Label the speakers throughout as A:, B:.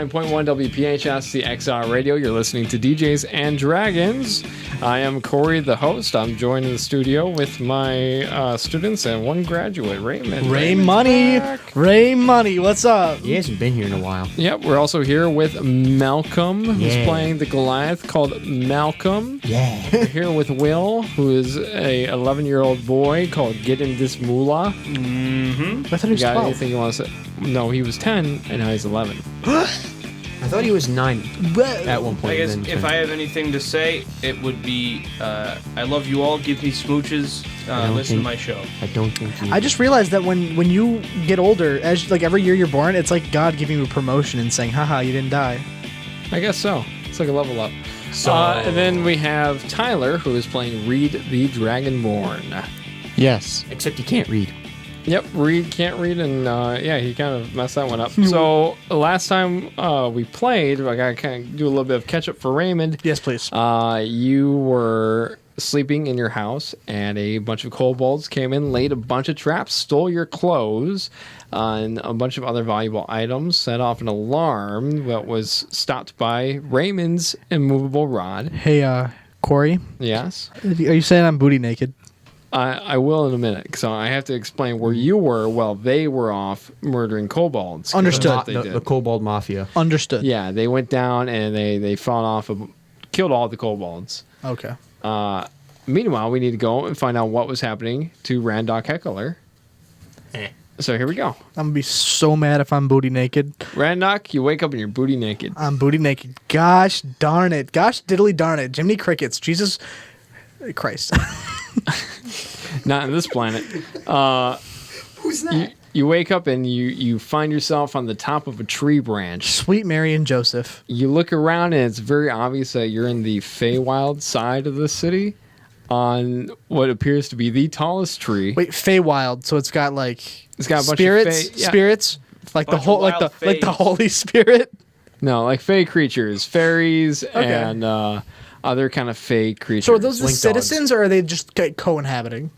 A: 89.1 WPHS, the XR Radio. You're listening to DJs and Dragons. I am Corey, the host. I'm joined in the studio with my students and one graduate, Raymond.
B: Ray Money. What's up?
C: He hasn't been here in a while.
A: Yep, we're also here with Malcolm, who's
C: Yeah.
A: playing the Goliath, called Malcolm.
C: Yeah.
A: We're here with Will, who is a 11-year-old boy called Gidden this Mulah.
B: I thought he
A: You
B: was
A: got
B: 12.
A: anything you want to say? No, he was 10, and now he's 11.
C: I thought he was 9 at one point.
D: I guess
C: and then
D: if
C: 10.
D: I have anything to say, it would be, I love you all, give me smooches, listen to my show.
C: I don't think you...
B: I just realized that when you get older, as like every year you're born, it's like God giving you a promotion and saying, haha, you didn't die.
A: I guess so. It's like a level up.
C: So-
A: And then we have Tyler, who is playing Reed the Dragonborn.
C: Yes. Except he can't read.
A: Yep, Reed can't read, and yeah, he kind of messed that one up. So last time we played, I got to kind of do a little bit of catch up for Raymond.
B: Yes, please.
A: You were sleeping in your house, and a bunch of kobolds came in, laid a bunch of traps, stole your clothes, and a bunch of other valuable items, set off an alarm that was stopped by Raymond's immovable rod.
B: Hey, Corey,
A: Yes.
B: are you saying I'm booty naked?
A: I will in a minute, so I have to explain where you were while they were off murdering kobolds. 'Cause
B: Understood.
A: that's what they
C: The
A: did.
C: Kobold Mafia.
B: Understood.
A: Yeah, they went down and they fought off, killed all the kobolds.
B: Okay.
A: Meanwhile, we need to go and find out what was happening to Randock Heckler. So here we go.
B: I'm gonna be so mad if I'm booty naked.
A: Randock, you wake up and you're booty naked.
B: I'm booty naked. Gosh darn it. Gosh diddly darn it. Jiminy Crickets. Jesus Christ.
A: Not on this planet.
C: Who's that?
A: You wake up and you find yourself on the top of a tree branch.
B: Sweet Mary and Joseph.
A: You look around and it's very obvious that you're in the Feywild side of the city on what appears to be the tallest tree.
B: Wait, Feywild. So it's got like
A: It's got a bunch
B: spirits,
A: of fey, yeah.
B: spirits, like the
D: Bunch of
B: whole, like
D: wild
B: the
D: fays.
B: Holy Spirit.
A: No, like fey creatures, fairies, and other kind of fey creatures.
B: So are those the
C: Link dogs.
B: citizens, or are they just co-inhabiting?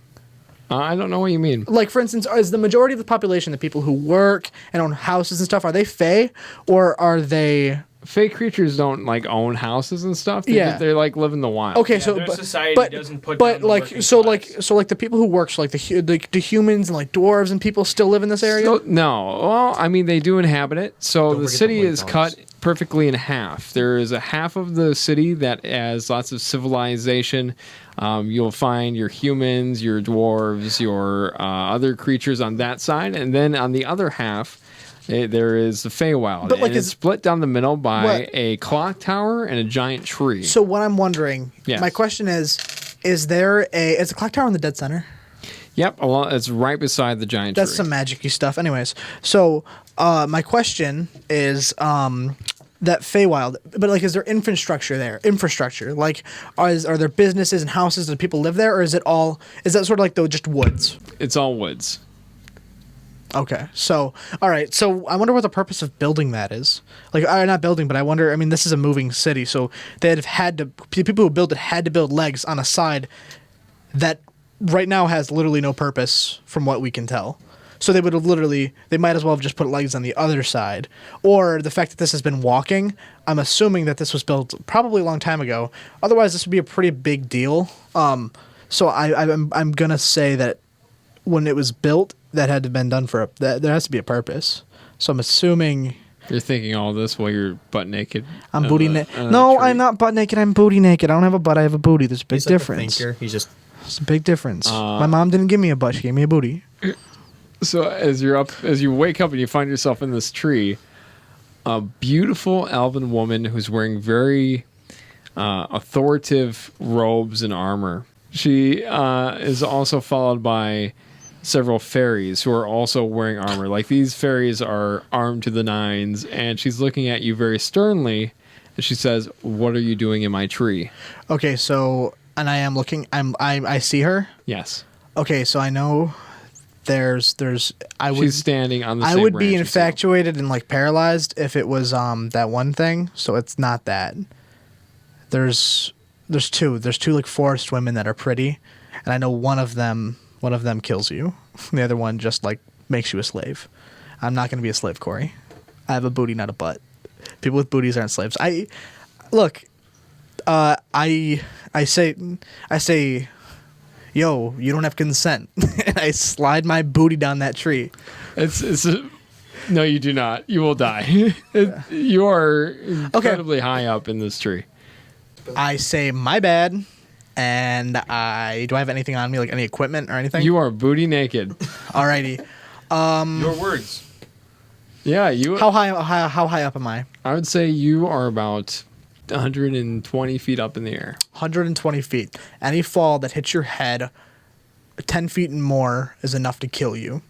A: I don't know what you mean.
B: Like, for instance, is the majority of the population the people who work and own houses and stuff? Are they Fey, or are they?
A: Fey creatures don't like own houses and stuff.
B: Yeah.
A: They like live in the wild.
B: Okay,
D: Yeah,
B: so
D: their
B: but,
D: society
B: but,
D: doesn't put
B: but
D: down the
B: like
D: working
B: so
D: class.
B: like the people who work, so like the humans and like dwarves and people still live in this area.
A: No, well, I mean they do inhabit it. So
C: Don't
A: the
C: forget
A: city
C: the
A: is
C: Link
A: cut
C: dogs.
A: perfectly in half. There is a half of the city that has lots of civilization. You'll find your humans, your dwarves, your other creatures on that side, and then on the other half, there is the Feywild.
B: But, like,
A: and it's
B: is-
A: split down the middle by
B: What?
A: a clock tower and a giant tree.
B: So what I'm wondering,
A: Yes.
B: my question is there is a clock tower in the dead center?
A: Yep, it's right beside the giant
B: That's
A: tree.
B: some magic-y stuff. Anyways, so my question is that Feywild, but like, is there infrastructure there? Infrastructure, like, are there businesses and houses? Do people live there, or is that sort of like just woods?
A: It's all woods.
B: Okay, so all right, so I wonder what the purpose of building that is. Like, not building, but I wonder. I mean, this is a moving city, so they'd have had to. The people who built it had to build legs on a side that right now has literally no purpose, from what we can tell. So they would have they might as well have just put legs on the other side. Or the fact that this has been walking, I'm assuming that this was built probably a long time ago. Otherwise, this would be a pretty big deal. So I'm gonna say that when it was built, that had to have been done there has to be a purpose. So I'm assuming
A: You're thinking all this while you're butt naked.
B: I'm
A: on
B: booty
A: the-
B: naked.
A: on the
B: No,
A: tree.
B: I'm not butt naked. I'm booty naked. I don't have a butt. I have a booty. There's a big
C: He's like a
B: difference.
C: thinker. He's just...
B: It's a big difference. My mom didn't give me a butt. She gave me a booty.
A: So as you wake up and you find yourself in this tree, a beautiful elven woman who's wearing very authoritative robes and armor. She is also followed by several fairies who are also wearing armor. Like, these fairies are armed to the nines, and she's looking at you very sternly. And she says, "What are you doing in my tree?"
B: Okay, so and I am looking. I see her.
A: Yes,
B: Okay, so I know there's I would
A: she's standing on the.
B: I
A: same
B: would be
A: branch as you.
B: infatuated and like paralyzed if it was that one thing. So it's not that. There's two like forest women that are pretty, and I know one of them kills you. The other one just like makes you a slave. I'm not going to be a slave, Corey. I have a booty, not a butt. People with booties aren't slaves. I say, yo, you don't have consent, and I slide my booty down that tree.
A: No, you do not. You will die. You are incredibly high up in this tree.
B: I say my bad, and do I have anything on me, like any equipment or anything?
A: You are booty naked.
B: Alrighty.
D: Your words.
A: Yeah, you.
B: How high up am I?
A: I would say you are about 120 feet up in the air.
B: 120 feet. Any fall that hits your head 10 feet and more is enough to kill you.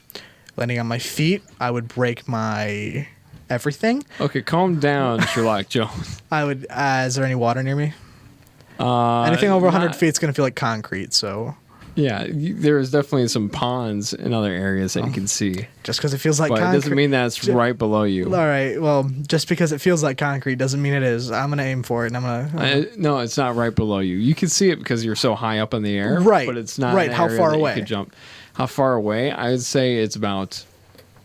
B: Landing on my feet, I would break my everything.
A: Okay, calm down, Sherlock Jones.
B: I would. Is there any water near me? Anything over 100 feet is going to feel like concrete, so...
A: Yeah, there's definitely some ponds in other areas that you can see.
B: Just because it feels like
A: but
B: concrete...
A: it doesn't mean that's right below you.
B: All right, well, just because it feels like concrete doesn't mean it is. I'm going to aim for it, and I'm going to...
A: No, it's not right below you. You can see it because you're so high up in the air.
B: Right,
A: but it's not
B: right.
A: an
B: How
A: area
B: far
A: that
B: away?
A: You could jump. How far away? I would say it's about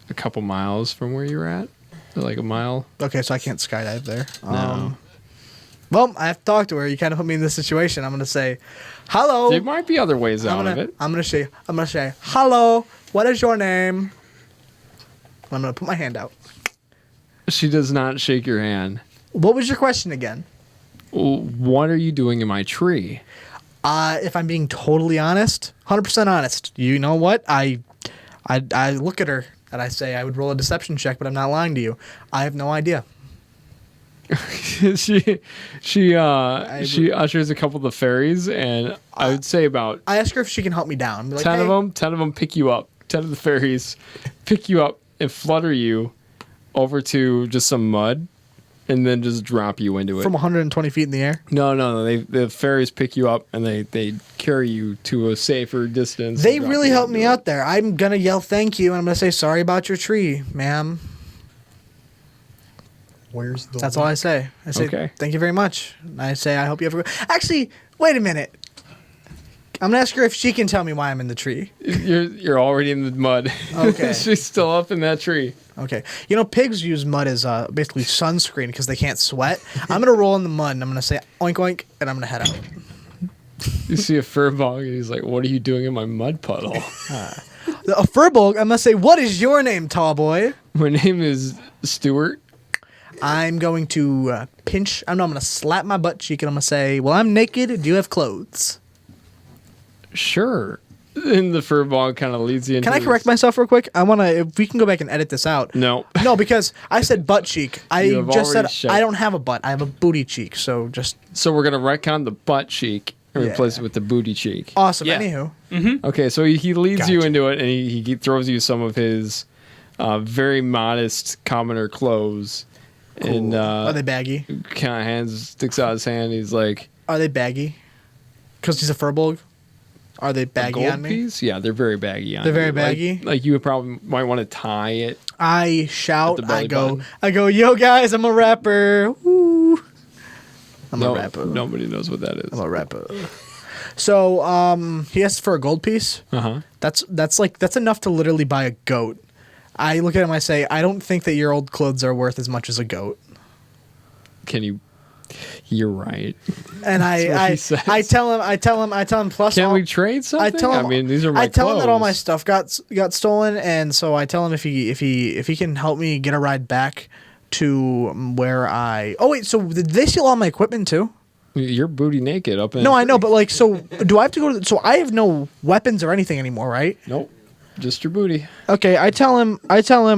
A: a couple miles from where you're at. Like a mile.
B: Okay, so I can't skydive there.
A: No.
B: Well, I have to talk to her. You kind of put me in this situation. I'm going to say, hello.
A: There might be other ways out of it.
B: I'm going to say, hello, what is your name? I'm going to put my hand out.
A: She does not shake your hand.
B: What was your question again?
A: What are you doing in my tree?
B: If I'm being totally honest, 100% honest, you know what? I look at her and I say I would roll a deception check, but I'm not lying to you. I have no idea.
A: she ushers a couple of the fairies, and I would say about
B: I ask her if she can help me down. Be like,
A: 10
B: hey.
A: of them pick you up. 10 of the fairies pick you up and flutter you over to just some mud, and then just drop you into it
B: From 120 feet in the air?
A: No. The fairies pick you up and they carry you to a safer distance.
B: They really helped me out there. I'm going to yell thank you, and I'm going to say sorry about your tree, ma'am.
C: Where's the...
B: That's all I say. I say,
A: Okay.
B: Thank you very much. I say, I hope you have a good... Actually, wait a minute. I'm going to ask her if she can tell me why I'm in the tree.
A: You're already in the mud.
B: Okay.
A: She's still up in that tree.
B: Okay. You know, pigs use mud as basically sunscreen because they can't sweat. I'm going to roll in the mud, and I'm going to say oink, oink, and I'm going to head out.
A: You see a furbog, and he's like, what are you doing in my mud puddle?
B: A furbolg, I'm going to say, what is your name, tall boy?
A: My name is Stuart.
B: I'm going to I'm going to slap my butt cheek, and I'm going to say, well, I'm naked. Do you have clothes?
A: Sure. And the furbog kind of leads you into
B: Can I correct myself real quick? I want to, if we can go back and edit this out.
A: No.
B: No, because I said butt cheek. I
A: You have
B: just said
A: already said-
B: I don't have a butt. I have a booty cheek. So just
A: So we're going to retcon the butt cheek and replace it with the booty cheek.
B: awesome.
D: Yeah.
B: Anywho.
A: Okay, so he leads you
C: Gotcha.
A: into it, and he throws you some of his very modest commoner clothes. And
B: Are they baggy?
A: kind of sticks out his hand. He's like,
B: Are they baggy? Because he's a furbolg? Are they baggy
A: gold
B: on me?
A: piece? Yeah, they're very baggy on
B: They're
A: you.
B: very baggy?
A: Like you would probably might want to tie it.
B: I shout.
A: At the belly button.
B: I go, yo, guys, I'm a rapper. Woo. I'm a rapper.
A: Nobody knows what that is.
B: I'm a rapper. So, he asks for a gold piece.
A: Uh-huh.
B: That's enough to literally buy a goat. I look at him, I say, I don't think that your old clothes are worth as much as a goat.
A: Can you... You're right.
B: And
A: That's what he
B: I
A: says.
B: tell him plus
A: Can
B: all,
A: we trade something? I mean, these are my
B: I tell him that all my
A: clothes.
B: stuff got stolen, and so I tell him if he can help me get a ride back to where I... Oh wait, so did they steal all my equipment too?
A: You're booty naked up in...
B: No, I know, but like, so do I have to go to... So I have no weapons or anything anymore, right?
A: Nope. Just your booty.
B: Okay, I tell him,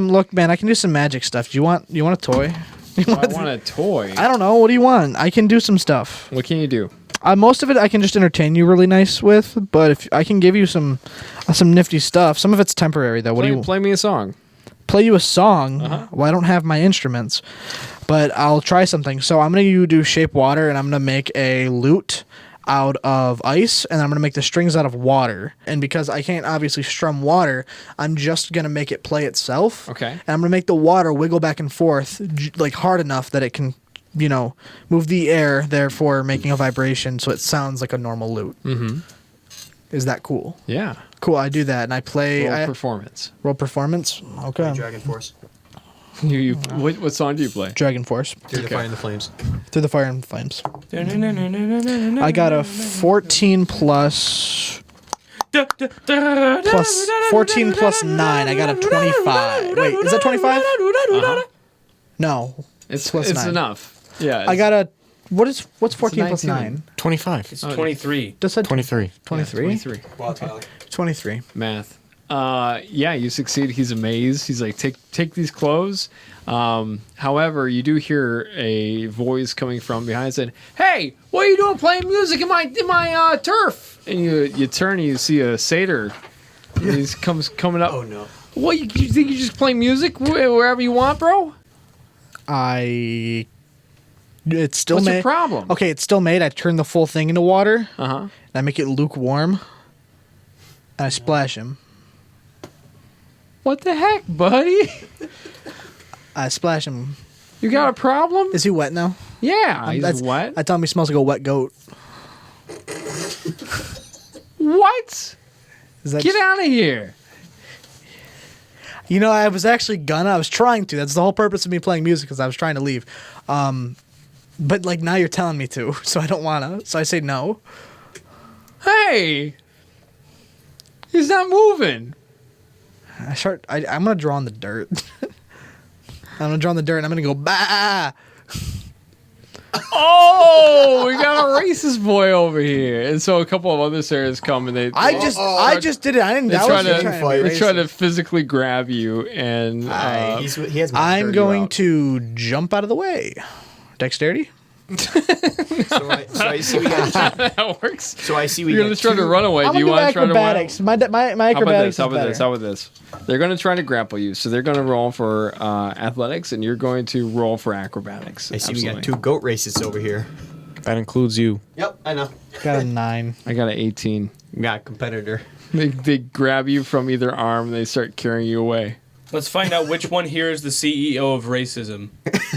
B: look, man, I can do some magic stuff. Do you want a toy?
A: I want a toy.
B: I don't know. What do you want? I can do some stuff.
A: What can you do?
B: Most of it I can just entertain you really nice with, but if I can give you some nifty stuff. Some of it's temporary though. What do you
A: Play me a song.
B: play you a song?
A: Uh-huh.
B: Well, I don't have my instruments, but I'll try something. So I'm gonna do shape water, and I'm gonna make a lute out of ice, and I'm gonna make the strings out of water. And because I can't obviously strum water, I'm just gonna make it play itself.
A: Okay.
B: And I'm gonna make the water wiggle back and forth like hard enough that it can, move the air, therefore making a vibration so it sounds like a normal lute.
A: Mm-hmm.
B: Is that cool?
A: Yeah.
B: Cool. I do that, and I play.
A: Roll performance.
B: Roll performance. Okay.
C: Dragon Force.
A: What song do you play?
B: Dragon Force.
C: Through the fire and the flames.
B: Through the fire and flames. I got a 14 plus 14 plus 9. I got a 25. Wait, is that 25? No.
A: It's
B: plus 9.
A: enough. Yeah.
B: I got a what's 14 plus
A: 19.
B: 9?
C: 25.
D: It's 23.
B: Just said
C: 23.
B: 23.
A: 23.
C: Wow, Tyler.
B: 23.
A: Math. Yeah, you succeed. He's amazed. He's like, take these clothes. However, you do hear a voice coming from behind saying, "Hey, what are you doing playing music in my turf?" And you turn and you see a satyr. And he's coming up.
C: Oh no.
A: What, you think you just play music wherever you want, bro?
B: It's still
A: What's
B: made.
A: your problem?
B: Okay, it's still made. I turn the full thing into water.
A: Uh-huh.
B: And I make it lukewarm. And I splash him.
A: What the heck, buddy?
B: I splash him.
A: You got a problem?
B: Is he wet now?
A: Yeah, he's wet.
B: I tell him he smells like a wet goat.
A: What?
B: Is that
A: Get out of here.
B: You know, I was trying to. That's the whole purpose of me playing music, because I was trying to leave. But like now you're telling me to, so I don't wanna. So I say no.
A: Hey, he's not moving.
B: I'm gonna draw in the dirt. I'm gonna draw in the dirt and I'm gonna go bah.
A: Oh, we got a racist boy over here. And so a couple of other satyrs come and
B: I just did it. I didn't.
A: they
B: I
A: try
B: wasn't
A: to
B: trying to be
A: they try to
B: racist.
A: physically grab you and
C: He has
B: I'm going to jump out of the way. Dexterity.
C: So I see we got.
A: that works.
C: So I see we
A: You're
C: got
A: gonna try to
C: two-
A: run away.
B: I'm
A: Do you
B: gonna do
A: want to try to run?
B: acrobatics. My acrobatics
A: How
B: is
A: about
B: better.
A: this? How about this? They're going to try to grapple you, so they're going to roll for athletics, and you're going to roll for acrobatics.
C: I see we
A: Absolutely.
C: got two goat races over here.
E: That includes you.
C: Yep, I know.
B: Got a 9.
A: I got an 18.
C: We got a competitor.
A: They grab you from either arm, and they start carrying you away.
D: Let's find out which one here is the CEO of racism.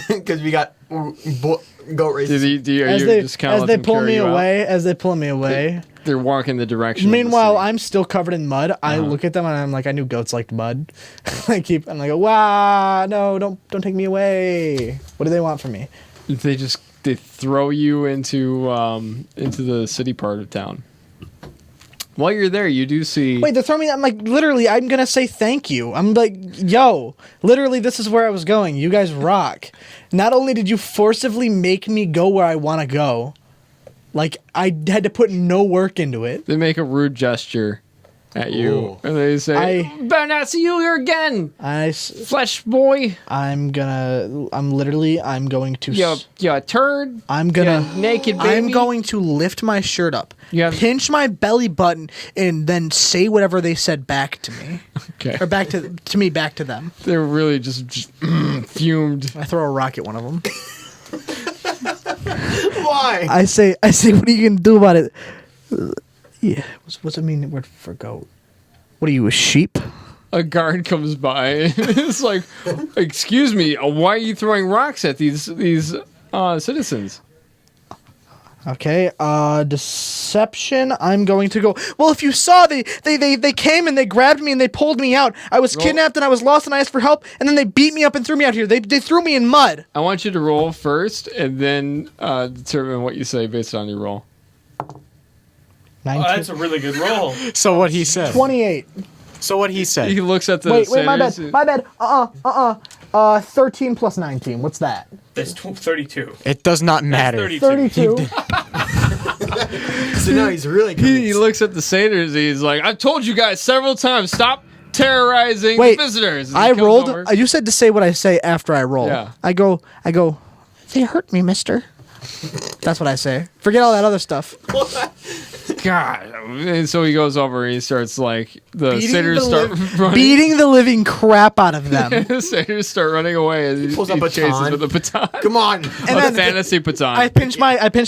C: Because we got goat races.
A: Are
B: As
A: you
B: they
A: just kind of
B: as they pull me away,
A: They're walking the direction.
B: Meanwhile,
A: of the
B: I'm still covered in mud. I look at them and I'm like, I knew goats liked mud. I'm like, wow, no, don't take me away. What do they want from me?
A: city. They throw you into the city part of town. While you're there, you do see.
B: Wait, they're throwing me. I'm like, literally, I'm gonna say thank you. I'm like, yo, literally, this is where I was going. You guys rock. Not only did you forcibly make me go where I want to go, like I had to put no work into it.
A: They make a rude gesture at you,
C: Ooh.
A: and they say, "Better not see you here again, flesh boy.
B: I'm going to.
A: You turd.
B: I'm gonna
A: You naked baby.
B: I'm going to lift my shirt up,
A: Yeah.
B: pinch my belly button, and then say whatever they said back to me,
A: Okay.
B: or back to me, back to them.
A: They're really just fumed.
B: I throw a rock at one of them.
C: Why?
B: I say, what are you gonna do about it? Yeah, what's it mean word for goat? What are you, a sheep?
A: A guard comes by and it's like, "Excuse me, why are you throwing rocks at these citizens?"
B: Okay, deception. I'm going to go. Well, if you saw, they came and they grabbed me and they pulled me out. I was kidnapped and I was lost and I asked for help, and then they beat me up and threw me out here. They threw me in mud.
A: I want you to roll first and then determine what you say based on your roll.
D: Oh, that's a really good roll.
E: So what he said.
B: 28.
E: So what he said.
A: He looks at the
B: Wait, my bad.
A: satyrs.
B: My bad. 13 plus 19. What's that?
D: That's 32.
E: It does not matter.
D: 32.
B: 32.
C: So now he's really
A: He
C: convinced.
A: looks at the satyrs. He's like, "I've told you guys several times, stop terrorizing
B: Wait,
A: visitors." And
B: I
A: he comes
B: rolled.
A: over.
B: You said to say what I say after I roll.
A: Yeah.
B: I go. They hurt me, mister. That's what I say. Forget all that other stuff.
A: God. And so he goes over and he starts like the satyrs start running.
B: Beating the living crap out of them.
A: The satyrs start running away and he
C: pulls a
A: chases
C: baton.
A: with a baton.
C: Come on.
B: And
A: A
B: then
A: fantasy baton.
B: I pinch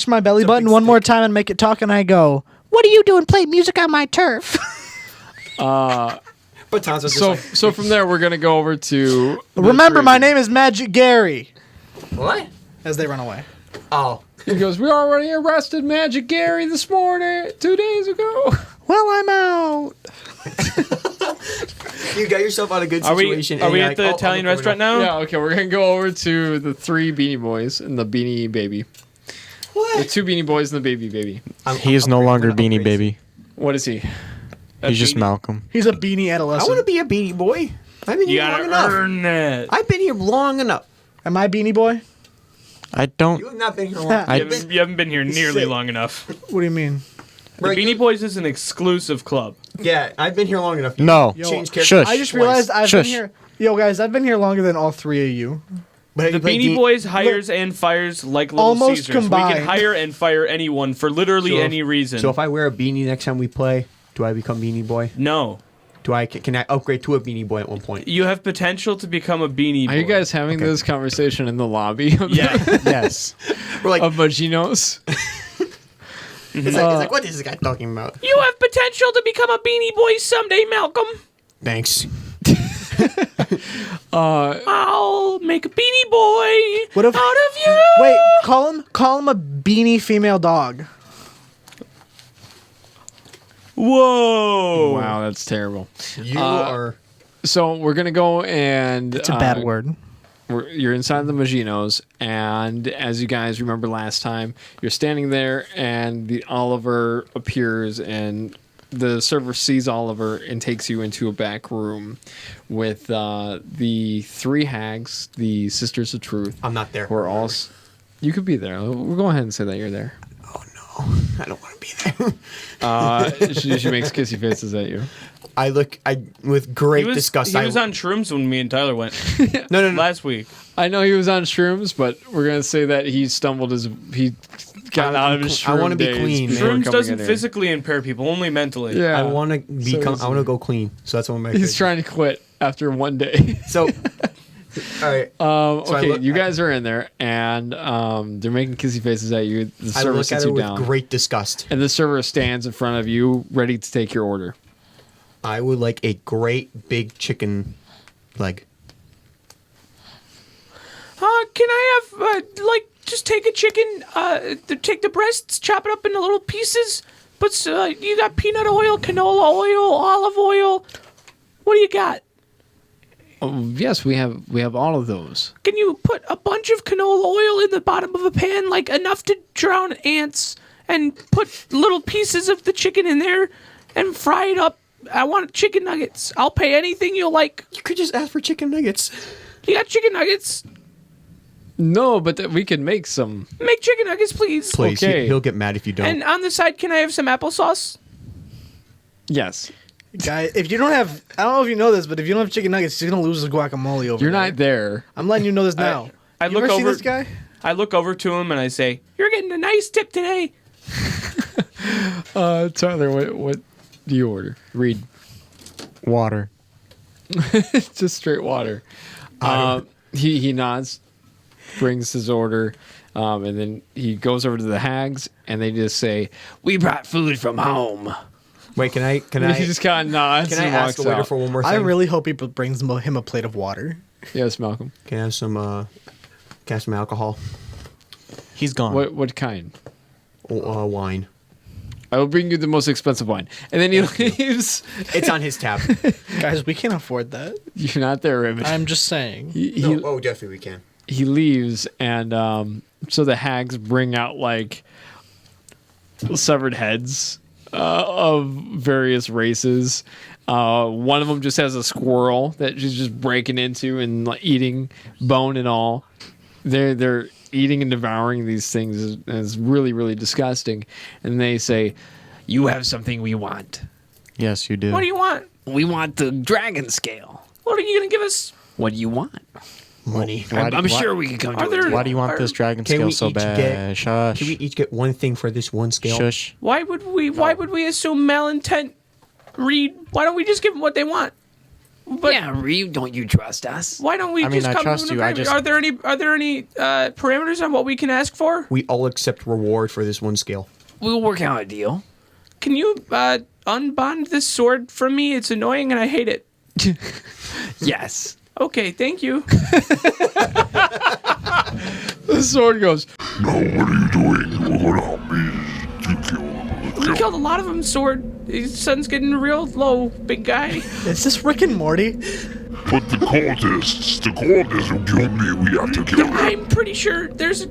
B: my belly button one more time and make it talk, and I go, "What are you doing? Play music on my turf."
C: Batons are just
A: so
C: like,
A: so from there we're gonna go over to the
B: Remember, my
A: three.
B: name is Magic Gary.
C: what?
B: As they run away.
C: Oh.
A: He goes, "We already arrested Magic Gary this morning, 2 days ago."
B: Well, I'm out.
F: You got yourself out of a good
D: Are
F: situation.
D: we
F: and
D: at
F: you're
D: the
F: like,
D: Italian
F: I'm
D: restaurant
F: going
D: now?
A: Yeah, okay, we're gonna go over to the 3 Beanie Boys and the Beanie Baby.
F: What?
A: The 2 Beanie Boys and the Baby.
E: He is no longer Beanie Baby.
A: What is he?
E: He's just
D: Beanie-
E: Malcolm.
B: He's a beanie
F: I
B: adolescent.
F: want to be a beanie boy. I've been
D: You
F: here long
D: gotta
F: enough.
D: earn it.
F: I've been here long enough.
B: Am I beanie boy?
E: I don't.
F: You have not been here long.
D: You haven't been here nearly long enough.
B: What do you mean?
D: The Beanie Boys is an exclusive club.
F: Yeah, I've been here long enough.
E: No.
F: Change character.
E: Shush.
B: I just
F: twice.
B: realized I've been
E: Shush.
B: here. Yo, guys, I've been here longer than all 3 of you.
F: But
D: The Beanie Boys hires and fires like Little
B: Almost
D: Caesars. We
B: combined.
D: can hire and fire anyone for literally any reason.
F: So if I wear a beanie next time we play, do I become Beanie Boy?
D: No.
F: Can I upgrade to a Beanie Boy at one point?
D: You have potential to become a Beanie Boy.
A: Are you guys having this conversation in the lobby of,
D: Yeah.
E: Yes.
F: We're like,
A: of Moschino's?
F: it's like, what is this guy talking about?
D: You have potential to become a Beanie Boy someday, Malcolm.
F: Thanks.
D: I'll make a Beanie Boy
B: What if-
D: out of you.
B: Wait, call him a beanie female dog.
D: Whoa.
A: Wow, that's terrible.
F: You are.
A: So we're gonna go and
B: It's a bad word.
A: You're inside the Moschino's, and as you guys remember last time, you're standing there, and the Oliver appears, and the server sees Oliver and takes you into a back room with the 3 hags, the Sisters of Truth.
F: I'm not there.
A: Who are all. You could be there. We'll go ahead and say that you're there.
F: Oh no, I don't want to be there.
A: She makes kissy faces at you.
F: I with great
D: He was,
F: disgust.
D: he was on shrooms when me and Tyler went
F: no.
D: last week.
A: I know he was on shrooms, but we're gonna say that he got out of his shroom
F: I wanna be
A: days
F: clean,
A: before
F: man.
D: Shrooms
A: coming
D: doesn't
A: in here.
D: physically impair people, only mentally.
A: Yeah,
F: I want to become.
A: is
F: I want to go clean. So that's what I'm making.
A: He's trying to quit after one day.
F: So, all right. So I
A: Okay,
F: look-
A: you guys are in there, and they're making kissy faces at you. The
F: I
A: server
F: look at
A: sits
F: her
A: you
F: with
A: down,
F: great disgust.
A: and the server stands in front of you, ready to take your order.
F: I would like a great big chicken leg.
D: Can I have, just take a chicken, take the breasts, chop it up into little pieces, but you got peanut oil, canola oil, olive oil. What do you got?
A: Oh, yes, we have all of those.
D: Can you put a bunch of canola oil in the bottom of a pan, like enough to drown ants, and put little pieces of the chicken in there and fry it up? I want chicken nuggets. I'll pay anything you'll like.
F: You could just ask for chicken nuggets.
D: You got chicken nuggets?
A: No, but we can make some.
D: Make chicken nuggets, please.
F: Please,
A: Okay.
F: he'll get mad if you don't.
D: And on the side, can I have some applesauce?
A: Yes,
B: Guy, if you don't have, I don't know if you know this, but if you don't have chicken nuggets, you're gonna lose the guacamole over
A: you're
B: there.
A: not there.
B: I'm letting you know this now.
D: I
B: You
D: look
B: ever seen
D: over.
B: this guy?
D: I look over to him and I say, "You're getting a nice tip today."
A: Tyler, what do you order? Read.
E: Water.
A: Just straight water. He nods, brings his order, and then he goes over to the hags, and they just say, "We brought food from home."
F: Wait, can I?
A: He just kind of nods
F: Can I
A: and
F: ask
A: walks
F: the waiter
A: out.
F: for one more thing?
B: I really hope he brings him a plate of water.
A: Yes, Malcolm.
F: Can I have some? Can I have some alcohol?
E: He's gone.
A: What kind?
F: Wine.
A: I will bring you the most expensive wine. And then he leaves.
F: It's on his tab.
B: Guys, we can't afford that.
A: You're not there, Raymond.
B: I'm just saying.
F: Oh, definitely we can.
A: He leaves, and so the hags bring out like severed heads of various races. One of them just has a squirrel that she's just breaking into and like, eating bone and all. They're eating and devouring these things, and it's really, really disgusting. And they say, "You have something we want.
E: Yes, you do.
D: What do you want?
A: We want the dragon scale.
D: What are you gonna give us?
A: What do you want?
F: Money.
A: I'm sure we can come to
D: Are
A: a
D: there-
A: deal."
E: Why do you want this dragon
F: Can
E: scale
F: we
E: so
F: each
E: bad?
F: get-
E: Shush.
F: Can we each get one thing for this one scale?
E: Shush.
D: Why would we assume malintent? Reed, why don't we just give them what they want? But
A: Yeah, Reed, don't you trust us?
D: why don't we
E: I mean,
D: just
E: I
D: come
E: trust
D: to an
E: you, I
D: agreement?
E: just-
D: Are there any parameters on what we can ask for?
F: We all accept reward for this one scale.
A: We'll work out a deal.
D: Can you unbond this sword from me? It's annoying and I hate it.
A: Yes.
D: Okay, thank you.
A: The sword goes,
G: Now what are you doing? We're gonna help me you kill them?
D: We killed a lot of them, Sword. His sun's getting real low, big guy.
B: Is this Rick and Morty?
G: But the cultists who killed me, we have to kill them.
D: I'm pretty sure there's a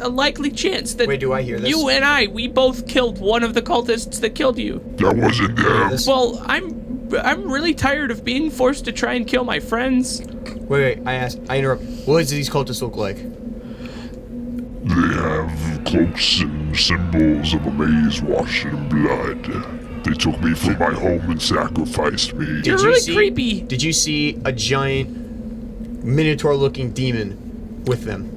D: likely chance that
F: Wait, do I hear this?
D: you and we both killed one of the cultists that killed you.
G: That wasn't them.
D: Well, I'm really tired of being forced to try and kill my friends.
F: Wait, I interrupt. What does these cultists look like?
G: They have cloaks and symbols of a maze washed in blood. They took me from my home and sacrificed me.
D: You're really creepy.
F: Did you see a giant Minotaur-looking demon with them?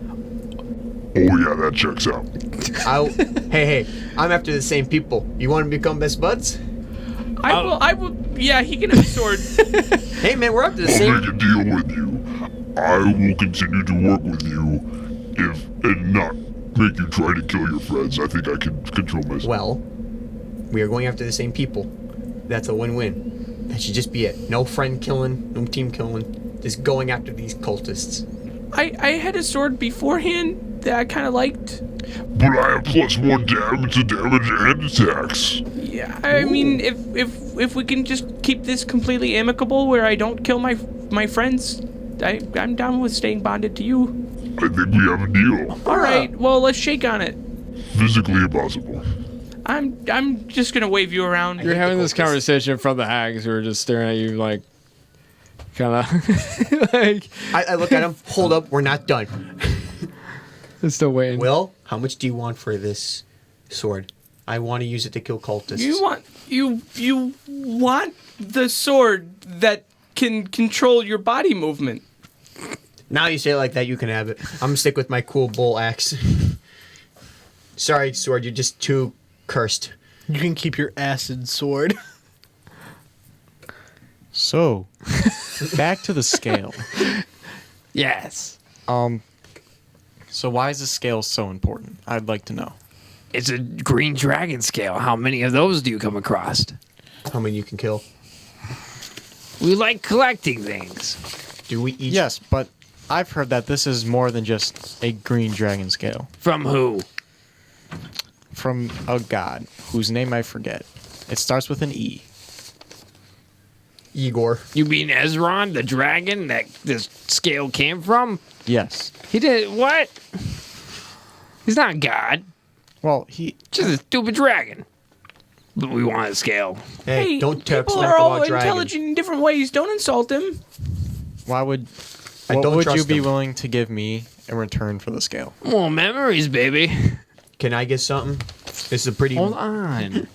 G: Oh yeah, that checks out.
F: Hey, I'm after the same people. You want to become best buds?
D: I will. Yeah, he can have a sword.
F: Hey man, we're after the
G: I'll
F: same.
G: make a deal with you. I will continue to work with you and not make you try to kill your friends. I think I can control myself.
F: Well, we are going after the same people. That's a win-win. That should just be it. No friend killing, no team killing. Just going after these cultists.
D: I had a sword beforehand that I kind of liked.
G: But I have +1 damage to damage and attacks.
D: Yeah, I mean, if we can just keep this completely amicable, where I don't kill my friends, I'm down with staying bonded to you.
G: I think we have a deal.
D: All right, well, let's shake on it.
G: Physically impossible.
D: I'm just gonna wave you around.
A: You're having this conversation in front of the hags who are just staring at you like, kind of like.
F: I look at him. Hold up, we're not done.
A: They're still waiting.
F: Will, how much do you want for this sword? I want to use it to kill cultists.
D: You want the sword that can control your body movement.
F: Now you say it like that, you can have it. I'm gonna stick with my cool bull axe. Sorry, sword, you're just too cursed.
B: You can keep your acid sword.
E: So, back to the scale.
A: Yes.
E: So why is the scale so important? I'd like to know.
A: It's a green dragon scale. How many of those do you come across?
F: How many you can kill?
A: We like collecting things.
F: Do we each?
E: Yes, but I've heard that this is more than just a green dragon scale.
A: From who?
E: From a god whose name I forget. It starts with an E.
F: Igor.
A: You mean Ezron, the dragon that this scale came from?
E: Yes.
A: He did what? He's not God.
E: Well, he...
A: Just a stupid dragon. But we want a scale.
F: Hey, don't talk
D: people
F: smack
D: are all
F: about dragons.
D: intelligent in different ways. Don't insult him.
E: Why would...
F: I
E: What
F: don't
E: would you
F: trust
E: be
F: him.
E: willing to give me in return for the scale?
A: Well, memories, baby.
F: Can I get something? This is a pretty...
A: Hold on.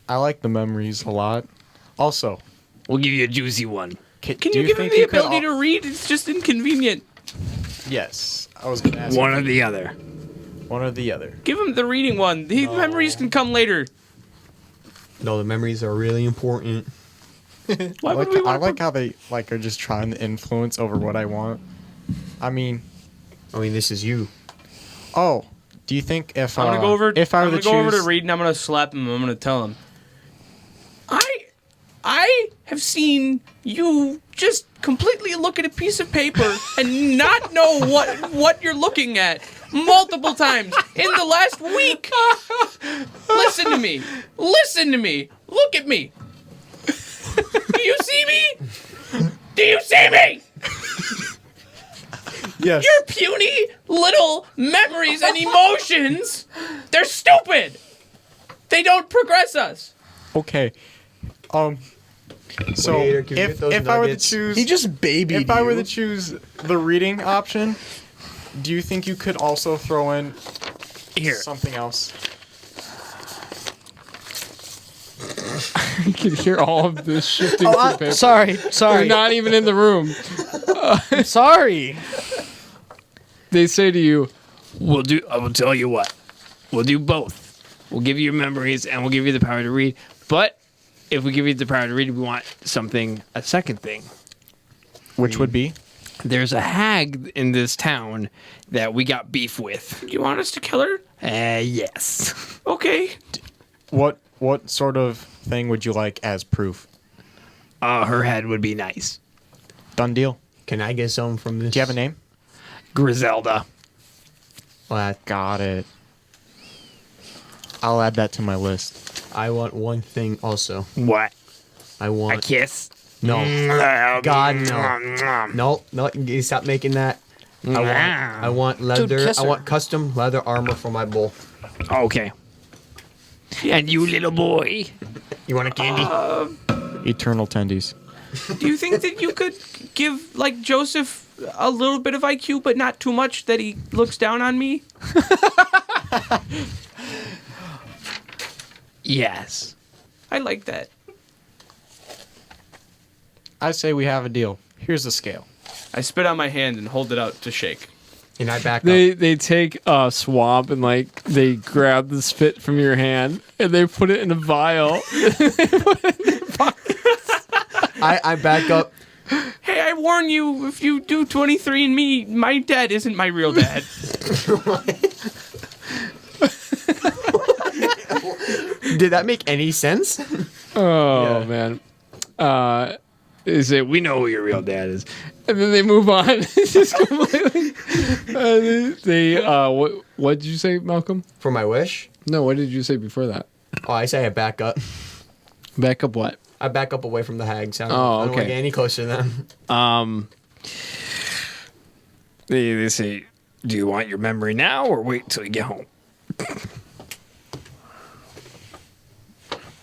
E: I like the memories a lot. Also,
A: We'll give you a juicy one.
D: Can
E: do
D: you give him
E: think
D: the
E: you could
D: ability
E: al-
D: to read? It's just inconvenient.
E: Yes. I was going to ask
A: One
E: you.
A: or the other.
E: One or the other.
D: Give him the reading one. The memories can come later.
F: No, the memories are really important.
D: Why would we
E: I
D: want
E: like how they are just trying to influence over what I want. I mean,
F: This is you.
E: oh, do you think if
D: I'm gonna go over.
E: if I
D: I'm
E: were
D: gonna
E: to
D: go over to
E: choose-
D: Reed and I'm gonna slap him. I'm gonna tell him. I have seen you just completely look at a piece of paper and not know what you're looking at multiple times in the last week. Listen to me. Listen to me. Look at me. Do you see me? Do you see me?
E: Yes.
D: Your puny little memories and emotions, they're stupid. They don't progress us.
E: Okay. So
F: Waiter, can you get those
E: if I were to
F: nuggets?
E: choose
B: He just babied
E: if I were
B: you.
E: to choose the reading option, do you think you could also throw in
A: Here.
E: something else?
A: You can hear all of this shifting
B: Oh,
A: through the paper.
B: sorry.
A: They're not even in the room.
B: Sorry.
A: They say to you, I will tell you what. We'll do both. We'll give you your memories and we'll give you the power to read. But if we give you the power to read, we want a second thing.
E: Which would be?
A: There's a hag in this town that we got beef with.
D: You want us to kill her?
A: Yes.
D: Okay.
E: What sort of thing would you like as proof?
A: Her head would be nice.
E: Done deal.
F: Can I get some from this?
E: Do you have a name?
A: Griselda.
F: Well,
E: Got it. I'll add that to my list.
F: I want one thing also.
A: What?
F: I want
A: A kiss?
F: no. God no. No, you stop making that. I want leather.
B: kiss
F: I
B: her.
F: want custom leather armor for my bull.
A: Okay. And you, little boy?
F: You want a candy?
E: Eternal tendies.
D: Do you think that you could give like Joseph a little bit of IQ, but not too much that he looks down on me?
A: Yes.
D: I like that.
E: I say we have a deal. Here's the scale.
D: I spit on my hand and hold it out to shake.
F: And I back up.
A: They take a swab and like they grab the spit from your hand and they put it in a vial.
F: I back up.
D: Hey, I warn you, if you do 23andMe, my dad isn't my real dad.
F: Did that make any sense?
A: Oh
F: Yeah.
A: man. They say we know who your real dad is, and then they move on. It's just completely. What did you say, Malcolm?
F: For my wish?
A: No, what did you say before that?
F: Oh, I say I back up.
A: Back up what?
F: I back up away from the hags. I don't want to
A: okay.
F: get any closer to them.
A: They say, do you want your memory now or wait till you get home?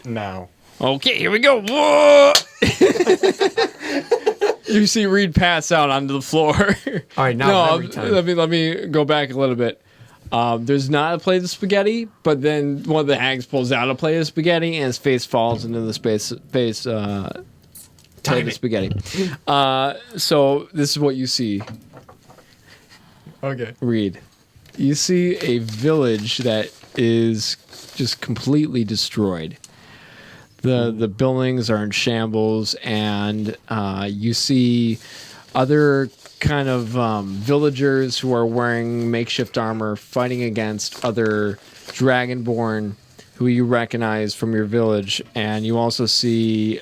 E: Now.
A: Okay, here we go. Whoa! You see Reed pass out onto the floor.
F: All right, now memory time.
A: let me go back a little bit. There's not a plate of spaghetti, but then one of the hags pulls out a plate of spaghetti and his face falls into the plate of spaghetti. So this is what you see.
E: Okay.
A: Reed. You see a village that is just completely destroyed. The buildings are in shambles, and you see other kind of villagers who are wearing makeshift armor fighting against other Dragonborn who you recognize from your village, and you also see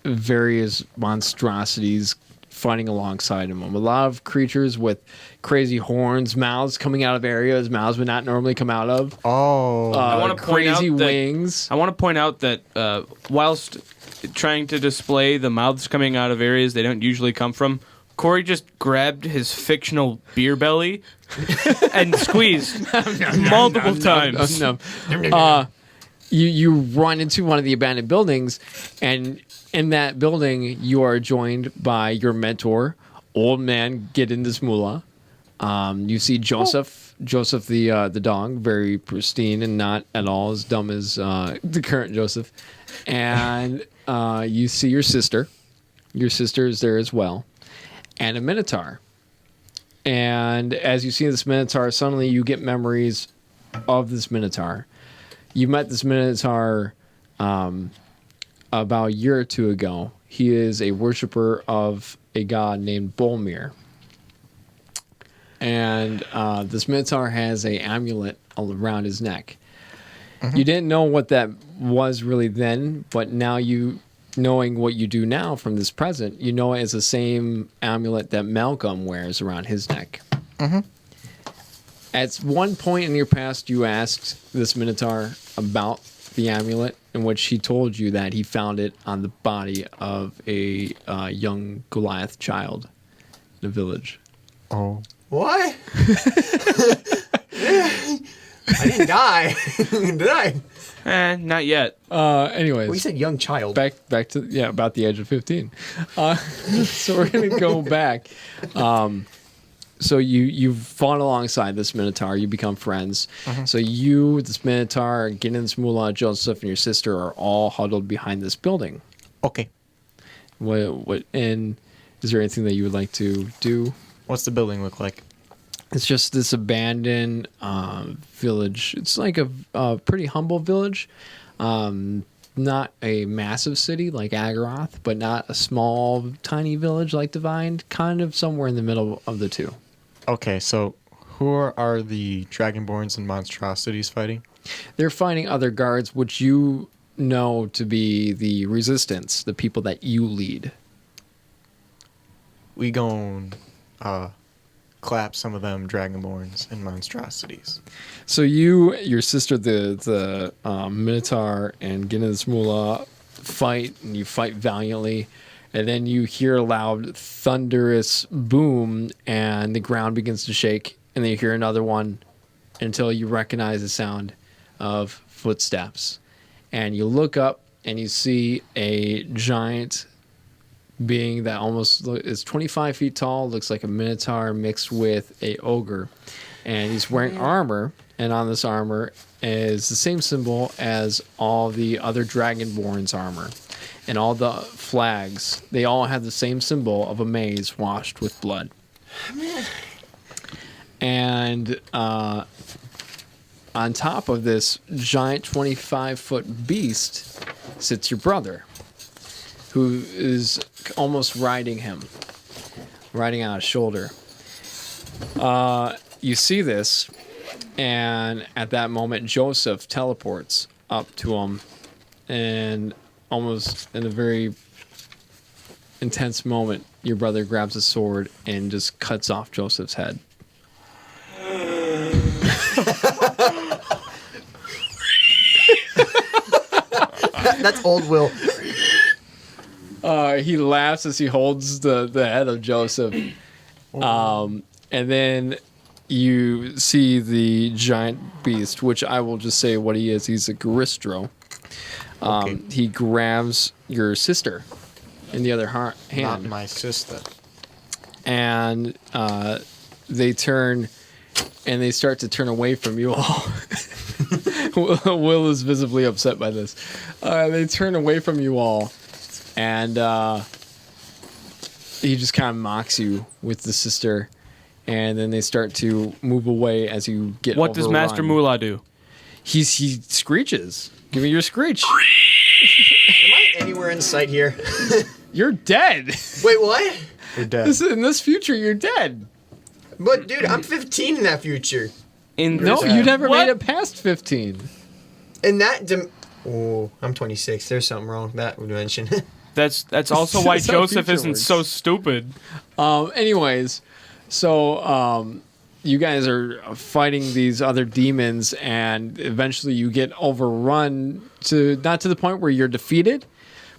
A: various monstrosities fighting alongside them. A lot of creatures with crazy horns, mouths coming out of areas mouths would not normally come out of.
E: Oh.
D: I want to point out
A: crazy
D: that,
A: wings.
D: I want to point out that whilst trying to display the mouths coming out of areas they don't usually come from, Corey just grabbed his fictional beer belly and squeezed multiple times.
A: You run into one of the abandoned buildings, and in that building you are joined by your mentor, old man Gidden this Mulah. You see Joseph the dog, very pristine and not at all as dumb as the current Joseph. And you see your sister. Your sister is there as well. And a Minotaur. And as you see this Minotaur, suddenly you get memories of this Minotaur. You met this Minotaur about a year or two ago. He is a worshiper of a god named Bolmir. And this Minotaur has an amulet around his neck. Mm-hmm. You didn't know what that was really then, but now knowing what you do now from this present, you know it as the same amulet that Malcolm wears around his neck.
E: Mm-hmm.
A: At one point in your past, you asked this Minotaur about the amulet, in which he told you that he found it on the body of a young Goliath child in a village.
E: Oh.
F: What? I didn't die. Did I?
D: Not yet.
A: Anyways.
F: Well, you said young child.
A: Back to, about the age of 15. So we're going to go back. So you've fought alongside this Minotaur. You become friends. Mm-hmm. So you, this Minotaur, Gidden, Mulah, Joseph, and your sister are all huddled behind this building.
E: Okay.
A: And is there anything that you would like to do?
E: What's the building look like?
A: It's just this abandoned village. It's like a pretty humble village. Not a massive city like Agaroth, but not a small, tiny village like Divine. Kind of somewhere in the middle of the two.
E: Okay, so who are the Dragonborns and monstrosities fighting?
A: They're fighting other guards, which you know to be the Resistance, the people that you lead.
E: We gon' clap some of them Dragonborns and monstrosities.
A: So you, your sister, the Minotaur, and Gidden Mulah fight, and you fight valiantly, and then you hear a loud, thunderous boom, and the ground begins to shake, and then you hear another one until you recognize the sound of footsteps. And you look up, and you see a giant being that almost is 25 feet tall, looks like a Minotaur mixed with a ogre. And he's wearing armor, and on this armor is the same symbol as all the other Dragonborn's armor. And all the flags, they all have the same symbol of a maze washed with blood. And on top of this giant 25-foot beast sits your brother, who is almost riding him, riding on his shoulder. You see this, and at that moment, Joseph teleports up to him, and almost in a very intense moment, your brother grabs a sword and just cuts off Joseph's head.
F: That's old Will.
A: He laughs as he holds the head of Joseph. And then you see the giant beast, which I will just say what he is. He's a Garistro.
E: Okay.
A: He grabs your sister in the other
E: Not
A: hand.
E: my sister.
A: And they turn, and they start to turn away from you all. Will is visibly upset by this. They turn away from you all, and he just kind of mocks you with the sister, and then they start to move away as you get
D: What does Master
A: overrun.
D: Mulah do?
A: He screeches. Give me your screech.
F: Am I anywhere in sight here?
A: You're dead.
F: Wait, what?
E: You're dead.
A: In this future, you're dead.
F: But dude, I'm 15 in that future.
A: No, you never
D: What?
A: made it past 15.
F: In that oh, I'm 26. There's something wrong with that would mention.
D: That's also why
A: That's how
D: Joseph
A: future
D: isn't
A: works.
D: so stupid.
A: Anyways, so you guys are fighting these other demons, and eventually you get overrun to not to the point where you're defeated,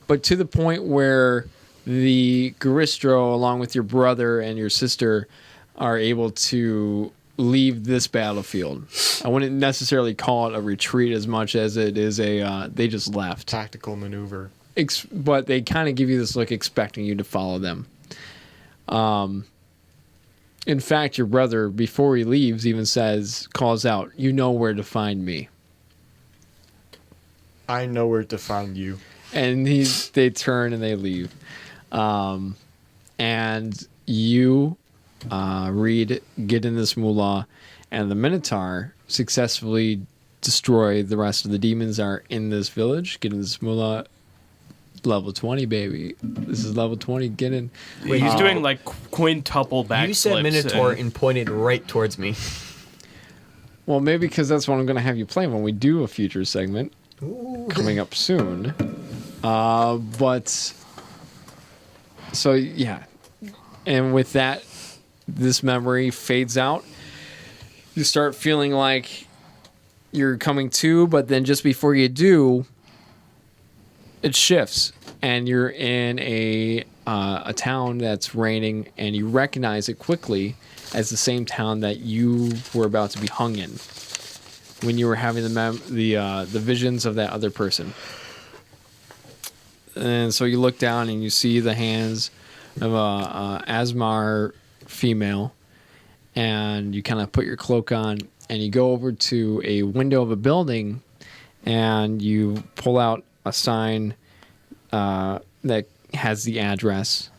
A: but to the point where the Garistro, along with your brother and your sister, are able to leave this battlefield. I wouldn't necessarily call it a retreat as much as it is they just left.
E: Tactical maneuver.
A: But they kind of give you this look expecting you to follow them. In fact, your brother, before he leaves, even calls out, "You know where to find me."
E: I know where to find you.
A: And they turn and they leave. And you read Gidden Mulah, and the Minotaur successfully destroy the rest of the demons that are in this village. Gidden Mulah, level 20, baby. This is level 20 Gidden.
F: Wait,
D: He's doing like quintuple backflips.
F: you said Minotaur
D: and-
F: and pointed right towards me.
A: Well, maybe because that's what I'm going to have you play when we do a future segment coming up soon. But so yeah, and with that, this memory fades out. You start feeling like you're coming to, but then just before you do, it shifts, and you're in a town that's raining, and you recognize it quickly as the same town that you were about to be hung in when you were having the visions of that other person. And so you look down and you see the hands of a Asmar female, and you kind of put your cloak on, and you go over to a window of a building, and you pull out a sign that has the address,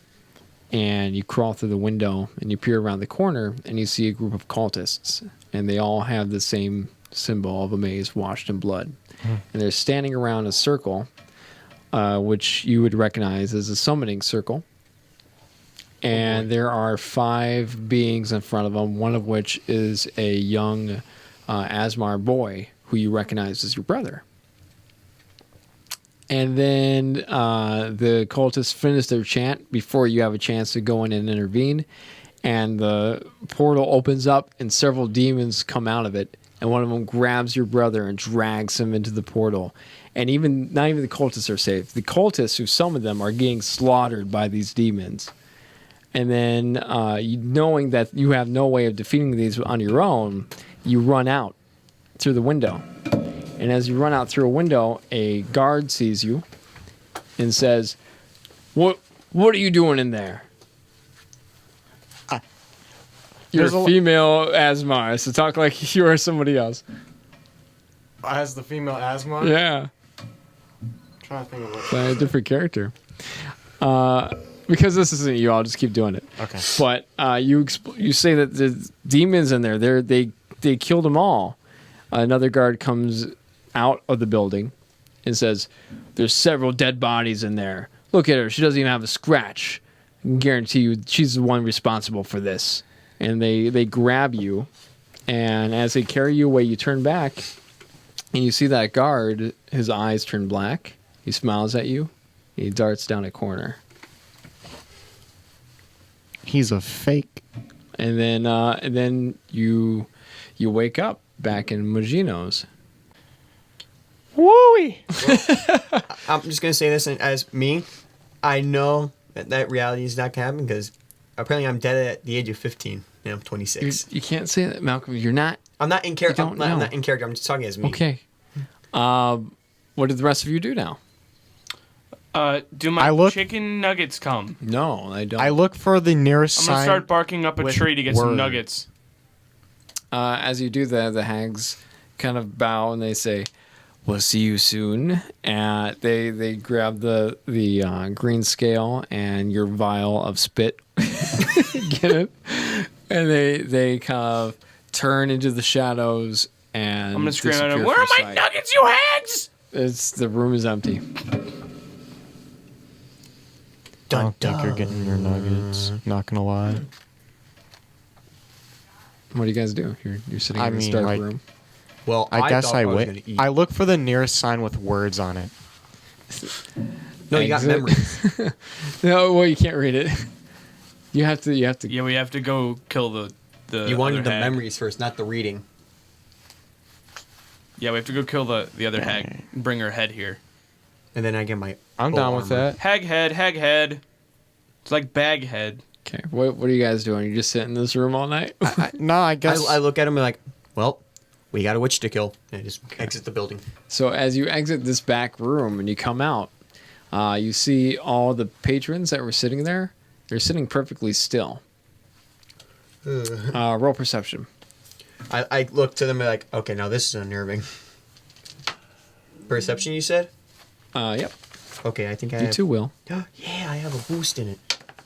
A: and you crawl through the window, and you peer around the corner, and you see a group of cultists, and they all have the same symbol of a maze washed in blood. And they're standing around a circle, which you would recognize as a summoning circle. And there are 5 beings in front of them, one of which is a young Asmar boy who you recognize as your brother. And then the cultists finish their chant before you have a chance to go in and intervene. and the portal opens up, and several demons come out of it, and one of them grabs your brother and drags him into the portal. And not even the cultists are safe. The cultists who summoned them are getting slaughtered by these demons. And then, knowing that you have no way of defeating these on your own, you run out through the window. And as you run out through a window, a guard sees you and says, What are you doing in there? You're a female Asmar, so talk like you are somebody else.
E: As the female asthma?
A: Yeah.
E: Trying to think of what.
A: By a different character. Because this isn't you, I'll just keep doing it.
E: Okay.
A: But you say that the demons in there, they killed them all. Another guard comes out of the building and says, "There's several dead bodies in there. Look at her; she doesn't even have a scratch. I can guarantee you, she's the one responsible for this." And they grab you, and as they carry you away, you turn back, and you see that guard. His eyes turn black. He smiles at you. He darts down a corner.
E: He's a fake.
A: And then you wake up back in Moschino's.
E: Wooey!
F: I'm just gonna say this as me. I know that reality is not gonna happen because apparently I'm dead at the age of 15 and I'm 26.
A: You can't say that, Malcolm. You're not.
F: I'm not in character.
A: don't
F: I'm
A: know.
F: not in character. I'm just talking as me.
A: Okay. What did the rest of you do now?
D: Do my
E: I look-
D: chicken nuggets come?
A: No, I don't.
E: I look for the nearest
D: I'm
E: sign.
D: gonna start barking up a
E: with
D: tree to get some
E: words.
D: nuggets.
A: As you do that, the hags kind of bow and they say, "We'll see you soon." And they grab the green scale and your vial of spit. Get it? And they kind of turn into the shadows and
D: I'm gonna scream at
A: disappear
D: him. Where are
A: from
D: my
A: sight.
D: nuggets, you hags?
A: The room is empty.
E: I don't think you're getting your nuggets. Not gonna lie.
A: What do you guys do? You're sitting
E: I
A: in this
E: mean,
A: dark
E: like-
A: room.
F: Well,
E: I guess
F: thought
E: I
F: was
E: would.
F: gonna eat.
E: I look for the nearest sign with words on it.
F: No, you got
A: Exit.
F: memories.
A: No, well, you can't read it. You have to.
D: Yeah, we have to go kill the.
F: You wanted
D: other
F: the
D: hag.
F: memories first, not the reading.
D: Yeah, we have to go kill the other hag and bring her head here.
F: And then I get my.
E: I'm
F: full
E: down with
F: armor.
E: that.
D: Hag head. It's like bag head.
A: Okay. What are you guys doing? You just sit in this room all night?
E: No, I guess.
F: I look at him and like, well, we got a witch to kill, and I just exit the building.
A: So as you exit this back room and you come out, you see all the patrons that were sitting there. They're sitting perfectly still. Roll perception.
F: I look to them and like, okay, now this is unnerving. Perception, you said?
A: Yep.
F: Okay, I think I
A: You
F: have.
A: too, Will.
F: Yeah, I have a boost in it.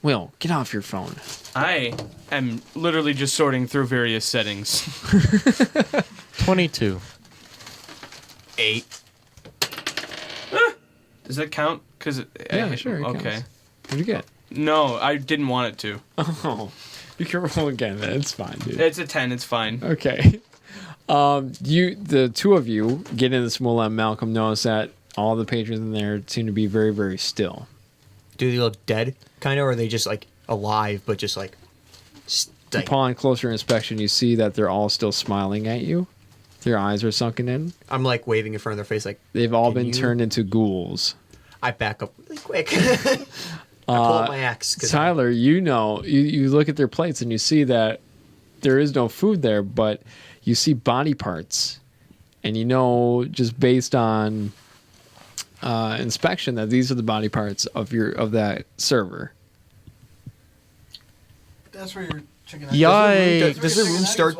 A: Will, get off your phone.
D: I am literally just sorting through various settings.
E: 22.
F: 8.
D: Does that count?
A: Yeah, sure, it
D: Okay.
A: counts. What'd you get?
D: No, I didn't want it to.
A: Oh, you can roll again. It's fine, dude.
D: It's a 10. It's fine.
A: Okay. The two of you get in this Mulah and Malcolm notice that all the patrons in there seem to be very, very still.
F: Do they look dead, kind of, or are they just like alive, but just like.
A: Upon closer inspection, you see that they're all still smiling at you. Their eyes are sunken in.
F: I'm like waving in front of their face, like.
A: They've all
F: Can
A: been
F: you-
A: turned into ghouls.
F: I back up really quick. I pull out my axe. 'Cause
A: Tyler, you look at their plates and you see that there is no food there, but you see body parts. And you know, just based on inspection, that these are the body parts of that server.
B: That's where your chicken.
E: Yikes.
F: Does the room start?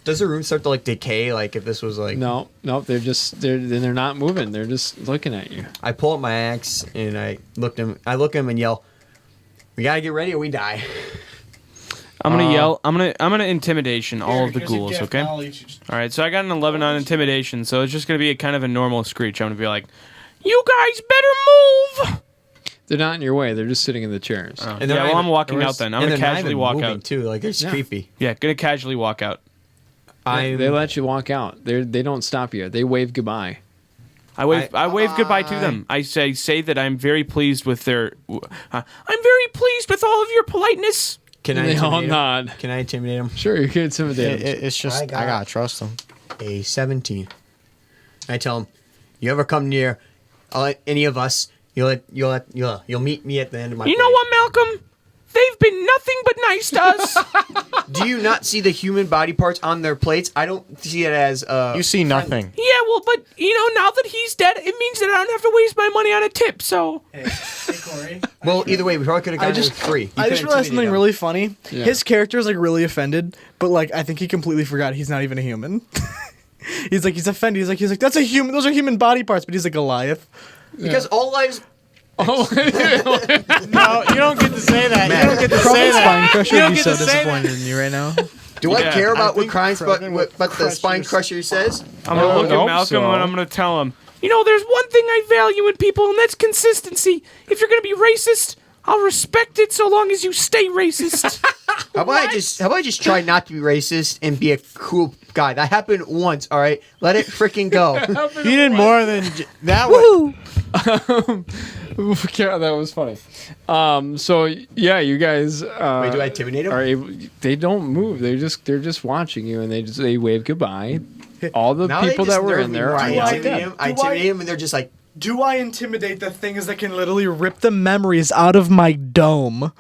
F: Does the room start to like decay? Like if this was like.
A: No, they're not moving. They're just looking at you.
F: I pull up my axe and I look at him and yell, "We gotta get ready or we die."
D: I'm gonna yell. I'm gonna intimidation all of the ghouls. Okay. All right. So I got an 11 on intimidation. So it's just gonna be a kind of a normal screech. I'm gonna be like, "You guys better move."
A: They're not in your way. They're just sitting in the chairs.
F: And
D: Yeah.
F: they're not
D: Well, I'm
F: even-
D: walking out then. I'm
F: and
D: gonna
F: they're not
D: casually
F: even
D: walk
F: moving,
D: out.
F: too. Like it's
A: Yeah.
F: creepy.
D: Yeah. Gonna casually walk out.
A: They let you walk out. They don't stop you. They wave goodbye.
D: I wave goodbye to them. I say that I'm very pleased with their. I'm very pleased with all of your politeness.
F: Can I
A: They all
F: intimidate him?
A: nod.
F: Can I intimidate him?
A: Sure, you can intimidate him.
E: It's just
F: I
E: I
F: got-
E: gotta trust him.
F: A 17. I tell him, you ever come near any of us, you'll meet me at the end of my
D: You know
F: blade.
D: what, Malcolm? They've been nothing but nice to us.
F: Do you not see the human body parts on their plates? I don't see it as
E: You see nothing.
D: Yeah, well, but, now that he's dead, it means that I don't have to waste my money on a tip, so...
B: Hey, Corey.
F: Well, either way, we probably could have gotten it free. You
B: I just
F: could've
B: realized something
F: intimidated him.
B: really funny.
A: Yeah.
B: His character is like really offended, but like I think he completely forgot he's not even a human. He's offended. He's like that's a human. Those are human body parts, but he's a Goliath.
F: Because all lives.
A: Oh,
E: No, you don't get to say that. You don't get to say
B: Roman's
E: that.
B: spine crusher
E: You
B: would
E: don't
B: be
E: get
B: so
E: to say that.
B: disappointed in you right now.
F: Do I
C: Yeah,
F: care about what
E: think
F: crimes,
E: Krogan would
F: but the
E: crush
F: spine
E: your-
F: crusher says?
C: I'm gonna look
A: hope
C: at Malcolm
A: so.
C: and I'm gonna tell him.
D: There's one thing I value in people, and that's consistency. If you're gonna be racist, I'll respect it so long as you stay racist.
F: How about I just try not to be racist and be a cool guy? That happened once, all right? Let it freaking go.
E: He did more than that. Woo!
A: yeah, that was funny. So yeah, you guys.
F: Wait, do I intimidate him?
A: Are able, they don't move. They're just watching you, and they wave goodbye. All the
F: Now they
A: people
F: just
A: that were
F: nerve
A: in
F: me
A: there
F: more.
A: are
F: I
A: now
F: intimidate
A: dead.
F: him, I
B: Do
F: intimidate
B: I-
F: him, and they're just like,
B: Do I intimidate the things that can literally rip the memories out of my dome?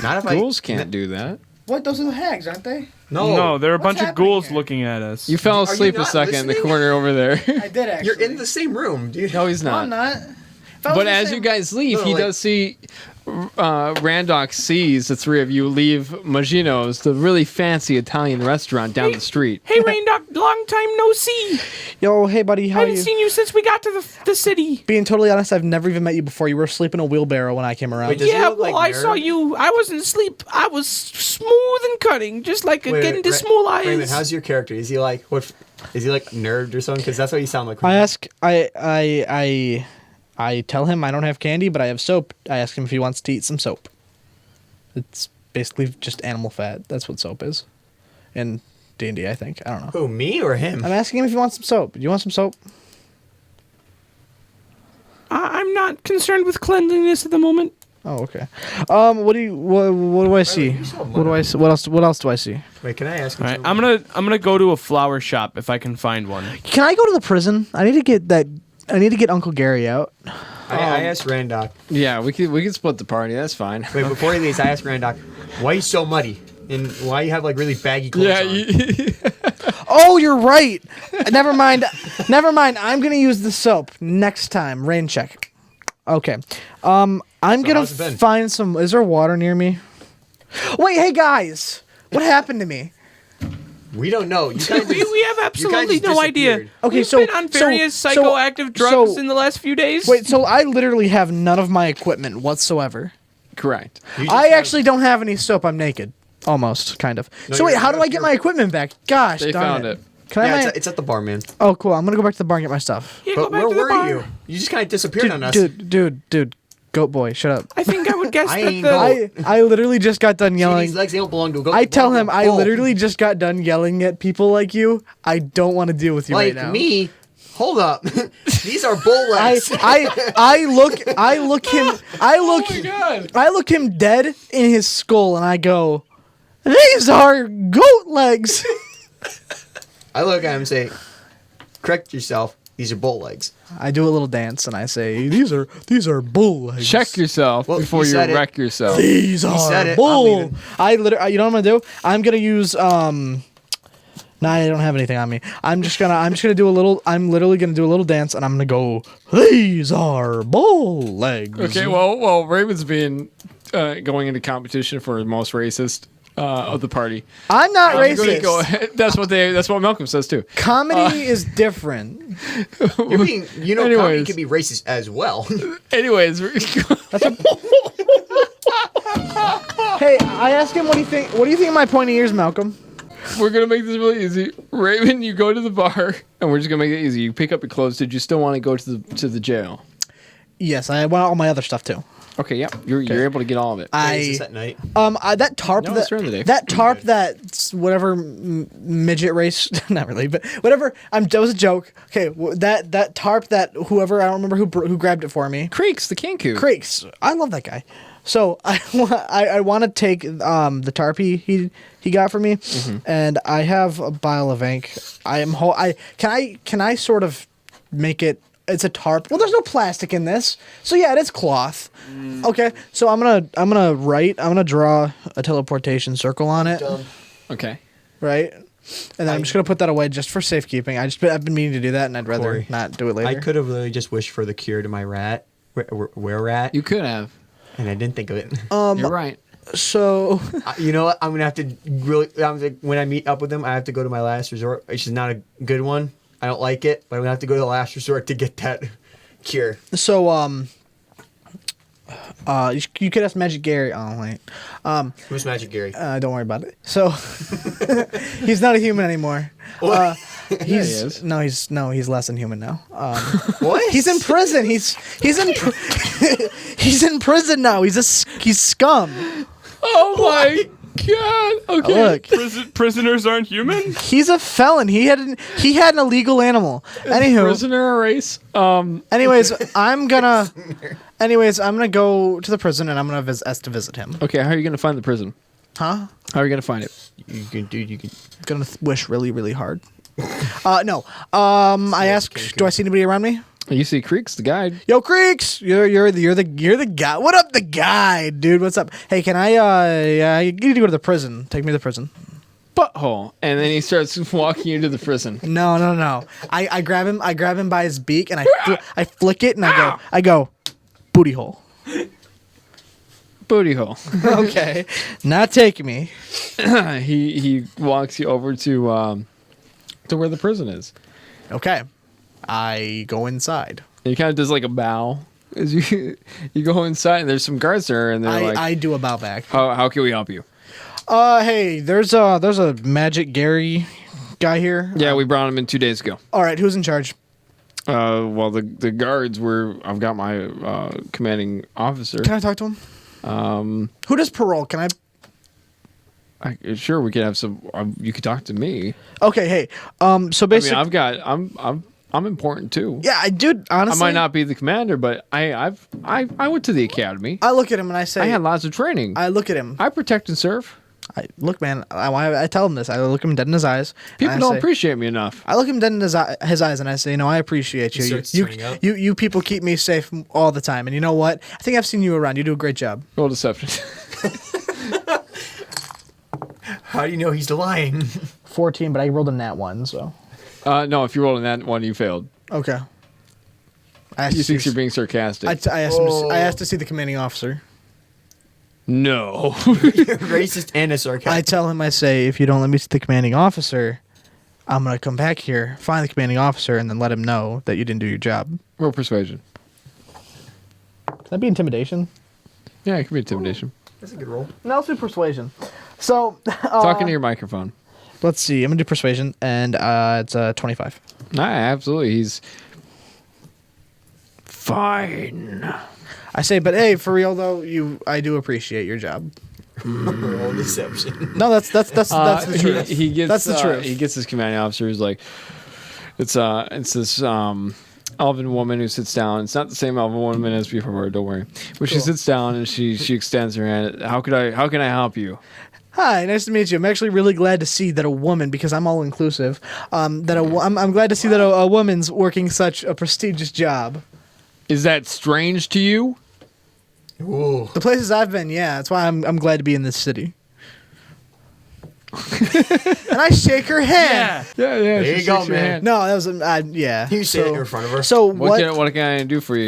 F: not if I.
A: Ghouls can't do that.
B: What? Those are the hags, aren't they?
C: No, there are a
B: What's
C: bunch of
B: happening
C: ghouls
B: here?
C: looking at us.
A: You fell
F: you
A: asleep a
F: not
A: second in the
F: listening?
A: corner over there.
B: I did actually.
F: You're in the same room, dude.
A: No, he's
B: No,
A: not.
B: I'm not. If I was
A: But
B: in the
A: as
B: same-
A: you guys leave,
F: No,
A: he
F: like-
A: does see Randock sees the three of you leave Moschino's, the really fancy Italian restaurant down the street.
D: Hey, Randock, long time no see.
B: Yo, hey buddy,
D: I
B: how are
D: haven't
B: you?
D: seen you since we got to the city.
B: Being totally honest, I've never even met you before. You were asleep in a wheelbarrow when I came around.
F: Wait, does he
D: Yeah,
F: look
D: well,
F: like
D: I saw
F: nerd?
D: you. I wasn't asleep. I was smooth and cutting, just like getting to small eyes.
F: Raymond, how's your character? Is he like what? Is he like nerd or something? Because that's what you sound like.
B: I tell him I don't have candy, but I have soap. I ask him if he wants to eat some soap. It's basically just animal fat. That's what soap is. In D&D, I think. I don't know.
F: Who, me or him?
B: I'm asking him if he wants some soap. Do you want some soap?
D: I'm not concerned with cleanliness at the moment.
B: Oh, okay. What do I see?
F: you saw
B: What do I see? What else do I see?
F: Wait, can I ask him?
C: All right,
F: something?
C: I'm gonna go to a flower shop if I can find one.
B: Can I go to the prison? I need to get Uncle Gary out.
F: I asked Randock.
A: Yeah, we could split the party. That's fine.
F: Wait, before he leaves, I asked Randock, why are you so muddy? And why you have like really baggy clothes
A: Yeah,
F: on?
B: Oh, you're right. Never mind. I'm gonna use the soap next time. Rain check. Okay. I'm gonna
F: how's it been?
B: find some. Is there water near me? Wait, hey guys, what happened to me?
F: We don't know. You kind of
D: We have absolutely no idea.
B: Okay,
D: We've
B: so-
D: been on various
B: so-
D: psychoactive drugs
B: so-
D: in the last few days.
B: Wait, so I literally have none of my equipment whatsoever.
A: correct.
B: I actually don't have any soap. I'm naked, almost, kind of.
F: No,
B: So wait,
F: you're-
B: how do I get
F: you're-
B: my equipment back? Gosh,
A: They
B: darn
A: found it.
B: Can I?
F: Yeah,
B: have my-
F: it's at the bar, man.
B: Oh, cool. I'm gonna go back to the bar and get my stuff.
D: Yeah, go
F: But
D: back
F: where
D: to the
F: were
D: bar.
F: you? You just kind of disappeared on us.
B: Dude, goat boy, shut up.
D: I think I would guess
F: I
D: that
F: ain't
D: the
B: I literally just got done
F: See,
B: yelling.
F: these legs, they don't belong to a goat.
B: I
F: they
B: tell
F: belong
B: him
F: to a
B: I
F: bull.
B: literally just got done yelling at people like you. I don't want to deal with you
F: like
B: right now.
F: me. Hold up, these are bull legs.
B: I look him dead in his skull and I go, these are goat legs.
F: I look at him and say, correct yourself. These are bull legs.
B: I do a little dance and I say, these are bull legs.
A: Check yourself
F: Well,
A: before
F: you
A: you
F: said it.
A: wreck yourself.
B: These
F: said
B: are
F: it, I'm
B: bull.
F: leaving.
B: I literally, you know what I'm gonna do? I'm gonna use Nah, I don't have anything on me. I'm literally gonna do a little dance and I'm gonna go, these are bull legs.
A: Okay, well, Raven's being going into competition for the most racist of the party.
B: I'm not
A: I'm gonna
B: racist.
A: go ahead. That's what Malcolm says too.
B: Comedy is different.
F: You're being, comedy
A: Anyways.
F: can be racist as well.
A: Anyways,
B: Hey, I asked him what do you think of my pointy ears, Malcolm?
A: we're gonna make this really easy. Raven, you go to the bar, and we're just gonna make it easy. You pick up your clothes. Did you still want to go to the jail?
B: Yes, I want all my other stuff too.
A: Okay, yeah, you're able to get all of it.
F: Racist at night.
B: That tarp
A: No, it's during the day.
B: that tarp that whatever midget race, not really, but whatever. That was a joke. Okay, that tarp that whoever I don't remember who grabbed it for me.
A: Creeks, the Kanku.
B: Creeks, I love that guy. So I want to take the tarp he got for me, and I have a vial of ink. Can I sort of make it? It's a tarp. Well, there's no plastic in this, so yeah, it is cloth. Okay, so I'm gonna draw a teleportation circle on it.
A: Okay.
B: Right, and then I'm just gonna put that away just for safekeeping. I've been meaning to do that, and I'd rather
C: Corey,
B: not do it later.
C: I could have literally just wished for the cure to my rat. Where rat?
A: You could have.
C: And I didn't think of it.
A: You're right.
B: So
F: You know what? I'm gonna have to really. When I meet up with him, I have to go to my last resort, which is not a good one. I don't like it, but I'm gonna have to go to the last resort to get that cure.
B: So you could ask Magic Gary. Oh wait,
F: Who's Magic Gary?
B: don't worry about it. So he's not a human anymore.
A: He is.
B: He's less than human now.
F: What?
B: He's in prison. He's in prison now. He's scum.
A: Oh my god. Okay.
B: Look,
H: Prisoners aren't human?
B: he's a felon. He had an illegal animal. Anywho,
A: Prisoner race.
B: anyways, I'm gonna go to the prison and I'm gonna visit him.
A: Okay, how are you gonna find the prison?
B: Huh?
A: How are you gonna find it?
F: You can.
B: Gonna wish really, really hard. No. I asked, do I see anybody around me?
A: You see Creeks, the guide.
B: Yo, Creeks, you're the guy. What up, the guy, dude? What's up? Hey, can I? You need to go to the prison. Take me to the prison.
A: Butthole. And then he starts walking you to the prison.
B: No. I grab him. I grab him by his beak and I flick it and I go, booty hole.
A: Booty hole.
B: Okay, not taking me.
A: he walks you over to where the prison is.
B: Okay, I go inside.
A: And he kind of does like a bow as you go inside, and there's some guards there, and they're like,
B: I do a bow back.
A: how can we help you?
B: Hey, there's a Magic Gary guy here.
A: Yeah, we brought him in 2 days ago.
B: All right, who's in charge?
A: Well, the guards were. I've got my commanding officer.
B: Can I talk to him? Who does parole? Can I?
A: Sure, we could have some. You could talk to me.
B: Okay, hey. So basically,
A: I'm important too.
B: yeah, I do. Honestly,
A: I might not be the commander, but I went to the academy.
B: I look at him and I say,
A: I had lots of training.
B: I look at him.
A: I protect and serve.
B: Look, man. I tell him this. I look him dead in his eyes.
A: People
B: and
A: don't
B: say-
A: appreciate me enough.
B: I look him dead in his eyes and I say, I appreciate you.
F: starts
B: You,
F: turning up.
B: you people keep me safe all the time. And you know what? I think I've seen you around. You do a great job.
A: Roll deception.
F: How do you know he's lying?
B: 14, but I rolled a nat 1, so.
A: No, if you rolled in that one, you failed.
B: Okay. I asked
A: He
B: to see-
A: thinks you're being sarcastic.
B: I asked to see the commanding officer.
A: No.
F: Racist and a sarcastic.
B: I tell him, I say, if you don't let me see the commanding officer, I'm going to come back here, find the commanding officer, and then let him know that you didn't do your job.
A: Roll persuasion.
B: Can that be intimidation?
A: Yeah, it could be intimidation.
F: That's a good roll.
B: No, let's do persuasion. So,
A: Talking to your microphone.
B: let's see. I'm going to do persuasion, and it's 25.
A: Nah, absolutely. He's fine.
B: I say, but hey, for real though, I do appreciate your job.
F: Roll deception.
B: No, that's the truth.
A: He gets
B: That's the truth.
A: He gets his commanding officer who's like, it's this elven woman who sits down. It's not the same elven woman as before. Don't worry. But she sits down and she extends her hand. How can I help you?
B: Hi, nice to meet you. I'm actually really glad to see that a woman, because I'm all inclusive, I'm glad to see that a woman's working such a prestigious job.
A: Is that strange to you?
F: Ooh.
B: The places I've been, yeah, that's why I'm glad to be in this city. And I shake her hand.
A: Yeah.
F: There
A: she
F: you go,
A: shakes your
F: man.
A: hand.
B: No, that was yeah.
F: You say it in front of her.
B: So
A: What can I do for you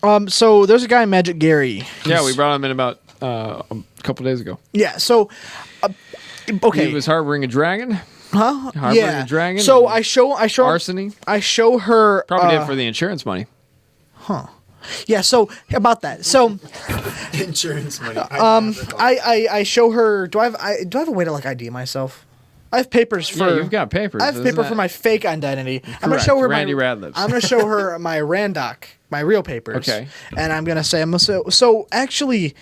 A: here?
B: so there's a guy, Magic Gary.
A: Yeah, we brought him in about a couple days ago.
B: Yeah. So okay.
A: He was harboring a dragon.
B: Huh?
A: Harboring
B: Yeah.
A: a dragon.
B: So I show
A: Arsony.
B: I show her
A: Probably did it for the insurance money.
B: Yeah, so about that. So
F: Insurance money.
B: I show her. Do I have a way to like ID myself? I have papers for.
A: Yeah, you've got papers.
B: I have paper for my fake identity. I'm gonna
A: Correct,
B: show her
A: Randy
B: my.
A: Radliff's.
B: I'm gonna show her my Randock, my real papers.
A: Okay.
B: And I'm gonna say, so actually,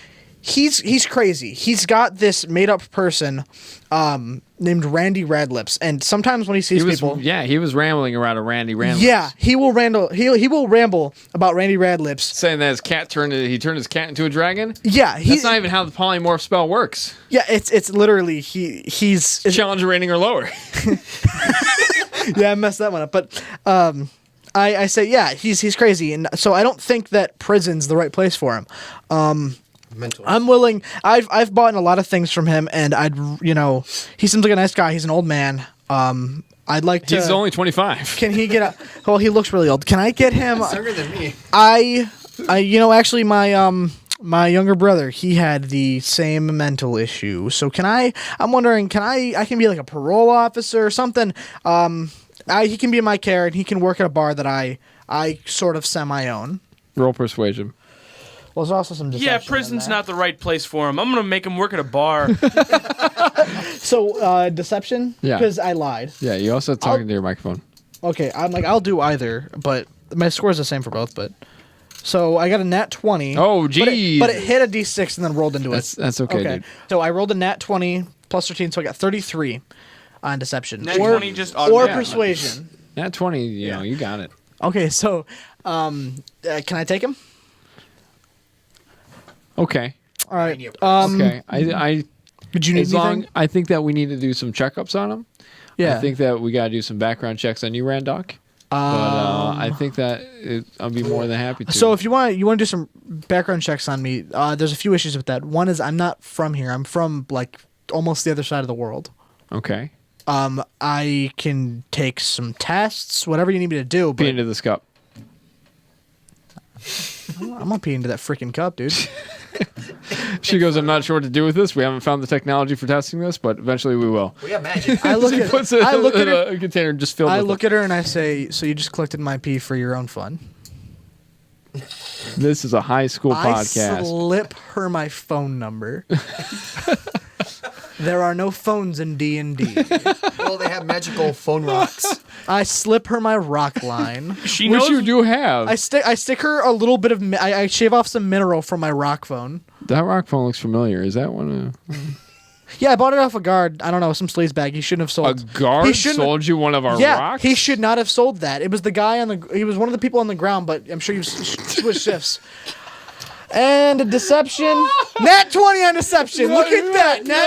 B: he's crazy. He's got this made up person named Randy Radlips, and sometimes when he sees people,
A: he was rambling around a Randy Radlips.
B: yeah, he will ramble about Randy Radlips,
A: saying that his cat turned his cat into a dragon.
B: Yeah,
A: that's not even how the polymorph spell works.
B: Yeah, it's literally he's
A: challenge rating or lower.
B: Yeah, I messed that one up, but I say yeah, he's crazy, and so I don't think that prison's the right place for him. I'm willing. I've bought a lot of things from him, and he seems like a nice guy. He's an old man. I'd like to.
A: He's only 25.
B: Can he get? Well, he looks really old. Can I get him?
F: He's younger than me.
B: Actually, my younger brother, he had the same mental issue. So I'm wondering, I can be like a parole officer or something. He can be in my care, and he can work at a bar that I sort of semi-own.
A: Roll persuasion.
B: Well, there's also some deception.
D: Yeah, prison's not the right place for him. I'm gonna make him work at a bar.
B: So, deception?
A: Yeah.
B: Because I lied.
A: Yeah, you also talking to your microphone.
B: Okay, I'll do either, but my score's the same for both, but... So, I got a nat 20.
A: Oh, geez.
B: But it hit a d6 and then rolled into it.
A: That's okay, dude.
B: So, I rolled a nat 20 plus 13, so I got 33 on deception.
D: Nat 20 just
B: or
D: automatic.
B: persuasion.
A: Nat 20, you got it.
B: Okay, so, can I take him?
A: Okay.
B: All right.
A: Okay. I
B: Did you need anything?
A: I think that we need to do some checkups on him.
B: Yeah.
A: I think that we got to do some background checks on you, Randock. But I think that I'll be more than happy to.
B: So if you want to do some background checks on me, there's a few issues with that. One is I'm not from here. I'm from like almost the other side of the world.
A: Okay.
B: I can take some tests, whatever you need me to do. But
A: Pee into this cup.
B: I'm not peeing into that freaking cup, dude.
A: She goes, I'm not sure what to do with this. We haven't found the technology for testing this, but eventually we will.
F: We have magic.
B: I look at
A: Puts it in a container just filled with
B: I look at her and I say, "So you just collected my pee for your own fun?"
A: This is a high school
B: I
A: podcast.
B: slip her my phone number. There are no phones in D&D.
F: Well, they have magical phone rocks.
B: I slip her my rock line.
D: She
A: Which
D: knows
A: you do have.
B: I stick her a little bit of. I shave off some mineral from my rock phone.
A: That rock phone looks familiar. Is that one?
B: Yeah, I bought it off a guard. I don't know, some sleaze bag. He shouldn't have sold.
A: A guard
B: He shouldn't-
A: sold you one of our
B: Yeah,
A: rocks?
B: he should not have sold that. It was the guy he was one of the people on the ground, but I'm sure you switched shifts. And a deception. Nat 20 on deception. Look at that. Nat 20.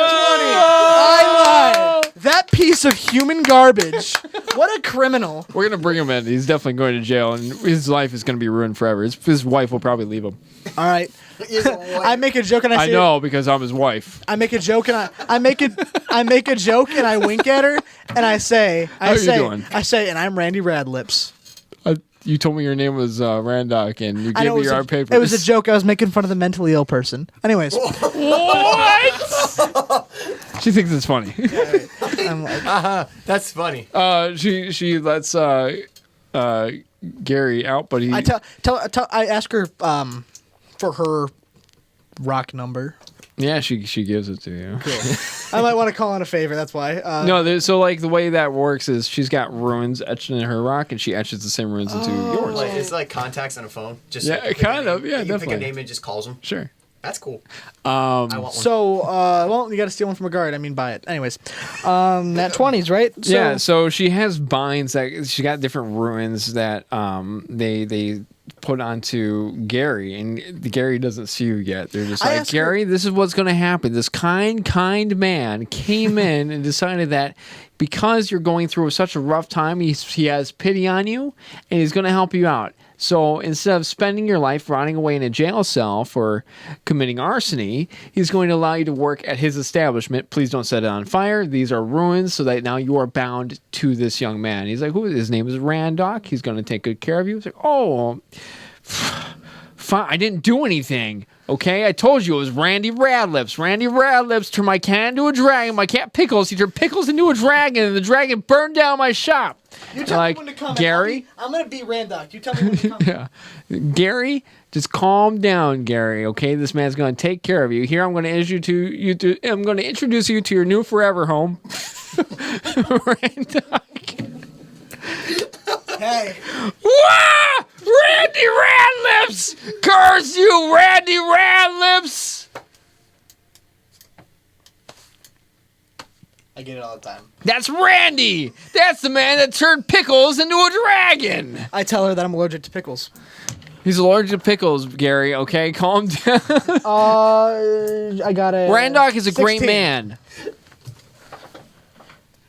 B: I lied. That piece of human garbage. What a criminal.
A: We're going to bring him in. He's definitely going to jail, and his life is going to be ruined forever. His wife will probably leave him.
B: All right. I make a joke and I say,
A: I know, because I'm his wife.
B: I make a joke and I make a joke and I wink at her and I say,
A: How you doing?
B: and I'm Randy Radlips.
A: You told me your name was Randock, and you
B: I
A: gave
B: know
A: me
B: it
A: your
B: was,
A: art papers.
B: it was a joke. I was making fun of the mentally ill person. Anyways,
A: She thinks it's funny.
B: I'm like,
F: That's funny.
A: She lets Gary out, but he.
B: I ask her for her rock number.
A: Yeah, she gives it to you.
B: I might want to call in a favor. That's why.
A: No, so like the way that works is she's got runes etched in her rock, and she etches the same runes into yours.
F: Like, it's like contacts on a phone. Just
A: Yeah,
F: like you pick a
A: kind of,
F: name.
A: yeah,
F: You pick a
A: definitely.
F: name and just calls them.
A: Sure.
F: That's cool. I want one.
B: So, well, you got to steal one from a guard. I mean, buy it. Anyways, nat 20s, right? So,
A: Yeah, so she has binds that she got different runes that they put onto Gary, and Gary doesn't see you yet. They're just
B: I
A: like,
B: asked
A: Gary, this is what's going to happen. This kind man came in and decided that because you're going through such a rough time, he has pity on you, and he's going to help you out. So instead of spending your life rotting away in a jail cell for committing arson, he's going to allow you to work at his establishment. Please don't set it on fire. These are ruins, so that now you are bound to this young man. He's like, his name is Randock. He's going to take good care of you. It's like, oh, fine. I didn't do anything. Okay, I told you it was Randy Radlips. Randy Radlips turned my cat into a dragon. My cat Pickles, he turned Pickles into a dragon, and the dragon burned down my shop.
B: You tell
A: like,
B: me when to come.
A: Gary?
B: I'm going to be Randock. You tell me when to come.
A: Yeah. Gary, just calm down, Gary. Okay, this man's going to take care of you. Here, I'm going to introduce you to your new forever home, Randock.
B: Hey.
A: Wah! Randy Radlips! Curse you, Randy Radlips!
B: I get it all the time.
A: That's Randy. That's the man that turned Pickles into a dragon.
B: I tell her that I'm allergic to pickles.
A: He's allergic to pickles, Gary. Okay, calm down.
B: I got it.
A: Randock is a
B: 16.
A: great man.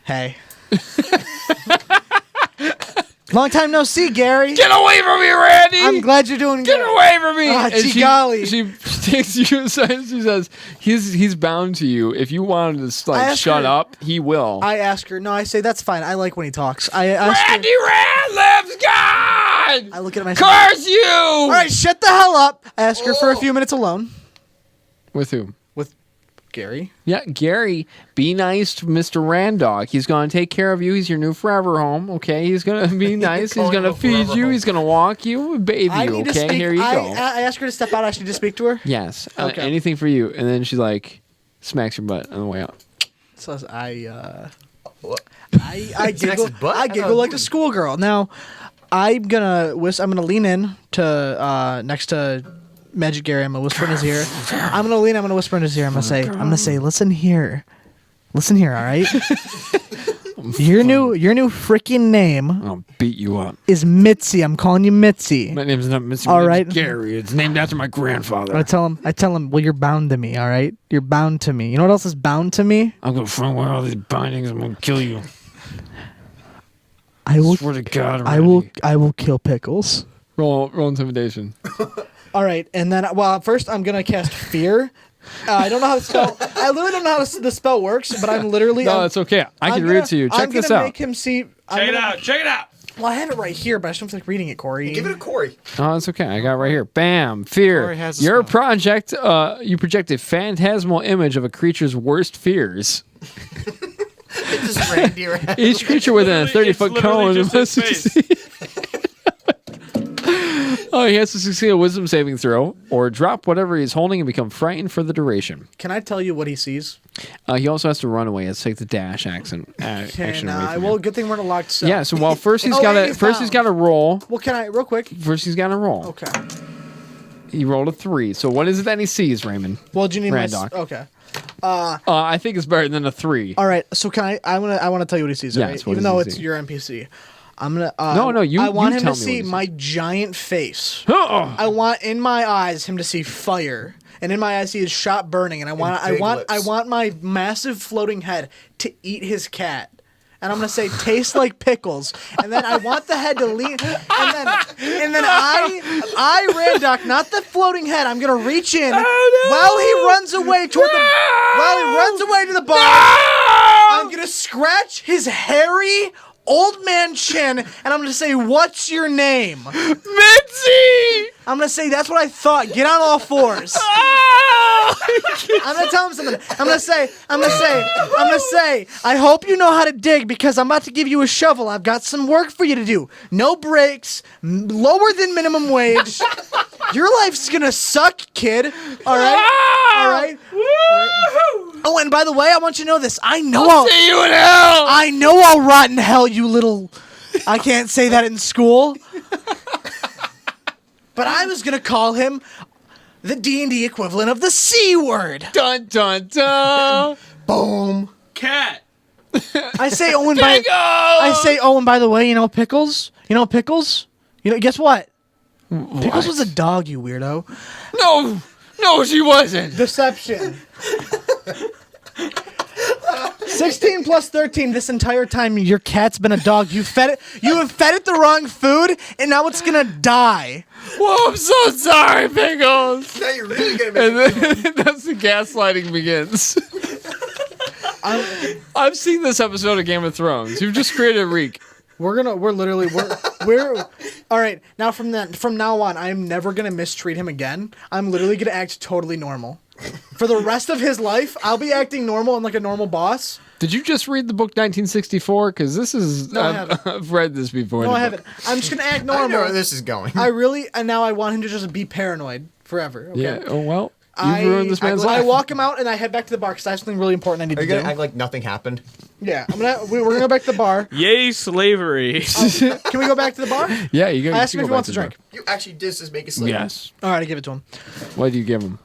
B: Hey. Long time no see, Gary.
A: Get away from me, Randy.
B: I'm glad you're doing
A: Get
B: good.
A: away from me!
B: Ah,
A: And
B: gee golly.
A: she takes you aside and she says, "He's bound to you. If you want him to like
B: asked
A: shut
B: her-
A: up, he will."
B: I ask her. No, I say that's fine. I like when he talks. I ask her,
A: Randy Rand lives God.
B: I look at myself.
A: Curse you!
B: All right, shut the hell up. I ask her for a few minutes alone
A: With whom?
B: with Gary.
A: Yeah, Gary. Be nice to Mr. Randock. He's gonna take care of you. He's your new forever home. Okay, he's gonna be nice. He's
F: calling
A: gonna
F: him a
A: feed
F: forever
A: you.
F: home.
A: He's gonna walk you, bathe
B: I
A: you.
B: need to
A: Okay,
B: speak.
A: here you go.
B: I ask her to step out. I need to speak to her.
A: Yes.
B: Okay.
A: Anything for you. And then she's like, smacks your butt on the way out.
B: So
F: What?
B: I
F: Smacks
B: giggle.
F: his butt?
B: I
F: I
B: giggle
F: thought-
B: like a schoolgirl. Now, I'm gonna lean in to next to Magic Gary. I'm gonna whisper in his ear. I'm gonna whisper in his ear. I'm gonna say, listen here, all right. Your new freaking name
A: I'll beat you up.
B: is Mitzi. I'm calling you Mitzi.
A: My name's not Mr.
B: All
A: My
B: right.
A: name's Gary. It's named after my grandfather.
B: I tell him, well, you're bound to me, all right? You're bound to me. You know what else is bound to me?
A: I'm gonna find where all these bindings. I'm gonna kill you.
B: I will
A: Swear to God.
B: I will kill Pickles.
A: roll intimidation.
B: All right, and then first I'm gonna cast Fear. I don't know how the spell. I literally don't know how the spell works, but I'm literally.
A: No, it's okay. I can read it to you. Check this
B: I'm gonna
A: out.
B: make him see.
D: Check it out. Check it out.
B: Well, I have it right here, but I just don't feel like reading it, Corey.
F: Give it to Corey.
A: Oh, it's okay. I got it right here. Bam. Fear.
E: Corey has a
A: Your
E: spell.
A: project. You project a phantasmal image of a creature's worst fears.
F: It's just Randy around.
A: Each creature within a
D: Literally-
A: 30-foot
D: it's
A: cone
D: literally just
A: must
D: his face.
A: succeed. Oh, he has to succeed a wisdom saving throw or drop whatever he's holding and become frightened for the duration.
B: Can I tell you what he sees?
A: He also has to run away. Let's take the dash action. Action away from
B: well,
A: him.
B: good thing we're in a locked cell.
A: Yeah. So while first he's
B: Oh,
A: got
B: and
A: to
B: he's
A: first he's
B: bound.
A: got to roll.
B: Well, can I real quick?
A: First he's got to roll.
B: Okay.
A: He rolled a 3. So what is it that he sees, Raymond?
B: Well, do you need
A: Randock.
B: Okay.
A: I think it's better than a 3.
B: All right. So can I? I want to tell you what he sees.
A: Yes,
B: Right?
A: what
B: Even
A: does
B: though
A: he
B: it's
A: see?
B: your NPC. I'm gonna.
A: No, you-
B: I want
A: you
B: him
A: tell
B: to
A: me what
B: see
A: he sees.
B: my giant face.
A: Oh,
B: I want in my eyes him to see fire, and in my eyes he is shot burning, and I
F: big
B: want
F: lips.
B: my massive floating head to eat his cat. And I'm gonna say taste like pickles, and then I want the head to lean, and then I Randock, not the floating head. I'm gonna reach in while he runs away to the bar. I'm gonna scratch his hairy old man chin, and I'm gonna say, "What's your name?"
A: Mitzi!
B: I'm gonna say, "That's what I thought. Get on all fours." I'm gonna tell him something. I'm gonna say, I hope you know how to dig because I'm about to give you a shovel. I've got some work for you to do. No breaks, lower than minimum wage. Your life's gonna suck, kid. All right? All right? Oh, and by the way, I want you to know this. I know
A: See you in hell!
B: I know I'll rot in hell, you little. I can't say that in school. But I was gonna call him the D&D equivalent of the C word.
A: Dun dun dun!
B: Boom.
D: Cat.
B: I say, oh, and by the way, you know Pickles? Guess what? Pickles was a dog, you weirdo.
A: No, she wasn't.
B: Deception. 16 plus 13. This entire time, your cat's been a dog. You have fed it the wrong food, and now it's gonna die.
A: Whoa, I'm so sorry, Pickles.
F: Now you're really gonna make
A: And then that's the gaslighting begins. I've seen this episode of Game of Thrones. You've just created a reek.
B: We're all right. Now from now on, I'm never gonna mistreat him again. I'm literally gonna act totally normal. For the rest of his life, I'll be acting normal and like a normal boss.
A: Did you just read the book 1964? Because this is
B: No, I haven't.
A: I've read this before.
B: No,
A: in
B: I
A: the book.
B: haven't. I'm just gonna act
F: I know
B: normal.
F: where this is going.
B: And now I want him to just be paranoid forever. Okay?
A: Yeah. Oh well. You've ruined this man's
B: I
A: life.
B: walk him out and I head back to the bar because I have something really important I need
F: Are
B: to
F: you
B: do.
F: gonna act like nothing happened?
B: Yeah, we're gonna go back to the bar.
D: Yay, slavery.
B: Can we go back to the bar?
A: Yeah, you go.
B: I asked
A: you
B: him
A: go
B: if he
A: back
B: wants
A: to
B: a
A: the
B: drink.
F: You actually did just make a
A: bar.
F: slave.
A: Yes.
B: All right, I give it to him.
A: What do you give him?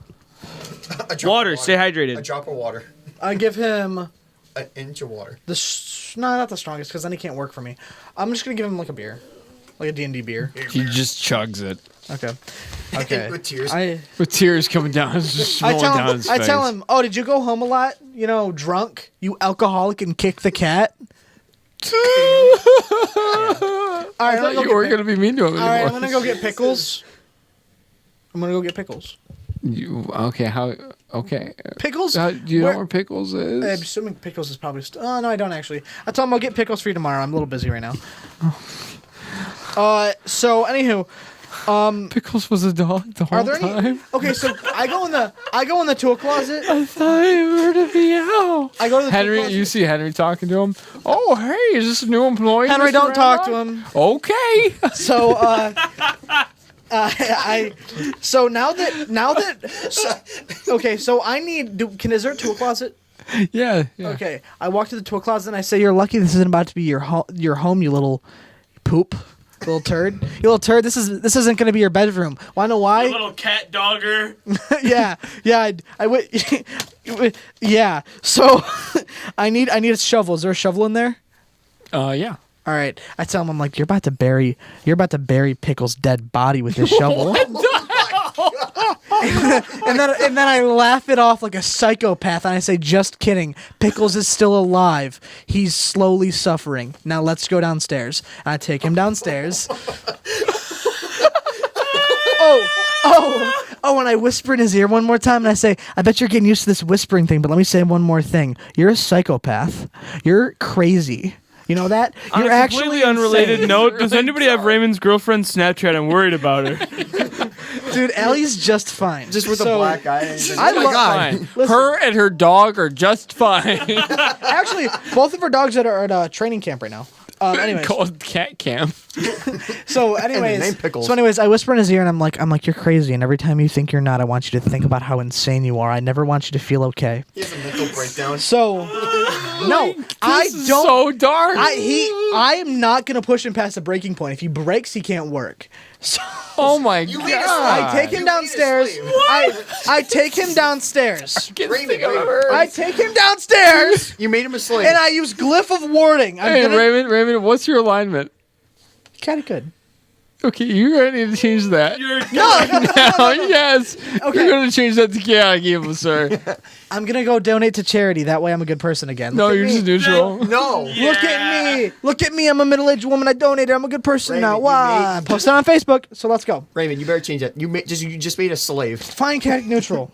F: A drop
D: Water,
F: of
D: stay hydrated.
F: A drop of water.
B: I give him
F: an inch of water.
B: No, not the strongest, because then he can't work for me. I'm just gonna give him like a beer, like a D&D beer.
A: He just chugs it
B: Okay. Okay.
F: With tears.
A: with tears coming down. It's just rolling down his face.
B: I tell him, oh, did you go home a lot? You know, drunk? You alcoholic and kick the cat? All right,
A: I thought you were gonna be mean to him.
B: All right, I'm gonna go get pickles.
A: Okay? How? Okay.
B: Pickles?
A: Do you know where pickles is?
B: I'm assuming pickles is probably. Oh no, I don't actually. I told him I'll get pickles for you tomorrow. I'm a little busy right now. So anywho,
A: Pickles was a dog the whole
B: are there
A: time.
B: any? Okay, so I go in the tool closet.
A: I thought I heard a meow.
B: I go to the tool
A: Henry,
B: closet.
A: you see Henry talking to him. Oh, hey, is this a new employee?
B: Henry,
A: Mr.
B: don't talk
A: Randock?
B: to him.
A: Okay.
B: So so now that okay, so I need. Is there a tool closet?
A: yeah.
B: Okay, I walk to the tool closet and I say, "You're lucky this isn't about to be your home, you little poop, little turd. You little turd. This isn't going to be your bedroom. Wanna know why?
D: Little cat dogger.
B: yeah. Yeah. So I need a shovel. Is there a shovel in there?
A: Yeah.
B: All right. I tell him, I'm like, you're about to bury Pickle's dead body with this shovel. and then I laugh it off like a psychopath, and I say, just kidding. Pickles is still alive. He's slowly suffering. Now let's go downstairs. And I take him downstairs. Oh, and I whisper in his ear one more time, and I say, I bet you're getting used to this whispering thing, but let me say one more thing. You're a psychopath. You're crazy. You know that?
H: On
B: You're
H: a
B: actually
H: completely unrelated
B: insane.
H: note, does anybody have Raymond's girlfriend's Snapchat? I'm worried about her.
B: Dude, Ellie's just fine.
F: Just with a black eye.
B: I love
A: Fine.
B: Listen.
A: Her and her dog are just fine.
B: Actually, both of our dogs that are at a training camp right now. Anyways,
A: Called cat camp.
B: so
F: name
B: anyways,
F: Pickles.
B: I whisper in his ear and I'm like, you're crazy. And every time you think you're not, I want you to think about how insane you are. I never want you to feel okay.
F: He has a mental breakdown.
B: So, no, I
A: This is
B: don't.
A: so dark.
B: I am not gonna push him past the breaking point. If he breaks, he can't work. So
A: Oh my
F: You
A: god.
F: made a
B: I take him
F: You
B: downstairs.
F: made a slave.
B: I take him downstairs.
F: Raymond,
B: I take him downstairs
F: you made him a slave.
B: and I use glyph of warding. I'm
A: Hey,
B: gonna
A: Raymond, what's your alignment?
B: kind of good.
A: Okay, you're gonna need to change that.
H: You're
A: Now, yes.
B: Okay.
A: You're gonna change that to chaotic evil, sir.
B: I'm gonna go donate to charity. That way, I'm a good person again.
A: No,
B: Look at
A: you're
B: me.
A: just neutral.
F: no.
B: Look at me. Look at me. I'm a middle-aged woman. I donated. I'm a good person
F: Raymond,
B: now.
F: you
B: Wow.
F: made-
B: Post it on Facebook. So let's go.
F: Raymond, you better change that. You just made a slave.
B: Fine, chaotic neutral.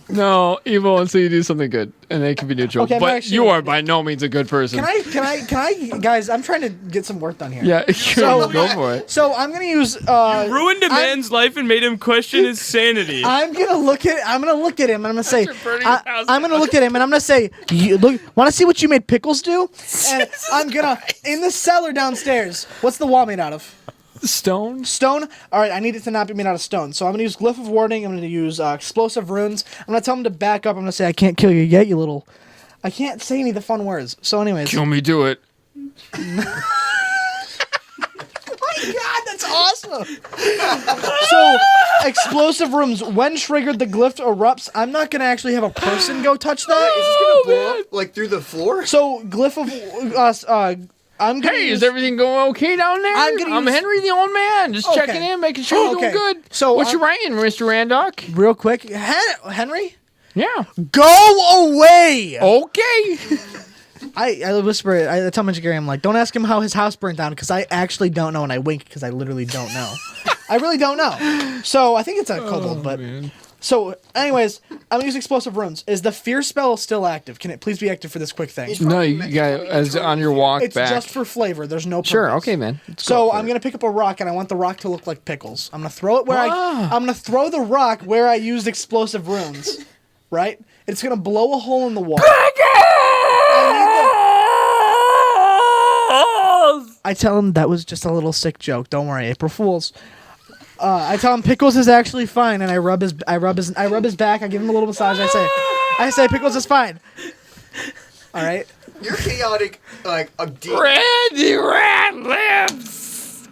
A: No, evil until you do something good, and they can be neutral.
B: Okay, I'm
A: but
B: actually-
A: you are by no means a good person.
B: Can I, guys? I'm trying to get some work done here.
A: Yeah,
B: So-
A: go for it.
B: So I'm gonna use.
H: ruined a man's life and made him question his sanity.
B: I'm gonna look at him and I'm gonna say,
A: burning his house
B: I'm gonna look at him and I'm gonna say, you look, want to see what you made Pickles do? And I'm gonna in the cellar downstairs. What's the wall made out of?
A: Stone?
B: Stone. All right, I need it to not be made out of stone. So I'm gonna use glyph of warding. I'm gonna use explosive runes. I'm gonna tell him to back up. I'm gonna say, I can't kill you yet, you little. I can't say any of the fun words. So, anyways.
A: Kill me, do it.
B: Oh my God, that's awesome. So, explosive rooms. When triggered, the glyph erupts. I'm not gonna actually have a person go touch that.
F: Is this gonna blow up like through the floor?
B: So, glyph of I'm gonna.
A: Hey,
B: use,
A: is everything going okay down there?
B: I'm gonna use-
A: Henry, the old man, just
B: Okay.
A: checking in, making sure you're
B: Okay.
A: doing good.
B: So,
A: what you writing, Mr. Randock?
B: real quick, Henry,
A: Yeah.
B: go away.
A: Okay.
B: I whisper it. I tell Magic Gary, I'm like, don't ask him how his house burnt down because I actually don't know, and I wink because I literally don't know. I really don't know. So I think it's a kobold, but.
A: man.
B: So, anyways, I'm gonna use explosive runes. Is the fear spell still active? Can it please be active for this quick thing?
A: No, you got as on your walk
B: It's
A: back.
B: just for flavor. There's no purpose.
A: Sure, okay, man. Let's
B: So
A: go for
B: I'm
A: it.
B: gonna pick up a rock, and I want the rock to look like pickles. I'm gonna throw it where
A: Ah.
B: I'm gonna throw the rock where I used explosive runes. Right? It's gonna blow a hole in the wall. I tell him that was just a little sick joke. Don't worry, April Fools. I tell him Pickles is actually fine, and I rub his back. I give him a little massage. I say Pickles is fine. All right.
F: You're chaotic, like a deep.
A: Randy Rat Lips.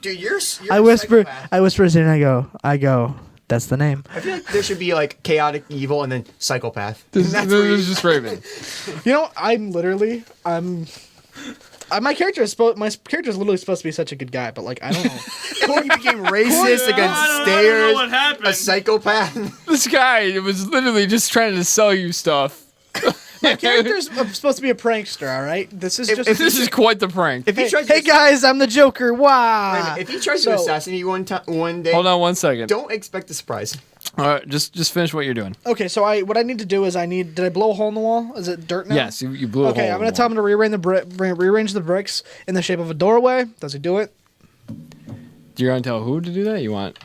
F: Dude, you're
B: I
F: a
B: whisper
F: psychopath.
B: his ear and I go. That's the name.
F: I feel like there should be like chaotic evil and then psychopath.
A: This
F: That's where
A: is just Raven.
B: You know, my character is literally supposed to be such a good guy, but like I don't know.
F: Corey became racist against stairs.
H: what happened.
F: A psychopath.
A: This guy was literally just trying to sell you stuff.
B: My character's supposed to be a prankster, all right? This is just.
A: This is quite the prank.
F: If he tries to
B: Hey guys, I'm the Joker. Wow.
F: if he tries to assassinate you one day,
A: Hold on 1 second.
F: don't expect a surprise.
A: All right, just finish what you're doing.
B: Okay, so what I need to do is did I blow a hole in the wall? Is it dirt now?
A: Yes, you blew a hole.
B: Okay, I'm gonna tell him to rearrange the bricks in the shape of a doorway. Does he do it?
A: You're gonna tell who to do that? You want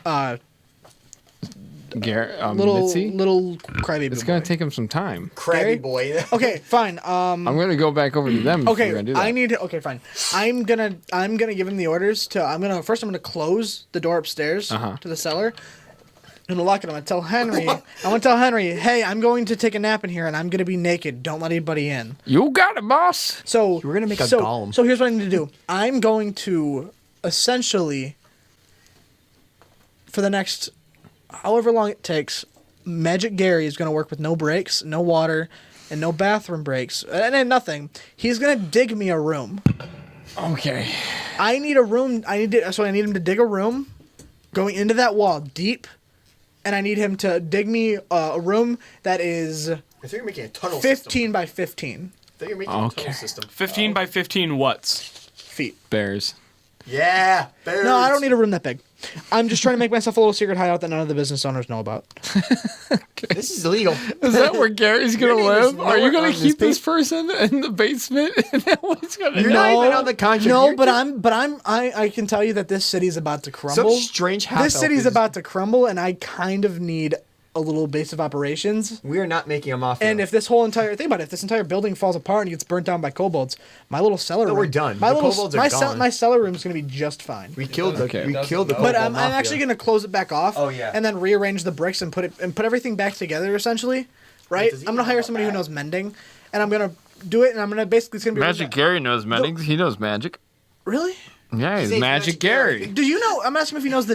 A: Mitzi?
B: little crybaby.
A: It's
B: boy.
A: gonna take him some time.
F: Crabby boy.
B: Okay, fine.
A: I'm gonna go back over to them. If
B: Okay,
A: you're gonna do that.
B: Okay, fine. I'm gonna give him the orders to. I'm gonna close the door upstairs to the cellar. I'm gonna lock it. I'm gonna tell Henry. Hey, I'm going to take a nap in here, and I'm gonna be naked. Don't let anybody in.
A: You got it, boss.
B: So
F: We're gonna make a golem.
B: So here's what I need to do. I'm going to essentially, for the next, however long it takes, Magic Gary is gonna work with no breaks, no water, and no bathroom breaks, and nothing. He's gonna dig me a room.
A: Okay.
B: I need a room. I need him to dig a room, going into that wall deep, and I need him to dig me a room that is
F: I think you're making a tunnel
B: 15 by 15
F: I think you're making a tunnel system.
H: 15 by 15 what's?
B: feet.
A: Bears.
F: Yeah. Bears.
B: No, I don't need a room that big. I'm just trying to make myself a little secret hideout that none of the business owners know about.
F: This is illegal.
A: Is that where Gary's gonna
F: name is
A: live? Are you
F: nowhere
A: gonna
F: on
A: keep
F: this
A: this person in the basement? And then what he's gonna
F: You're
A: do?
F: not even on the contract.
B: No,
F: You're
B: I can tell you that this city's about to crumble.
F: Some strange half-elf
B: This city's
F: is-
B: about to crumble, and I kind of need a little base of operations.
F: We are not making a mafia.
B: And if this entire building falls apart and gets burnt down by kobolds, my little cellar room.
F: we're done.
B: My
F: The kobolds are gone.
B: my cellar room is going to be just fine.
F: we killed the
B: But
F: kobold
B: I'm
F: mafia.
B: actually going to close it back off.
F: Oh, yeah.
B: And then rearrange the bricks and put everything back together essentially, right?
F: does he
B: I'm going to
F: know
B: hire
F: about
B: somebody who
F: that?
B: knows mending, and I'm going to do it, and I'm going to basically it's going to be
A: Magic Gary knows mending. He knows magic.
B: Really?
A: Yeah, he's
F: name's
A: Magic
F: Magic
A: Gary.
F: Gary.
B: Do you know? I'm asking if he knows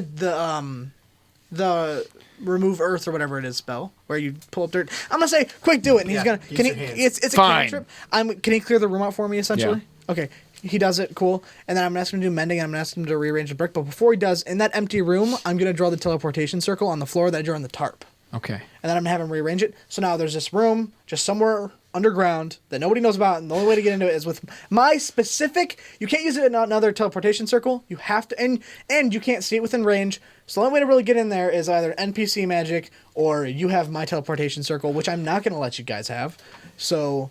B: the remove earth or whatever it is spell where you pull up dirt. I'm gonna say, quick, do it, and he's
F: Yeah,
B: gonna.
F: use
B: Can he?
F: your hands.
B: It's a
A: Fine.
B: cantrip. Can he clear the room out for me essentially?
A: Yeah.
B: Okay. He does it, cool. And then I'm gonna ask him to do mending, and I'm gonna ask him to rearrange the brick. But before he does, in that empty room, I'm gonna draw the teleportation circle on the floor that I drew on the tarp.
A: Okay.
B: And then I'm gonna have him rearrange it. So now there's this room just somewhere underground that nobody knows about, and the only way to get into it is with my specific. You can't use it in another teleportation circle. You have to, and you can't see it within range. So the only way to really get in there is either NPC magic or you have my teleportation circle, which I'm not gonna let you guys have. So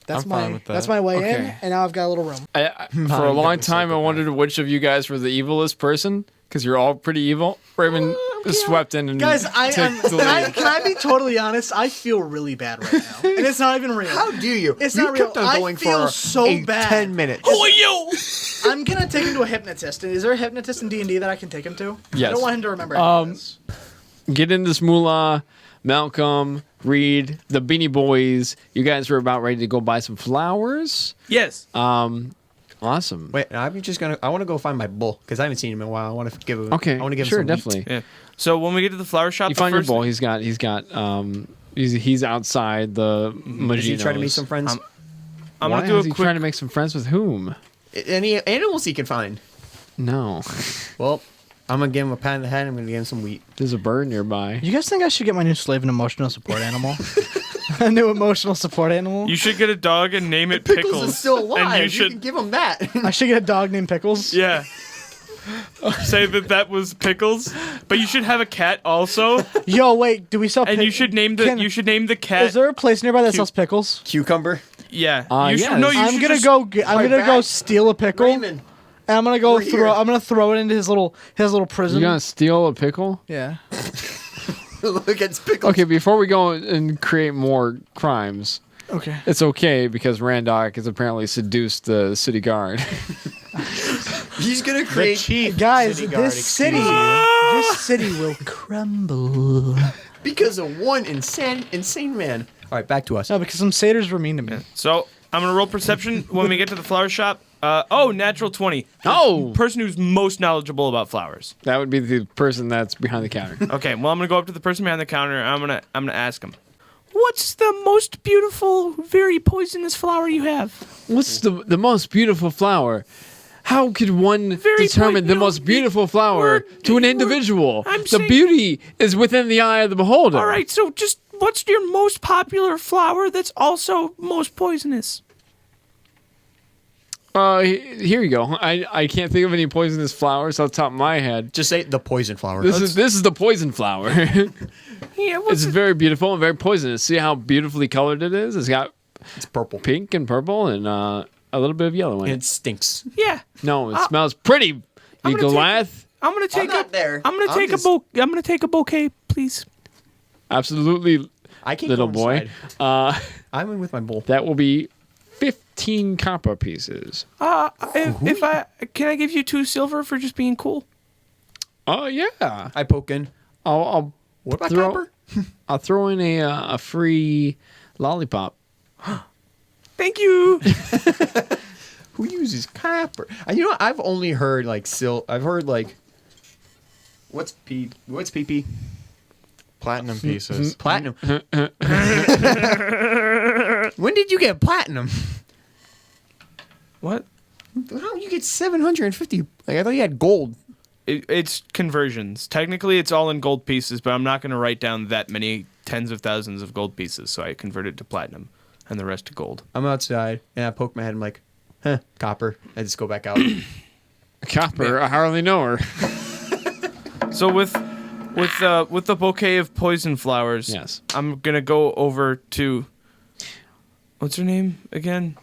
B: that's
E: I'm fine
B: my
E: with that.
B: that's my way in,
A: Okay.
B: and now I've got a little room.
A: For a long time, I wondered which of you guys were the evilest person, because you're all pretty evil. Raymond swept in and
B: Guys,
A: took the
B: can
A: lead.
B: I be totally honest? I feel really bad right now, and it's not even real.
F: How do you?
B: It's
F: you
B: not real.
F: kept on
B: I
F: going
B: feel
F: for
B: so bad.
F: 10 minutes.
H: Who are you?
B: I'm gonna take him to a hypnotist. Is there a hypnotist in D&D that I can take him to?
A: Yes.
B: I don't want him to remember any of this.
A: Get in this Mulah, Malcolm, Reed, the Beanie Boys. You guys were about ready to go buy some flowers.
H: Yes.
A: Awesome.
F: Wait, I'm just gonna. I want to go find my bull because I haven't seen him in a while. I want to give him.
A: Okay.
F: I want to give him
A: sure,
F: some wheat.
A: definitely.
H: Yeah. So when we get to the flower shop,
A: You
H: the
A: find your
H: first
A: bull. He's got he's outside the Moschino.
F: Is he trying to make some friends?
H: I'm
A: Why
H: gonna do
A: is
H: a
A: he
H: quick.
A: trying to make some friends with whom?
F: Any animals he can find.
A: No.
F: Well, I'm gonna give him a pat on the head. I'm gonna give him some wheat.
A: There's a bird nearby.
B: You guys think I should get my new slave an emotional support animal? A new emotional support animal?
H: You should get a dog and name it Pickles.
F: Pickles is still alive.
H: And you
F: You
H: should,
F: can give him that.
B: I should get a dog named Pickles.
H: yeah. Say that was Pickles, but you should have a cat also,
B: Yo, wait, do we sell
H: and you should name the cat.
B: Is there a place nearby that sells pickles?
F: Cucumber.
H: Yeah.
A: Yeah,
H: you should
B: I'm
H: should
B: gonna
H: just-
B: go. I'm
F: Right
B: gonna go
F: back.
B: steal a pickle,
F: Raymond.
B: and I'm gonna go
F: We're here.
B: I'm gonna throw it into his little prison.
A: You gonna steal a pickle?
B: Yeah.
F: Against pickles.
A: Okay, before we go and create more crimes,
B: Okay.
A: it's okay because Randock has apparently seduced the city guard.
F: He's gonna
E: The
F: create.
E: chief
B: Guys,
E: city guard,
B: this
E: excuse
B: city,
E: you.
B: this city will crumble.
F: Because of one insane man. All right, back to us.
B: No, because some satyrs were mean to me.
H: So I'm gonna roll perception when we get to the flower shop. Natural 20.
A: Oh!
H: Person who's most knowledgeable about flowers.
A: That would be the person that's behind the counter.
H: Okay, well, I'm gonna go up to the person behind the counter. And I'm gonna ask him, "What's the most beautiful, very poisonous flower you have?"
A: What's the most beautiful flower? How could one determine the most beautiful flower to an individual? The beauty is within the eye of the beholder.
H: All right, so just what's your most popular flower that's also most poisonous?
A: Here you go. I can't think of any poisonous flowers off the top of my head.
F: Just say the poison flower.
A: This is the poison flower.
H: Yeah,
A: It's very beautiful and very poisonous. See how beautifully colored it is? It's got
F: purple.
A: pink and purple and a little bit of yellow in
F: And
A: it.
F: it stinks.
H: Yeah.
A: No, it smells pretty. You
H: gonna
A: Goliath?
H: I'm gonna take
F: not there.
H: I'm gonna take a bouquet, please.
A: Absolutely,
F: I can't
A: little
F: go
A: boy.
F: inside. I'm in with my bowl.
A: That will be 15 copper pieces.
H: If I can, I give you 2 silver for just being cool.
A: Oh yeah.
F: I poke in.
A: I'll
F: What about
A: throw.
F: copper?
A: I'll throw in a free lollipop.
H: Thank you.
F: Who uses copper? You know what? I've only heard like I've heard like. What's PP?
E: Platinum pieces.
F: Platinum. When did you get platinum?
H: What?
F: How you get 750? Like I thought you had gold.
H: It's conversions. Technically, it's all in gold pieces, but I'm not going to write down that many tens of thousands of gold pieces, so I convert it to platinum and the rest to gold.
F: I'm outside and I poke my head. I'm like, copper. I just go back out.
A: Copper. I hardly know her.
H: So with the bouquet of poison flowers,
A: Yes.
H: I'm gonna go over to. What's her name again?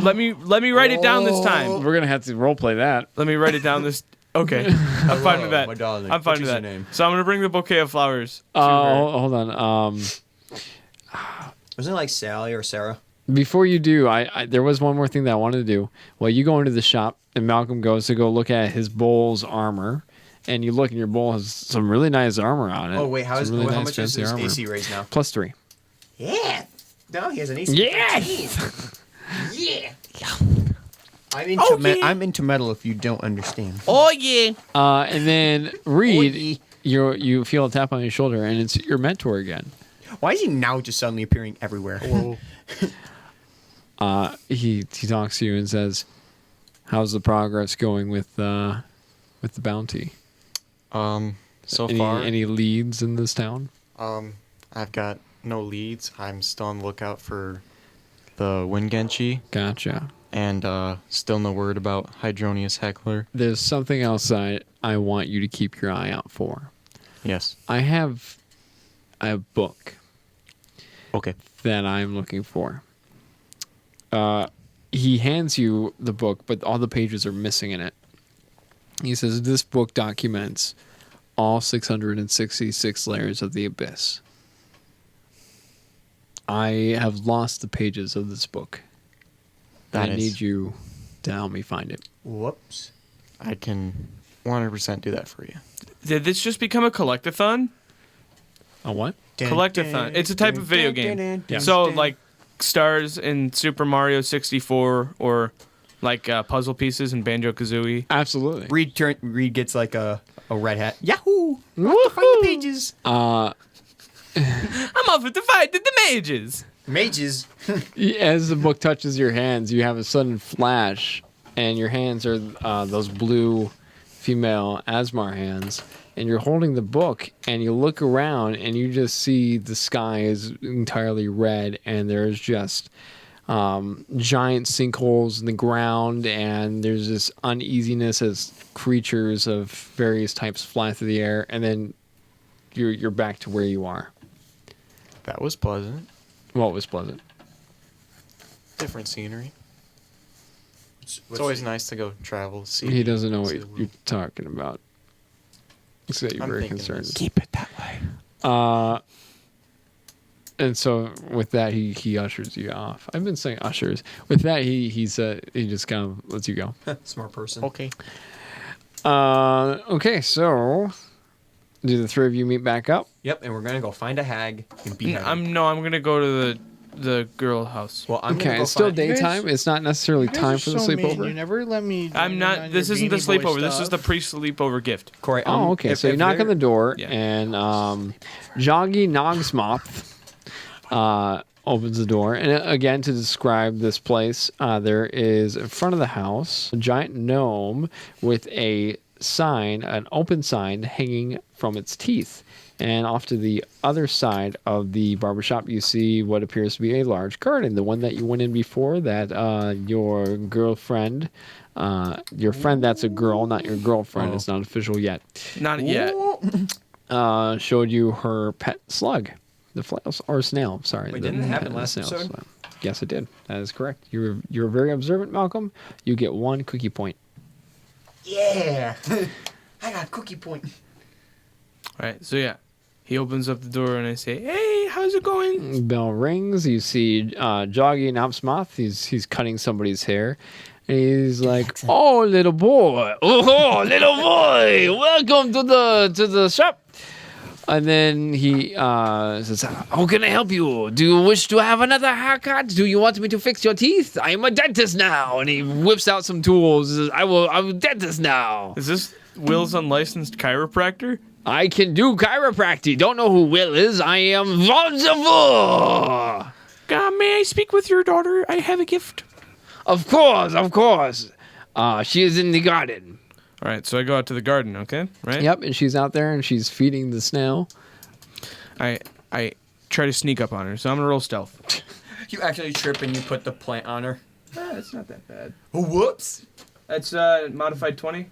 H: let me write it down this time.
A: We're gonna have to roleplay that.
H: Let me write it down this. Okay, I'm fine with that.
F: my darling.
H: I'm fine
F: What
H: with
F: is
H: that.
F: your name?
H: So I'm gonna bring the bouquet of flowers. To her.
A: Hold on.
F: Wasn't it like Sally or Sarah?
A: Before you do, I there was one more thing that I wanted to do. Well, you go into the shop, and Malcolm goes to go look at his bull's armor, and you look, and your bull has some really nice armor on it.
F: Oh wait, how
A: Some really nice
F: much is
A: fancy
F: his
A: armor.
F: AC raised now?
A: +3.
F: Yeah. No, he has an AC.
A: Yes!
F: Yeah. I'm into metal. If you don't understand.
H: Oh yeah.
A: And then Reed, you feel a tap on your shoulder, and it's your mentor again.
F: Why is he now just suddenly appearing everywhere?
A: He talks to you and says, "How's the progress going with the bounty?
E: So far,
A: Any leads in this town?"
E: I've got no leads. I'm still on the lookout for the Wingenchi,
A: Gotcha.
E: and still no word about Hydronius Heckler.
A: There's something else I want you to keep your eye out for.
E: Yes.
A: I have a book
E: Okay.
A: that I'm looking for. He hands you the book, but all the pages are missing in it. He says, "This book documents all 666 layers of the abyss. I have lost the pages of this book. I need you to help me find it."
F: Whoops.
E: I can 100% do that for you.
H: Did this just become a collectathon?
A: A what?
H: Collectathon. It's a type of video game.
A: Yeah.
H: So like stars in Super Mario 64 or like puzzle pieces in Banjo-Kazooie.
A: Absolutely.
F: Reed gets like a red hat. Yahoo! I have to find the pages.
H: I'm off to fight the mages.
F: Mages.
A: As the book touches your hands, you have a sudden flash, and your hands are those blue female Asmar hands, and you're holding the book, and you look around, and you just see the sky is entirely red, and there's just giant sinkholes in the ground, and there's this uneasiness as creatures of various types fly through the air, and then you're back to where you are.
E: That was pleasant.
A: What was pleasant?
E: Different scenery. It's always nice to go travel. See.
A: He doesn't know what
E: see the world.
A: you're talking about. So you're
E: I'm
A: very
E: thinking
A: concerned.
E: this.
H: Keep it that way.
A: And so with that, he ushers you off. I've been saying ushers. With that, he just kind of lets you go.
F: Smart person.
E: Okay.
A: Okay, so do the three of you meet back up?
F: Yep, and we're gonna go find a hag and beat her.
H: I'm gonna go to the girl house.
F: Well, I'm gonna
A: Okay,
F: go
A: it's still
F: find-
A: daytime. It's not necessarily
B: You guys
A: time
B: are
A: for the
B: so mean.
A: sleepover.
B: You never let me.
H: I'm
B: join
H: not.
B: on
H: This
B: your
H: isn't the
B: Beanie Boy
H: sleepover. This is
B: stuff.
H: the pre-sleepover gift.
F: Corey.
A: Oh, okay. So you knock on the door,
H: Yeah.
A: and Joggy Nogsmoth opens the door. And again, to describe this place, there is in front of the house a giant gnome with a sign, an open sign, hanging from its teeth. And off to the other side of the barbershop, you see what appears to be a large garden, the one that you went in before, that your girlfriend, your friend that's a girl, not your girlfriend, it's not official yet,
H: Not yet.
A: showed you her pet slug, the flails, or snail, sorry.
F: Wait,
A: the
F: didn't it happen
A: pet
F: last
A: snail
F: episode?
A: slug. Yes, it did. That is correct. You're very observant, Malcolm. You get 1 cookie point.
F: Yeah. I got cookie point.
H: All right. So yeah, he opens up the door and I say, "Hey, how's it going?"
A: Bell rings. You see Joggy Nogsmoth. He's cutting somebody's hair. And he's like, "Oh, little boy! Oh, little boy! Welcome to the shop." And then he says, "How can I help you? Do you wish to have another haircut? Do you want me to fix your teeth? I am a dentist now." And he whips out some tools. He says, I'm a dentist now.
H: Is this Will's unlicensed chiropractor?
A: I can do chiropractic. Don't know who Will is. I am Vonzavor.
D: May I speak with your daughter? I have a gift.
A: Of course. She is in the garden.
H: All right. So I go out to the garden. Okay. Right.
A: Yep, and she's out there and she's feeding the snail.
H: I try to sneak up on her. So I'm gonna roll stealth.
F: You actually trip and you put the plant on her.
H: It's not that bad.
F: Whoops.
H: That's modified 20.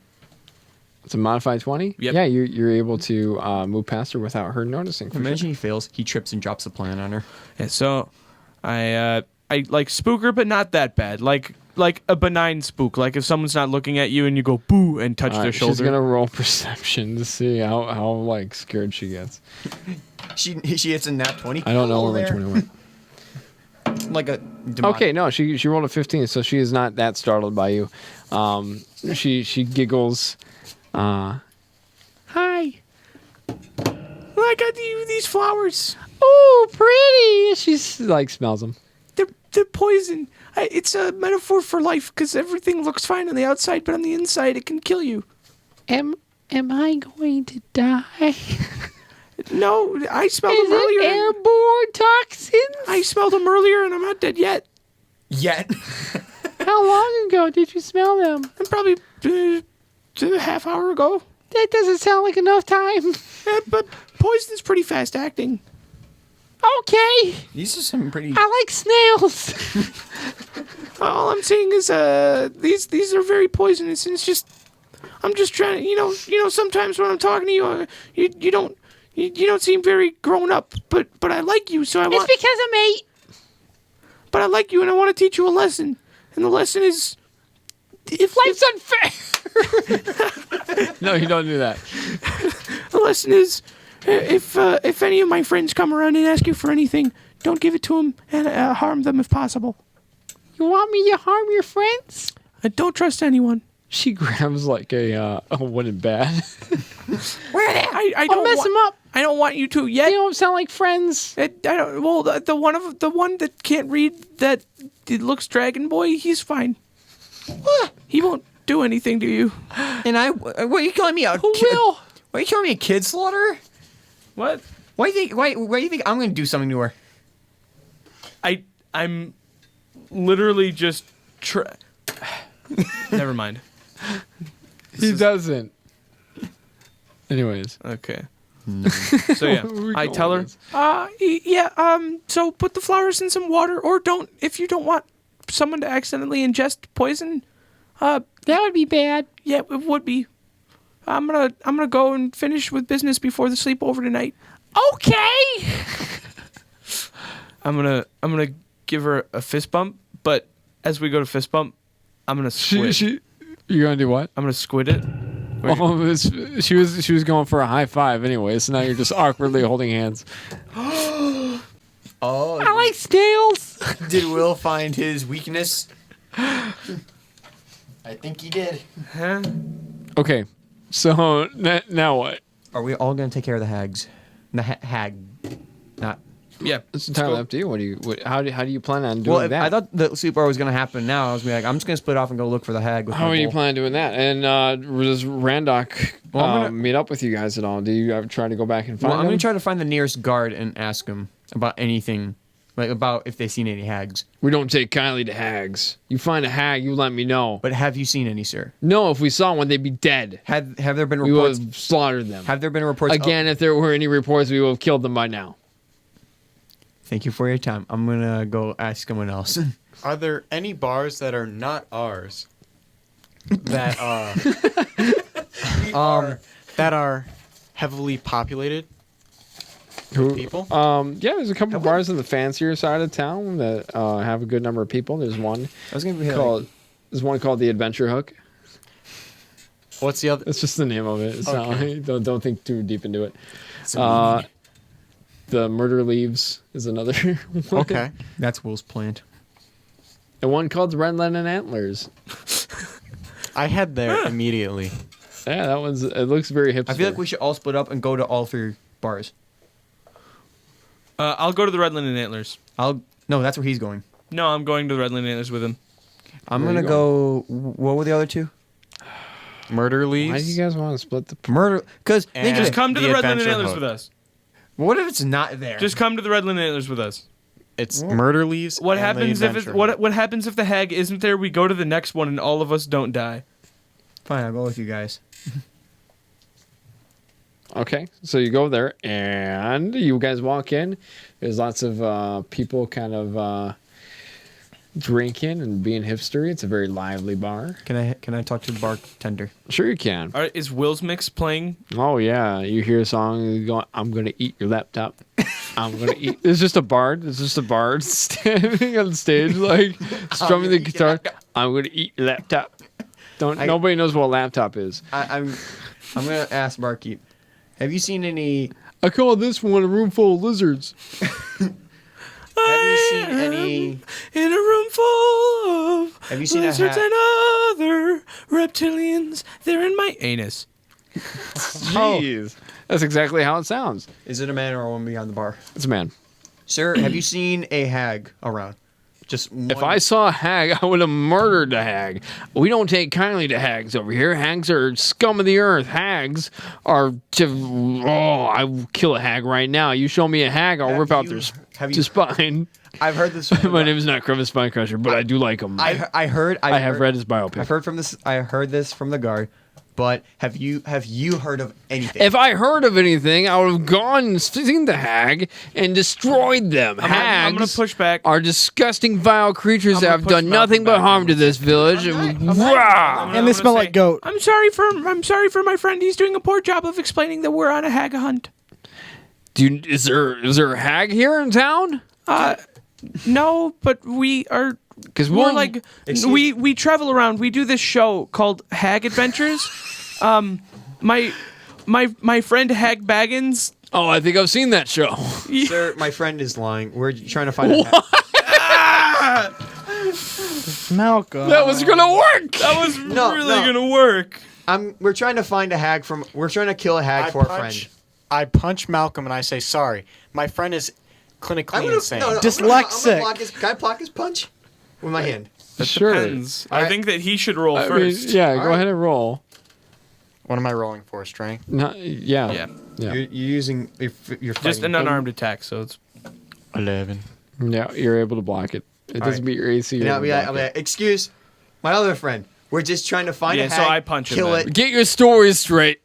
A: It's a modified 20?
H: Yep.
A: Yeah, you're able to move past her without her noticing. For
F: Imagine
A: sure.
F: he fails. He trips and drops the plant on her.
H: Yeah. So I like spook her, but not that bad. Like a benign spook. Like if someone's not looking at you and you go boo and touch
A: All
H: their
A: right,
H: shoulder.
A: she's going to roll perception to see how like scared she gets.
F: She hits a nat 20.
A: I don't know
F: Hello
A: where my
F: there.
A: 20 went.
F: Like a demonic.
A: Okay, no, she rolled a 15, so she is not that startled by you. She giggles. Hi.
D: Well, I got these flowers.
A: Oh, pretty. She's like smells them.
D: They're poison. It's a metaphor for life because everything looks fine on the outside, but on the inside it can kill you.
A: Am I going to die?
D: No, I smelled
A: Is
D: them earlier.
A: it airborne toxins?
D: I smelled them earlier, and I'm not dead yet.
F: Yet.
A: How long ago did you smell them?
D: I'm probably a half hour ago.
A: That doesn't sound like enough time.
D: But poison's pretty fast acting.
A: Okay.
F: These are some pretty.
A: I like snails.
D: All I'm saying is, these are very poisonous, and it's just, I'm just trying to, you know, sometimes when I'm talking to you, you don't seem very grown up, but I like you, so I want.
A: It's because I'm 8.
D: But I like you, and I want to teach you a lesson, and the lesson is, if
A: Life's unfair. No, you don't do that.
D: the lesson is, if any of my friends come around and ask you for anything, don't give it to them and harm them if possible.
A: You want me to harm your friends?
D: Don't trust anyone.
A: She grabs like a wooden bat.
D: Where are they? I
A: I'll
D: don't
A: mess them up.
D: I don't want you to yet.
A: They don't sound like friends.
D: I don't. Well, the one that can't read that it looks Dragon Boy. He's fine. What? He won't do anything to you.
F: And what are you calling me a
A: Who will?
F: Why are you calling me a kid slaughter?
H: What?
F: Why do you think I'm going to do something to her?
H: I'm literally just Never mind.
A: He doesn't. Anyways.
H: Okay. So yeah, I tell her.
D: So put the flowers in some water, or don't if you don't want someone to accidentally ingest poison.
A: That would be bad.
D: Yeah, it would be. I'm gonna go and finish with business before the sleepover tonight.
A: Okay.
H: I'm gonna give her a fist bump, but as we go to fist bump, I'm gonna squid.
A: You're gonna do what?
H: I'm gonna squid it.
A: Oh, she was going for a high five anyway, so now you're just awkwardly holding hands.
F: Oh.
A: I like snails.
F: Did Will find his weakness? I think he did.
H: Huh?
A: Okay, so now what?
F: Are we all going to take care of the hags? The hag. Not
H: Yeah.
A: It's entirely up to you. How do you plan on doing
C: Well,
A: that?
C: I thought the sleep bar was going to happen now. I was gonna be like, I'm just going to split off and go look for the hag. With
A: How
C: my
A: are you
C: bowl.
A: planning on doing that? And does Randock
C: Well, I'm gonna-
A: meet up with you guys at all? Do you ever try to go back and find
C: Well, I'm
A: him?
C: going to try to find the nearest guard and ask him about anything, like about if they've seen any hags.
A: We don't take kindly to hags. You find a hag, you let me know.
C: But have you seen any, sir?
A: No, if we saw one, they'd be dead.
C: Have there been
A: We would
C: reports?
A: have slaughtered them.
C: Have there been reports?
A: Again, if there were any reports, we would have killed them by now.
C: Thank you for your time. I'm going to go ask someone else.
E: Are there any bars that are not ours that that are heavily populated with people?
A: Yeah, there's a couple of bars on the fancier side of town that have a good number of people. There's one
C: I was going to be
A: called the Adventure Hook.
E: What's the other?
A: That's just the name of it. It's not, don't think too deep into it. The Murder Leaves is another one.
E: Okay.
C: That's Will's plant.
A: And one called the Red Linen Antlers.
E: I head there immediately.
A: Yeah, that one's. It looks very hipster.
C: I feel like we should all split up and go to all 3 bars.
H: I'll go to the Red Linen Antlers.
C: No, that's where he's going.
H: No, I'm going to the Red Linen Antlers with him.
C: I'm
A: Where
C: going
A: you
C: to go. What were the other 2?
E: Murder leaves.
A: Why do you guys want to split the?
C: Murder. Because think
E: And-
C: of
H: Just
C: it.
H: come to
E: the
H: the Red Linen
E: Adventure
H: Antlers
E: Hook.
H: with us.
C: What if it's not there?
H: Just come to the Red Linen Antlers with us.
E: It's murder leaves.
H: What
E: and the
H: happens if
E: Adventure
H: what
E: Hook.
H: what happens if the hag isn't there? We go to the next one and all of us don't die.
C: Fine, I'll go with you guys.
A: Okay, so you go there and you guys walk in. There's lots of people kind of drinking and being hipstery. It's a very lively bar.
C: Can I talk to the bartender?
A: Sure you can.
H: All right, is Will's Mix playing?
A: Oh yeah, you hear a song going, "I'm gonna eat your laptop." I'm gonna eat. There's just a bard. There's just a bard standing on stage, like strumming the guitar. I'm gonna eat your laptop. Nobody knows what a laptop is.
C: I'm gonna ask barkeep. Have you seen any?
A: I call this one a room full of lizards.
C: Have you seen any?
H: In a room full of
C: Have you seen a
H: lizards
C: hat?
H: and other reptilians. They're in my anus.
A: Jeez, that's exactly how it sounds.
C: Is it a man or a woman behind the bar?
A: It's a man.
C: Sir, have you seen a hag around? Just one.
A: If I saw a hag, I would have murdered the hag. We don't take kindly to hags over here. Hags are scum of the earth. Hags are I will kill a hag right now. You show me a hag, I'll rip out their spine.
C: I've heard this. From
A: My name is not Crevice Spinecrusher, but I do like him.
C: I heard.
A: I have read his biopic.
C: I've heard from this. I heard this from the guard. But have you heard of anything?
A: If I heard of anything, I would have gone and seen the hag and destroyed them. Hags
H: I'm gonna push back.
A: are disgusting, vile creatures
H: I'm
A: that
H: gonna
A: have
H: push
A: done nothing
H: Malcolm
A: but
H: back.
A: harm to this village. Rah!
B: And they smell like goat.
D: I'm sorry for my friend. He's doing a poor job of explaining that we're on a hag hunt.
A: Is there a hag here in town?
D: No, but we are.
A: Because
D: We're like we travel around. We do this show called Hag Adventures. My friend Hag Baggins.
A: Oh, I think I've seen that show.
C: Sir, my friend is lying. We're trying to find a hag.
B: Malcolm.
A: That was gonna work.
H: That was
C: No,
H: really
C: no.
H: gonna work.
C: We're trying to find a hag from. We're trying to kill a hag for a friend.
E: I punch Malcolm and I say, "Sorry, my friend is clinically insane."
B: Dyslexic.
C: Can I block his punch with my hand?
A: Sure.
H: Depends. I think that he should roll
A: I mean,
H: first.
A: yeah, go
C: All right.
A: ahead and roll.
E: What am I rolling for? Strength.
A: Yeah.
H: Yeah.
A: Yeah.
C: You're using. You're
H: Just
C: fighting.
H: an unarmed attack, so it's
E: 11.
A: Yeah, you're able to block it. It doesn't
C: right.
A: meet your AC.
C: And I'll be like, excuse my other friend. We're just trying to find a
H: Yeah,
C: hag.
H: so I punch him
C: kill
H: then.
C: it.
A: Get your stories straight.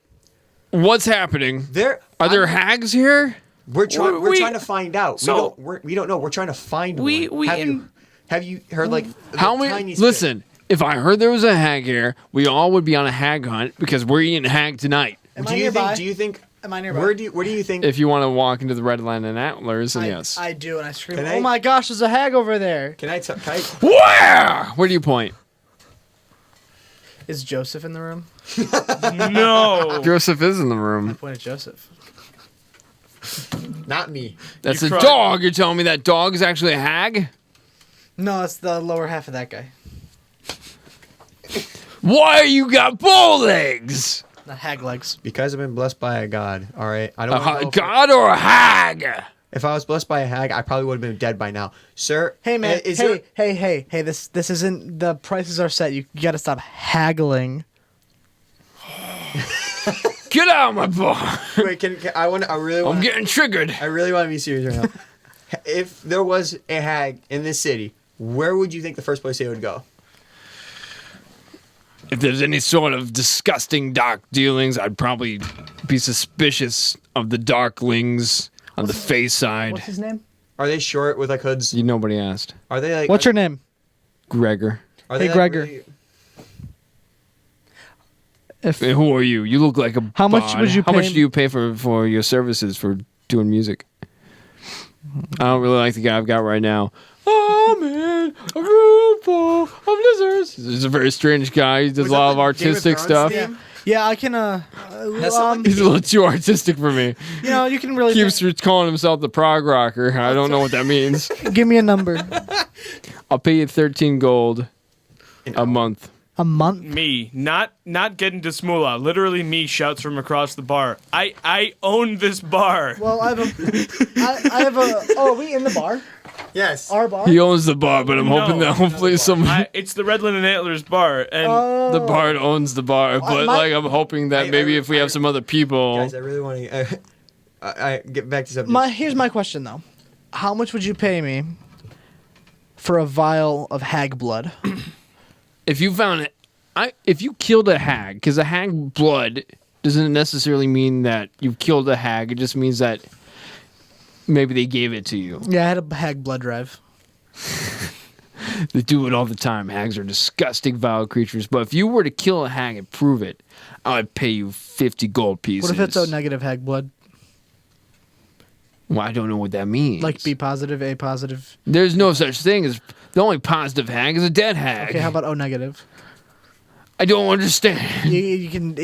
A: What's happening? Are there hags here?
C: We're trying. We're
D: we-
C: trying to find out.
D: so-
C: we don't know. We're trying to find
D: We-
C: one.
D: we
C: have,
D: in-
C: have you heard like
A: How
C: the
A: many?
C: tiniest
A: Listen, if I heard there was a hag here, we all would be on a hag hunt because we're eating hag tonight.
C: bit?
B: Am
C: Do
B: I
C: you
B: nearby?
C: think? Do you think?
B: Am I nearby?
C: Where do you think?
A: If you want to walk into the Red Line and Antlers, then
B: I,
A: yes.
B: I do, and I scream,
C: Can I-
B: "Oh my gosh, there's a hag over there!"
C: Can I?
A: Where? Where do you point?
B: Is Joseph in the room?
H: no.
A: Joseph is in the
B: I
A: room.
B: point at Joseph.
C: Not me.
A: That's
H: You
A: a
H: cried.
A: dog. You're telling me that dog is actually a hag?
B: No, it's the lower half of that guy.
A: Why you got bow legs?
B: The hag legs.
C: Because I've been blessed by a god. All right. I don't. wanna
A: A
C: go for-
A: god or a hag?
F: If I was blessed by a hag, I probably would have been dead by now, sir.
B: Hey man,
F: is
B: hey,
F: there-
B: hey, this isn't, the prices are set. You got to stop haggling.
A: Get out of my bar.
F: Wait, can I want? I really want.
A: I'm getting triggered.
F: I really want to be serious right now. If there was a hag in this city, where would you think the first place they would go?
A: If there's any sort of disgusting dark dealings, I'd probably be suspicious of the darklings on the face side.
B: What's his name?
F: Are they short with like hoods?
A: Nobody asked.
F: Are they like?
B: What's your name?
A: Gregor.
F: Are
B: Hey,
F: they,
B: Gregor.
F: really-
B: If
A: Hey, who are you? You look like a
B: How much
A: bard.
B: would you
A: How
B: pay
A: much do you pay for your services for doing music? I don't really like the guy I've got right now. Oh man, a room full of lizards. He's a very strange guy. He does
F: Was
A: a lot
F: that
A: of
F: the
A: artistic
F: Game of Thrones
A: stuff.
F: theme?
B: yeah, I can
A: He's a little too artistic for me.
B: you know, you can really
A: Keeps calling himself the prog rocker. I don't know what that means.
B: give me a number.
A: I'll pay you 13 gold a month.
B: A month?
H: Me, not getting to Mulah. Literally, me shouts from across the bar. I own this bar.
B: Well, I have a oh, are we in the bar?
F: Yes.
B: Our bar?
A: He owns the bar, but I'm hoping that hopefully some
H: It's the Redland and Antlers bar, and
A: the bard owns the bar. But
B: my-
A: like I'm hoping that maybe if we have some other people.
F: Guys, I really want to. I get back to something.
B: Here's my question though. How much would you pay me for a vial of hag blood?
A: If you found it, if you killed a hag, because a hag blood doesn't necessarily mean that you killed a hag. It just means that maybe they gave it to you.
B: Yeah, I had a hag blood drive.
A: They do it all the time. Hags are disgusting, vile creatures. But if you were to kill a hag and prove it, I would pay you 50 gold pieces.
B: What if it's O negative hag blood?
A: Well, I don't know what that means.
B: Like B positive, A positive.
A: There's no such thing as the only positive hag is a dead hag.
B: Okay, how about O negative?
A: I don't understand.
B: You can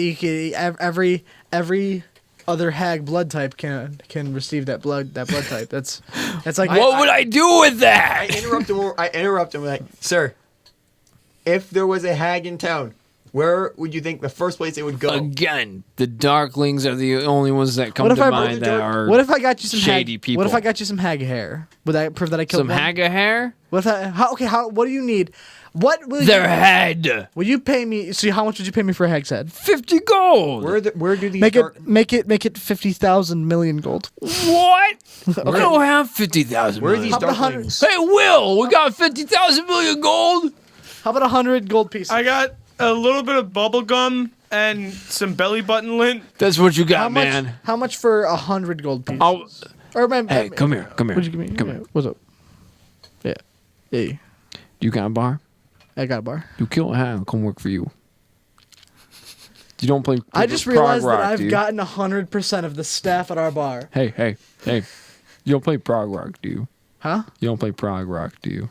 B: every other hag blood type can receive that blood type. That's like
A: What would I do with that?
F: I interrupt him like, sir, if there was a hag in town, where would you think the first place it would go?
A: Again, the darklings are the only ones that come to mind that are
B: What if I got you some
A: shady
B: hag,
A: people.
B: What if I got you some hag hair? Would that prove that I killed
A: some
B: one?
A: hag hair?
B: What if what do you need? What will
A: Their
B: you,
A: head.
B: will you pay me? So how much would you pay me for a hag's head?
A: 50 gold.
F: Where do these
B: Make
F: dark-
B: it 50,000 million gold.
A: What? We don't have 50,000
F: Where are these
A: million.
B: How about
F: darklings?
A: Hey, Will, we got 50,000 million gold.
B: How about 100 gold pieces?
H: I got a little bit of bubble gum and some belly button lint.
A: That's what you got,
B: how much?
A: man.
B: How much for 100 gold pieces?
A: Hey, come here.
B: What'd you give me?
A: Come
B: Yeah,
A: here.
B: what's up? Yeah. Hey,
A: You got a bar?
B: I got a bar.
A: You kill a hag, I'll come work for you. You don't play.
B: I just
A: prog
B: realized
A: rock,
B: that I've
A: do you?
B: gotten 100% of the staff at our bar.
A: Hey. You don't play prog rock, do you?
B: Huh?
A: You don't play prog rock, do you?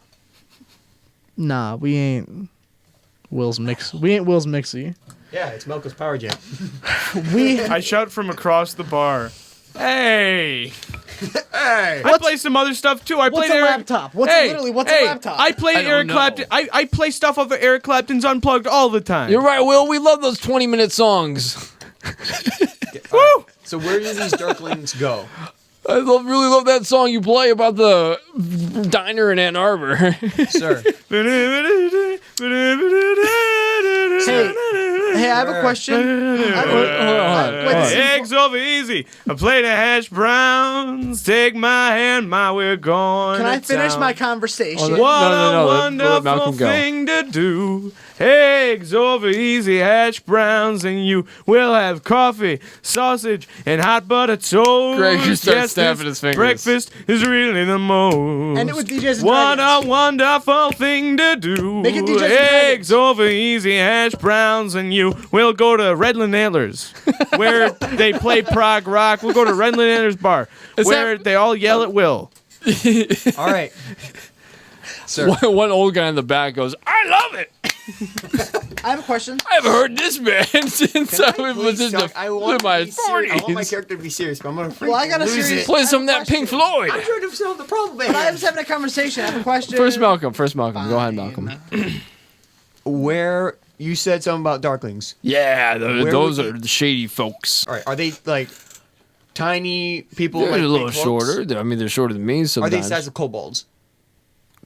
B: Nah, we ain't Will's Mix. We ain't Will's Mixie.
F: Yeah, it's Melko's Power Jam.
H: I shout from across the bar. Hey!
F: Hey!
H: I play some other stuff too. I
B: What's
H: play
B: a laptop? What's a laptop?
H: I play Eric
A: know.
H: Clapton. I play stuff off of Eric Clapton's Unplugged all the time.
A: You're right, Will. We love those 20-minute songs.
H: Woo!
F: So where do these darklings go?
A: I really love that song you play about the diner in Ann Arbor.
F: Sir.
B: Hey, I have a question.
H: Eggs over easy. A plate of hash browns. Take my hand, we're going.
B: Can I
H: to
B: finish
H: town.
B: my conversation?
A: Oh,
H: What
A: No,
H: a
A: let
H: wonderful
A: Malcolm go.
H: thing to do. Eggs over easy, hash browns, and you will have coffee, sausage, and hot butter toast.
A: Greg, you start
H: Yes,
A: snapping
H: this
A: his fingers.
H: breakfast is really the most.
B: End it with DJs
H: What
B: Dragons.
H: a wonderful thing to do.
B: Make it DJs
H: Eggs over easy, hash browns, and you will go to Redland Antlers, where they play prog rock. We'll go to Redland Antlers bar, where they all yell at Will.
F: All right. Sir.
A: One old guy in the back goes, I love it.
B: I have a question.
A: I haven't heard this band since I was in
F: I want
A: my
F: to be serious. I want my
A: 40s.
F: character to be serious, but I'm gonna freaking
B: Well, I got a
F: lose
B: serious-
F: it.
A: Play some of that Pink Floyd.
F: I'm trying to solve the problem, man.
B: But I was having a conversation. I have a question.
A: First Malcolm. Go ahead, Malcolm.
F: Where you said something about darklings.
A: Yeah,
F: Where
A: those
F: would
A: are the shady folks.
F: All right, are they like tiny people.
A: They're
F: like
A: a little
F: big cloaks?
A: shorter. I mean, they're shorter than me
F: Are
A: sometimes.
F: they the size of kobolds?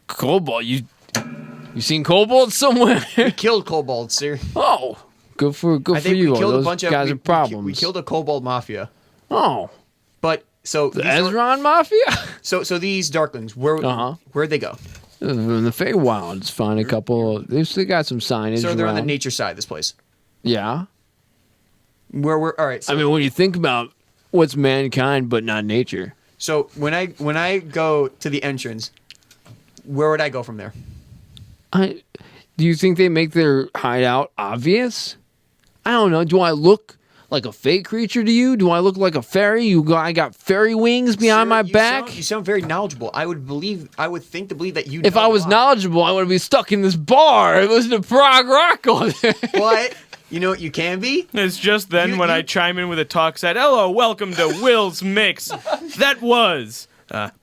A: Kobold? You seen kobolds somewhere?
F: We killed kobolds, sir.
A: Oh, good for
F: I think
A: you.
F: we killed
A: Those
F: a bunch of
A: guys
F: we,
A: are problems.
F: We killed a kobold mafia.
A: Oh,
F: But so
A: the
F: these are-
A: Ezron Mafia.
F: so these darklings, where'd they go?
A: In the Feywilds, find a couple. They got some signage.
F: So they're on the
A: around.
F: nature side of this place.
A: Yeah.
F: Where we're all right. So,
A: I mean, when you think about what's mankind but not nature,
F: so when I go to the entrance, where would I go from there?
A: do you think they make their hideout obvious? I don't know. Do I look like a fake creature to you? Do I look like a fairy? I got fairy wings behind
F: Sir,
A: my
F: you
A: back.
F: You sound very knowledgeable. I would think to believe that you.
A: If
F: know
A: I was
F: a lot.
A: knowledgeable, I would be stuck in this bar and listen to prog rock all day.
F: But you know what you can be?
H: It's just then
F: You-
H: when
F: you-
H: I chime in with a talk said, "Hello, welcome to Will's Mix." That was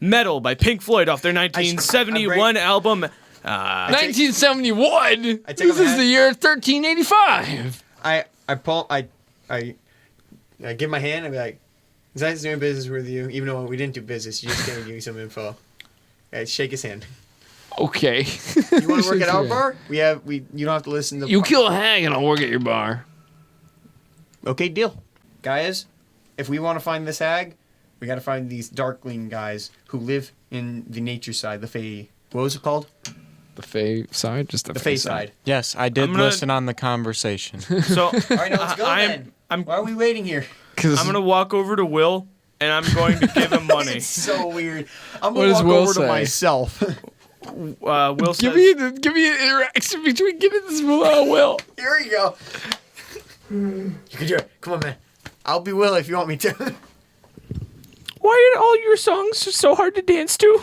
H: Metal by Pink Floyd off their 1971 album.
A: 1971.
F: I take
A: This
F: off my
A: is
F: hat.
A: the year 1385.
F: I give my hand and be like, "Is nice doing business with you?" Even though we didn't do business, you just gave me some info. I shake his hand.
A: Okay.
F: You want to work at our bar? You don't have to listen to.
A: You kill a hag and I'll work at your bar.
F: Okay, deal. Guys, if we want to find this hag, we got to find these darkling guys who live in the nature side, the Fey. What was it called?
A: The Fey side? Just the
F: The Fey side.
E: Yes, I did
H: I'm gonna-
E: listen on the conversation.
H: So
F: All right, now let's go then.
H: I'm
F: Why are we waiting here?
H: I'm gonna walk over to Will and I'm going to give him money.
F: It's so weird. I'm
A: What
F: gonna
A: does
F: walk
A: Will
F: over
A: say?
F: to myself.
H: Will
A: Give
H: says,
A: me an interaction between Gidden and Mulah. Will.
F: Here you go. You can do it. Come on, man. I'll be Will if you want me to.
D: Why are all your songs so hard to dance to?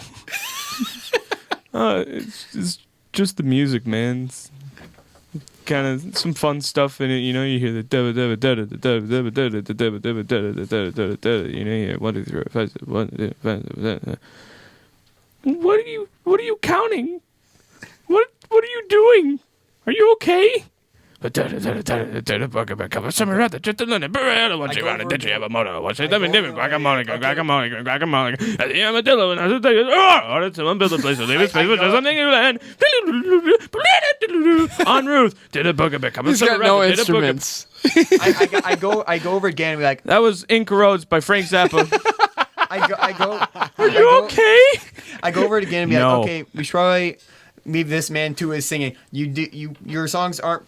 H: it's just the music, man. It's kind of some fun stuff in it, you know. You hear the you know. You hear 1, 2, 3, 4, 5, 6, 1, 2, 5, 6.
D: What are you counting? What are you doing? Are you okay?
H: On Ruth.
A: He's got no instruments.
F: I go over again and be like,
H: That was Ink Roads by Frank Zappa.
F: Are
D: You okay?
F: I go over it again and be
H: No.
F: like, okay, we should probably leave this man to his singing. Your songs aren't.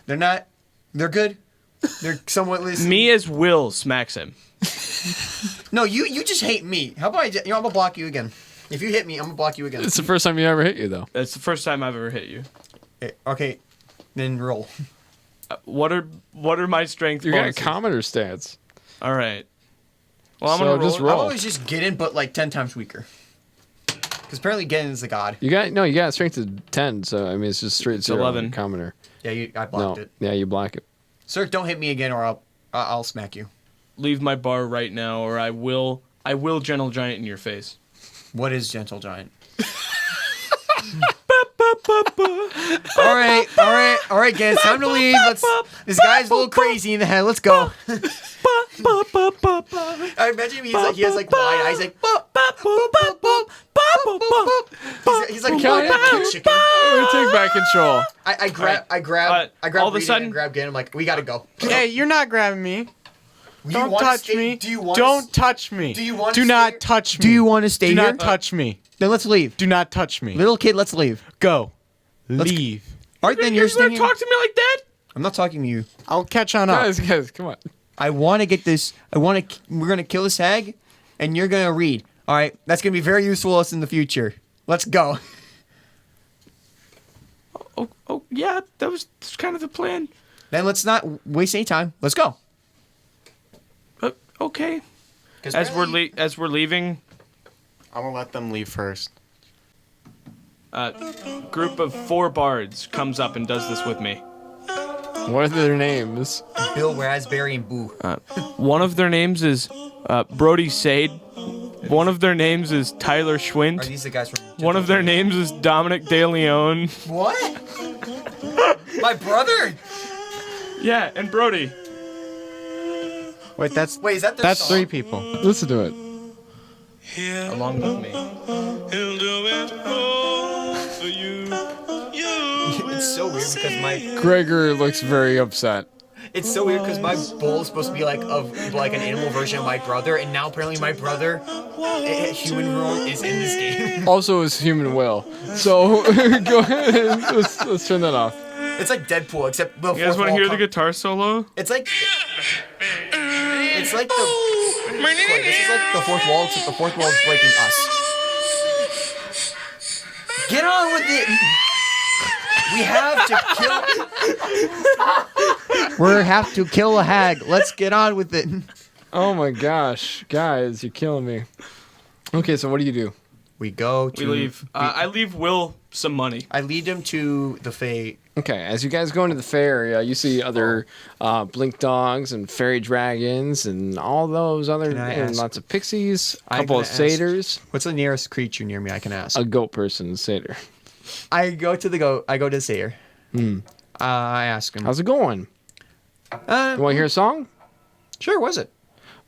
F: They're good. They're somewhat listened.
H: Me as Will smacks him.
F: No, you just hate me. How about I'm gonna block you again. If you hit me, I'm gonna block you again.
A: It's the first time he ever hit you, though.
H: That's the first time I've ever hit you.
F: Okay, then roll.
H: What are my strength
A: You got
H: bonuses?
A: commoner stats.
H: All right. Well, I'm
A: So
H: gonna roll.
A: just
H: it.
A: roll.
F: I'm always just Gidden, but like 10 times weaker. Because apparently Gidden is the god.
A: You got strength of 10, so I mean it's just straight 0
H: 11.
A: on commoner.
F: Yeah, I blocked
A: No,
F: it.
A: yeah, you block it.
F: Sir, don't hit me again, or I'll smack you.
H: Leave my bar right now, or I will gentle giant in your face.
F: What is gentle giant? all right, guys, time to leave. This guy's a little crazy in the head. Let's go. I imagine he has like wide eyes, like he's like a chicken.
A: We're gonna take back control.
F: I grab
H: all of a
F: Reed
H: sudden-
F: and grab Gidden. I'm like, we gotta go.
E: Hey, you're not grabbing me.
F: You
E: Don't
F: wanna
E: touch
F: stay-
E: me.
F: Do you want?
E: Don't touch me.
F: Do you want?
E: Do not touch me.
F: Do you want to stay
E: Do
F: here?
E: not touch me.
F: Then let's leave.
E: Do not touch me.
F: Little kid, let's leave.
E: Go. Leave.
F: All right, then
D: You're
F: you're
D: gonna
F: staying.
D: talk to me like that?
F: I'm not talking to you.
E: I'll catch on up.
A: Guys, come on.
F: I want to get this. We're gonna kill this hag, and you're gonna read. All right, that's gonna be very useful to us in the future. Let's go.
D: Oh yeah, that's kind of the plan.
F: Then let's not waste any time. Let's go.
D: Okay.
H: As we're leaving,
E: I'm gonna let them leave first.
H: group of 4 bards comes up and does this with me.
A: What are their names?
F: Bill, Raspberry, and Boo.
H: One of their names is Brody Sade. One of their names is Tyler
F: Are
H: Schwint.
F: these the guys from?
H: One of their names is Dominic De Leon.
F: What? My brother.
H: Yeah, and Brody.
E: Wait,
F: Wait, is that their
E: that's
F: song?
E: 3 people.
A: Listen to it.
H: Along with me.
F: It's so weird because
A: Gregor looks very upset.
F: it's so weird because my bull is supposed to be like an animal version of my brother, and now apparently my brother, human form, is in this game.
A: Also, his human will. So go ahead. Let's turn that off.
F: It's like Deadpool, except the
H: You guys want to hear the guitar solo?
F: It's like the. Wait, this is like the fourth wall, except the fourth wall is breaking us. Get on with it. We have to kill.
C: We have to kill a hag. Let's get on with it.
A: Oh my gosh, guys, you're killing me. Okay, so what do you do?
F: We go to.
H: We leave. I leave Will some money.
F: I lead him to the Fae.
A: Okay, as you guys go into the fair area, you see other blink dogs and fairy dragons and all those other
F: Can I
A: and
F: ask-
A: lots of pixies, a
F: I'm
A: couple
F: gonna
A: of
F: ask-
A: satyrs,
F: What's the nearest creature near me I can ask?
A: a goat person, satyr.
F: I go to the goat. I go to the satyr. I ask him.
A: How's it going? You want to hear a song?
F: Sure, was it?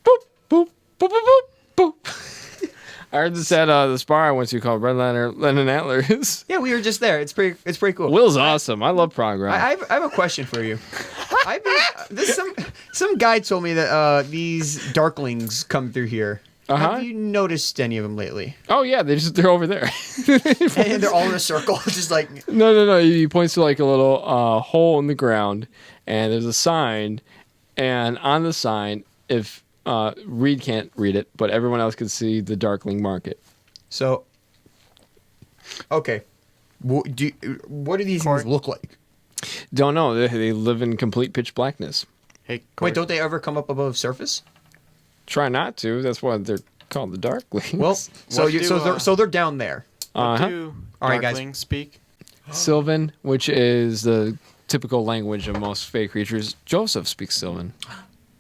A: Boop boop boop boop boop boop. I heard this at this bar I went to called Red Lantern Antlers.
F: Yeah, we were just there. It's pretty cool.
A: Will's awesome. I love prog rock.
F: I have a question for you. Some guy told me that these darklings come through here.
A: Uh-huh.
F: Have you noticed any of them lately?
A: Oh yeah, they're over there.
F: And they're all in a circle, just like.
A: No. He points to like a little hole in the ground, and there's a sign, and on the sign, if Reed can't read it, but everyone else can see the Darkling Market.
F: So. Okay. What do these things look like?
A: Don't know. They live in complete pitch blackness.
E: Hey,
F: Wait, don't they ever come up above surface?
A: Try not to. That's why they're called the Darklings.
F: Well,
E: What do,
F: they're down there.
E: do
F: All right, guys.
E: Darklings speak?
A: Sylvan, which is the typical language of most fey creatures. Joseph speaks Sylvan.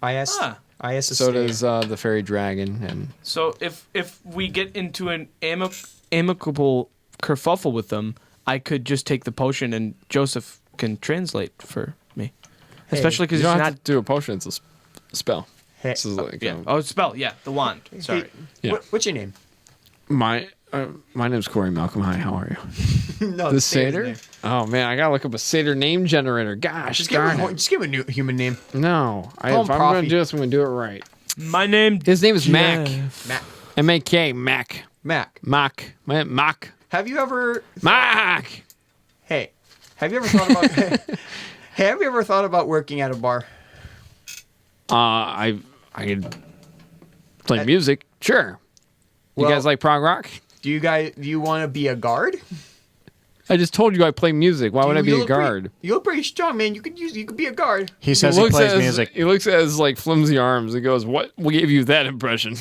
F: I asked.
H: Ah.
F: I asked.
A: So does the fairy dragon, and
H: So if we get into an amicable kerfuffle with them, I could just take the potion and Joseph can translate for me. Especially because
A: you
H: it's
A: don't
H: not.
A: have to do a potion. It's a spell.
F: Hey,
A: This is like
H: Yeah. Oh, spell. Yeah, the wand. Sorry.
A: Yeah.
F: What's your name?
A: my name's Corey Malcolm. Hi, how are you?
F: No,
A: The
F: say his
A: satyr?
F: name.
A: Oh man, I gotta look up a satyr name generator. Gosh,
F: Just give
A: darn
F: him.
A: it.
F: Just give him a new human name.
A: No,
F: Call him
A: if I'm gonna
F: Profi.
A: do this, I'm gonna do it right.
H: My name.
A: His name is Mac.
F: Mac.
A: M-A-K. Mac.
F: Mac.
A: Mac. Mac.
F: Have you ever?
A: Mac.
F: Hey, have you ever thought about? Hey, have you ever thought about working at a bar?
A: I could play music. Sure. You
F: Well-
A: guys like prog rock?
F: Do you want to be a guard?
A: I just told you I play music. Why would I be
F: You
A: a
F: look pretty-
A: guard?
F: You look pretty strong, man. You could be a guard.
E: He says he
A: looks
E: plays
A: at his-
E: music.
A: He looks at his like flimsy arms and goes, "What gave you that impression?"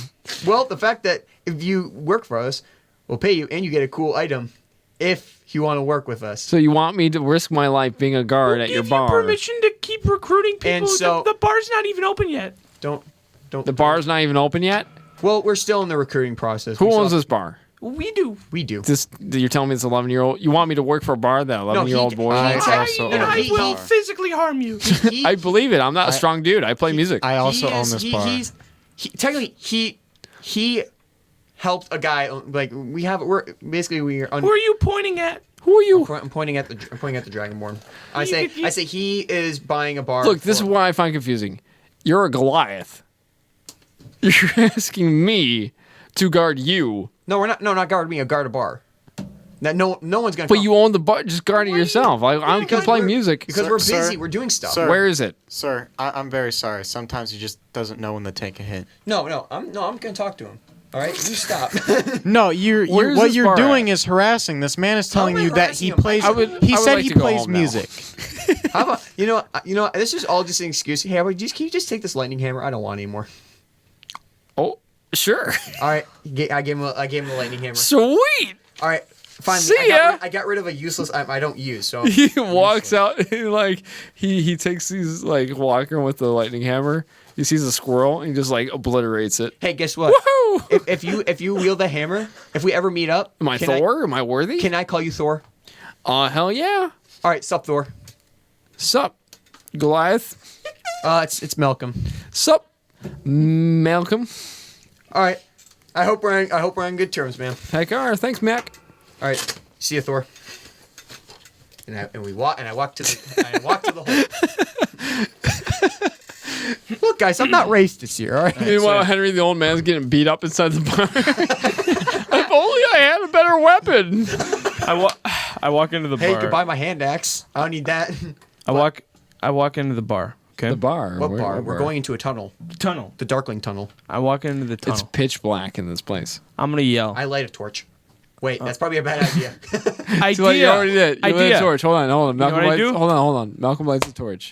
F: Well, the fact that if you work for us, we'll pay you and you get a cool item if you want to work with us.
A: So you want me to risk my life being a guard at your
D: Give you
A: bar?
D: permission to keep recruiting people.
F: And so-
D: the bar's not even open yet.
F: Don't.
A: The bar's not even open yet.
F: Well, we're still in the recruiting process.
A: Who
F: We still
A: owns
F: have-
A: this bar?
D: We do.
F: We do.
A: This you're telling me it's 11-year-old. You want me to work for a bar that 11-year-old boy?
E: I
A: owns?
E: also own
D: I
E: this
D: will
E: bar.
D: physically harm you.
F: He-
A: I believe it. I'm not a strong dude. I play music.
E: I also
F: he
E: own
F: is-
E: this
F: he-
E: bar.
F: Technically he helped a guy. Like we're
D: Who are you pointing at?
A: Who are you?
F: I'm pointing at the Dragonborn. I
D: You-
F: say he is buying a bar.
A: Look, this is
F: for-
A: what I find confusing. You're a Goliath. You're asking me to guard you,
F: No, we're not. No, not guard me. A guard a bar. That no one's gonna.
A: but
F: come.
A: you own the bar. Just guard it yourself. I can
F: Because
A: play
F: we're-
A: music.
F: because
E: Sir-
F: we're busy.
E: sir-
F: We're doing stuff.
E: sir.
A: Where is it?
E: Sir, I'm very sorry. Sometimes he just doesn't know when to take a hit.
F: No, I'm gonna talk to him. All right, you stop.
E: No,
A: Where's
E: what
A: this
E: you're
A: bar
E: doing
A: at?
E: is harassing. This man is telling
F: am I
E: you that
F: harassing
E: he
F: him?
E: plays.
F: I
A: would
E: He said
A: like
E: he
A: to go
E: plays
A: home now.
E: music.
F: How about you know? This is all just an excuse. Hey, can you just take this lightning hammer? I don't want it anymore.
A: Oh, sure.
F: All right, I gave him the lightning hammer.
A: Sweet.
F: All right, finally,
A: See ya.
F: I got rid of a useless item I don't use. So
A: He walks out and like he takes these like walking with the lightning hammer. He sees a squirrel and he just like obliterates it.
F: hey, guess what?
A: Woohoo!
F: If you wield the hammer, if we ever meet up,
A: Am I
F: can
A: Thor? Am I worthy?
F: Can I call you Thor?
A: Hell yeah.
F: All right, sup Thor.
A: Sup, Goliath?
F: It's Malcolm.
A: Sup, Malcolm.
F: All right. I hope we're on good terms, man.
A: Heckler. Thanks, Mac.
F: All right. See you, Thor. And I walk to the hole. Look, guys, I'm not racist here. All right.
A: Meanwhile, Henry, the old man's getting beat up inside the bar. If only I had a better weapon.
H: I walk into the bar.
F: Hey, goodbye, my hand axe. I don't need that.
H: I walk into the bar. Okay.
A: The bar.
F: What bar? We're going into a tunnel.
H: Tunnel.
F: The Darkling tunnel.
H: I walk into the tunnel.
A: It's pitch black in this place.
H: I'm gonna yell.
F: I light a torch. Wait, that's probably a bad idea.
A: So you already did. You lit a torch. Hold on.
H: You know what I do?
A: Hold on. Malcolm lights the torch.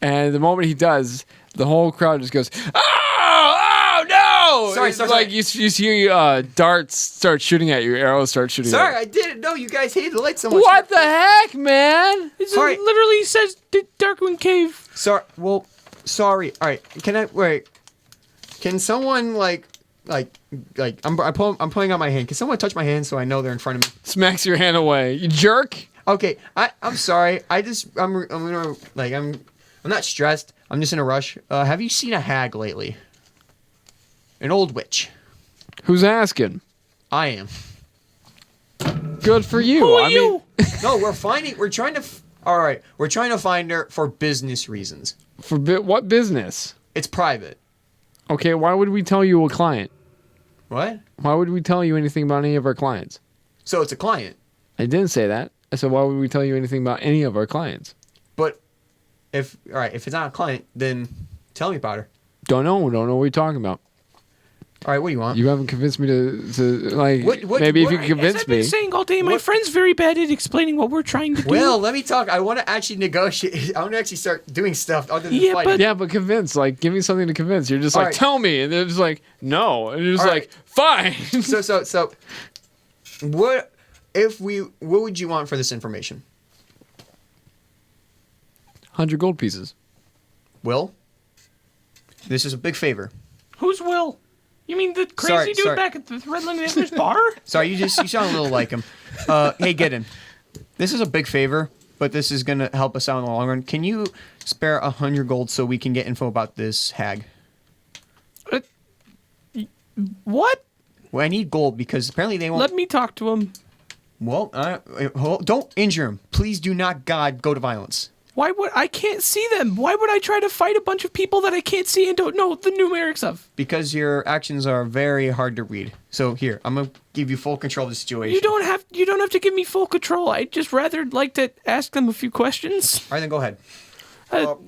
A: And the moment he does, the whole crowd just goes, "Oh no!"
F: Sorry.
A: Like you hear darts start shooting at you, arrows start shooting.
F: Sorry,
A: at
F: I didn't know you guys hated the light so much.
A: What the heck, man?
D: It
F: Sorry.
D: literally says Darkwind Cave.
F: Sorry. Well, sorry. All right. Can I wait? Can someone I'm pulling out my hand. Can someone touch my hand so I know they're in front of me?
A: Smacks your hand away. You jerk.
F: Okay. I'm sorry. I'm not stressed. I'm just in a rush. Have you seen a hag lately? An old witch.
A: Who's asking?
F: I am.
A: Good for you.
D: Who are you?
F: No, we're trying to find her for business reasons.
A: For what business?
F: It's private.
A: Okay, why would we tell you a client?
F: What?
A: Why would we tell you anything about any of our clients?
F: So it's a client.
A: I didn't say that. I said, why would we tell you anything about any of our clients?
F: But if it's not a client, then tell me about her.
A: Don't know what you're talking about.
F: All right, what do you want?
A: You haven't convinced me to like.
F: What-
A: maybe if you
F: what-
A: could convince
D: As I've been
A: me.
D: saying all day, my friend's very bad at explaining what we're trying to do.
F: Well, let me talk. I want to actually negotiate. I want to actually start doing stuff other than
D: Yeah,
F: fighting.
A: Yeah, but convince. Like, give me something to convince. You're just
F: All
A: like,
F: right.
A: tell me, and they're just like, no, and you're just
F: All
A: like, fine.
F: So, what would you want for this information?
A: 100 gold pieces.
F: Will? This is a big favor.
D: Who's Will? You mean the crazy dude
F: sorry.
D: back at the Redland Antlers bar?
F: Sorry, you sound a little like him. Hey, Gidden. This is a big favor, but this is gonna help us out in the long run. Can you spare 100 gold so we can get info about this hag?
D: What?
F: Well, I need gold because apparently they won't.
D: Let me talk to him.
F: Well, don't injure him. Please do not, God, go to violence.
D: Why would I can't see them? Why would I try to fight a bunch of people that I can't see and don't know the numerics of?
F: Because your actions are very hard to read. So here, I'm gonna give you full control of the situation.
D: You don't have to give me full control. I'd just rather like to ask them a few questions.
F: All right, then go ahead.
D: Well,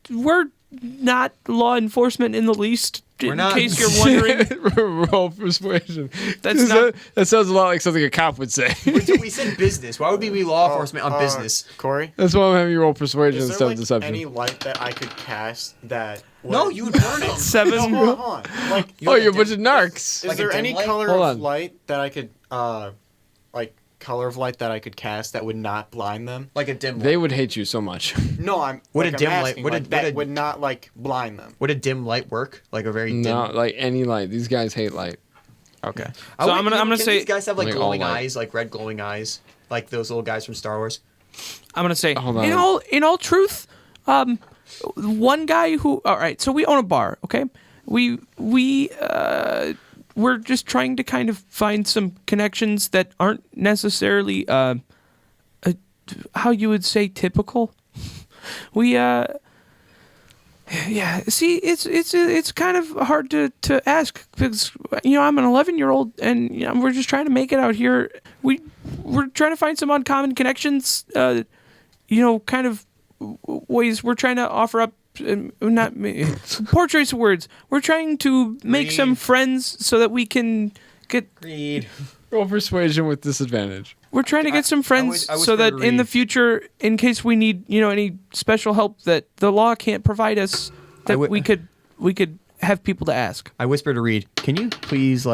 D: we're not law enforcement in the least.
F: We're
D: in
F: not.
D: case you're wondering.
A: Roll persuasion.
D: That's not-
A: That sounds a lot like something a cop would say.
F: We said business. Why would we be law enforcement on business?
E: Corey,
A: That's why I'm having you roll persuasion
E: is
A: instead
E: there
A: of
E: like
A: deception.
E: any light that I could cast that?
F: No, you would burn them.
H: 7.
E: No, hold on. Like,
A: Oh, you're a bunch of narcs.
E: is
F: like a
E: there
F: dim
E: any
F: light?
E: color
A: Hold
E: of
A: on.
E: light that I could, color of light that I could cast that would not blind them?
F: Like a dim light.
A: They would hate you so much.
E: No, I'm.
F: Would
E: like,
F: a dim
E: I'm
F: light-
E: asking,
F: would a-
E: like, that
F: would a-
E: would not like blind them?
F: Would a dim light work? Like a very dim.
A: No, like any light. These guys hate light.
F: Okay.
H: So I'm gonna
F: Can
H: say-
F: these guys have like
A: Like all
F: glowing
A: light.
F: eyes, like red glowing eyes, like those little guys from Star Wars.
H: I'm gonna say.
A: Hold on.
D: In all truth, one guy who. All right, so we own a bar. Okay, we're just trying to kind of find some connections that aren't necessarily how you would say typical. Yeah, see, it's kind of hard to ask because I'm an 11-year-old and we're just trying to make it out here. We're trying to find some uncommon connections. Kind of ways we're trying to offer up. Poor choice of words. We're trying to make some friends so that we can get.
F: Read.
A: Roll persuasion with disadvantage.
D: We're trying to get some friends
F: I
D: so that
F: whispered
D: in the
F: read.
D: future, in case we need, any special help that the law can't provide us, that we could have people to ask.
F: I whispered to Reed. Can you please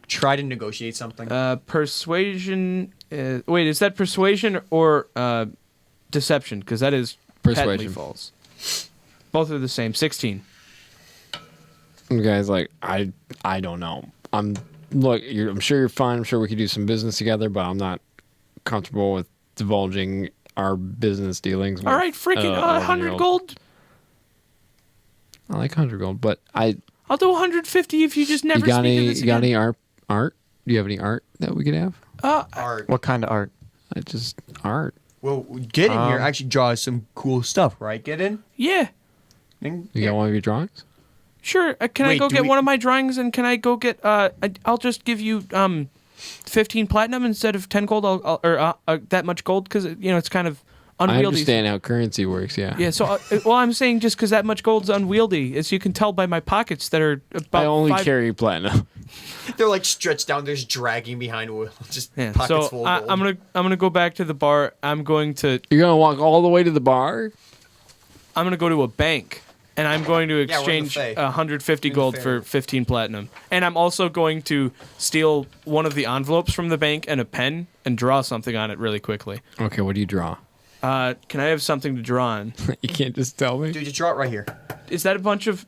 F: try to negotiate something?
H: Persuasion. Wait, is that persuasion or deception? Because that is patently
A: Persuasion.
H: false. Both are the same. 16.
A: You guys I don't know. I'm sure you're fine. I'm sure we could do some business together, but I'm not comfortable with divulging our business dealings.
D: All right, freaking 100 gold.
A: I like 100 gold, but
D: I'll do 150 if you just never
A: you got
D: speak of
A: any
D: this
A: you got
D: again.
A: any art? Do you have any art that we could have?
F: Art.
C: What kind of art?
A: Just art.
F: Well, Gidden here actually draws some cool stuff, right, Gidden?
D: Yeah.
A: You got one of your drawings?
D: Sure. Can I
F: Wait,
D: go
F: do
D: get
F: we-
D: one of my drawings, and can I go get? I'll just give you 15 platinum instead of 10 gold, or that much gold, because it's kind of unwieldy.
A: I understand how currency works. Yeah.
D: Yeah. So, I'm saying just because that much gold's unwieldy, as you can tell by my pockets that are about.
A: I only
D: 5
A: carry platinum.
F: They're like stretched down. There's dragging behind Will. Just
D: Yeah.
F: pockets
D: So
F: full of gold.
D: I'm gonna go back to the bar. I'm going to
A: You're gonna walk all the way to the bar?
D: go to a bank. And I'm going to
F: Yeah, we're in the
D: exchange
F: Fae.
D: 150
F: In the
D: gold
F: Fae.
D: for 15 platinum. And I'm also going to steal one of the envelopes from the bank and a pen and draw something on it really quickly.
A: Okay, what do you draw?
D: Can I have something to draw on?
A: You can't just tell me.
F: Dude, just draw it right here.
D: Is that a bunch of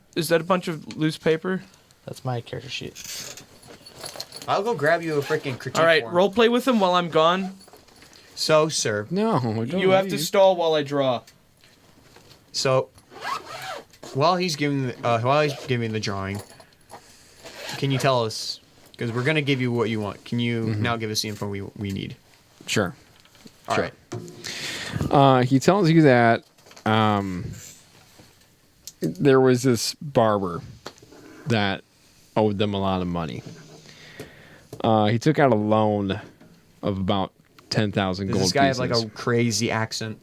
D: loose paper?
B: That's my character sheet.
F: I'll go grab you a freaking critique
D: All right,
F: form.
D: role play with him while I'm gone.
F: So, sir.
A: No, don't
D: You have to
A: leave.
D: stall while I draw.
F: So, while he's giving the drawing, can you tell us? Because we're gonna give you what you want. Can you now give us the info we need?
A: Sure.
F: All
A: Sure.
F: right.
A: He tells you that there was this barber that owed them a lot of money. He took out a loan of about 10,000
F: Does
A: gold
F: this guy
A: pieces.
F: have like a crazy accent?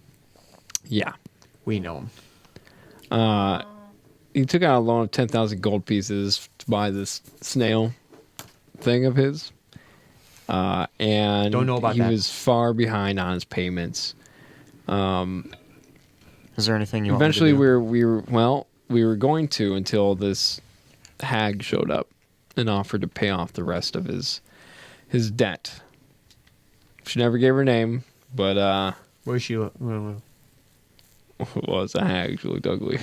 A: Yeah.
F: We know him.
A: He took out a loan of 10,000 gold pieces to buy this snail thing of his. And
F: Don't know about
A: he
F: that.
A: was far behind on his payments.
C: Is there anything you
A: Eventually,
C: want me to do?
A: we were going to until this hag showed up and offered to pay off the rest of his debt. She never gave her name, but
F: Where's she?
A: was a hag. She looked ugly.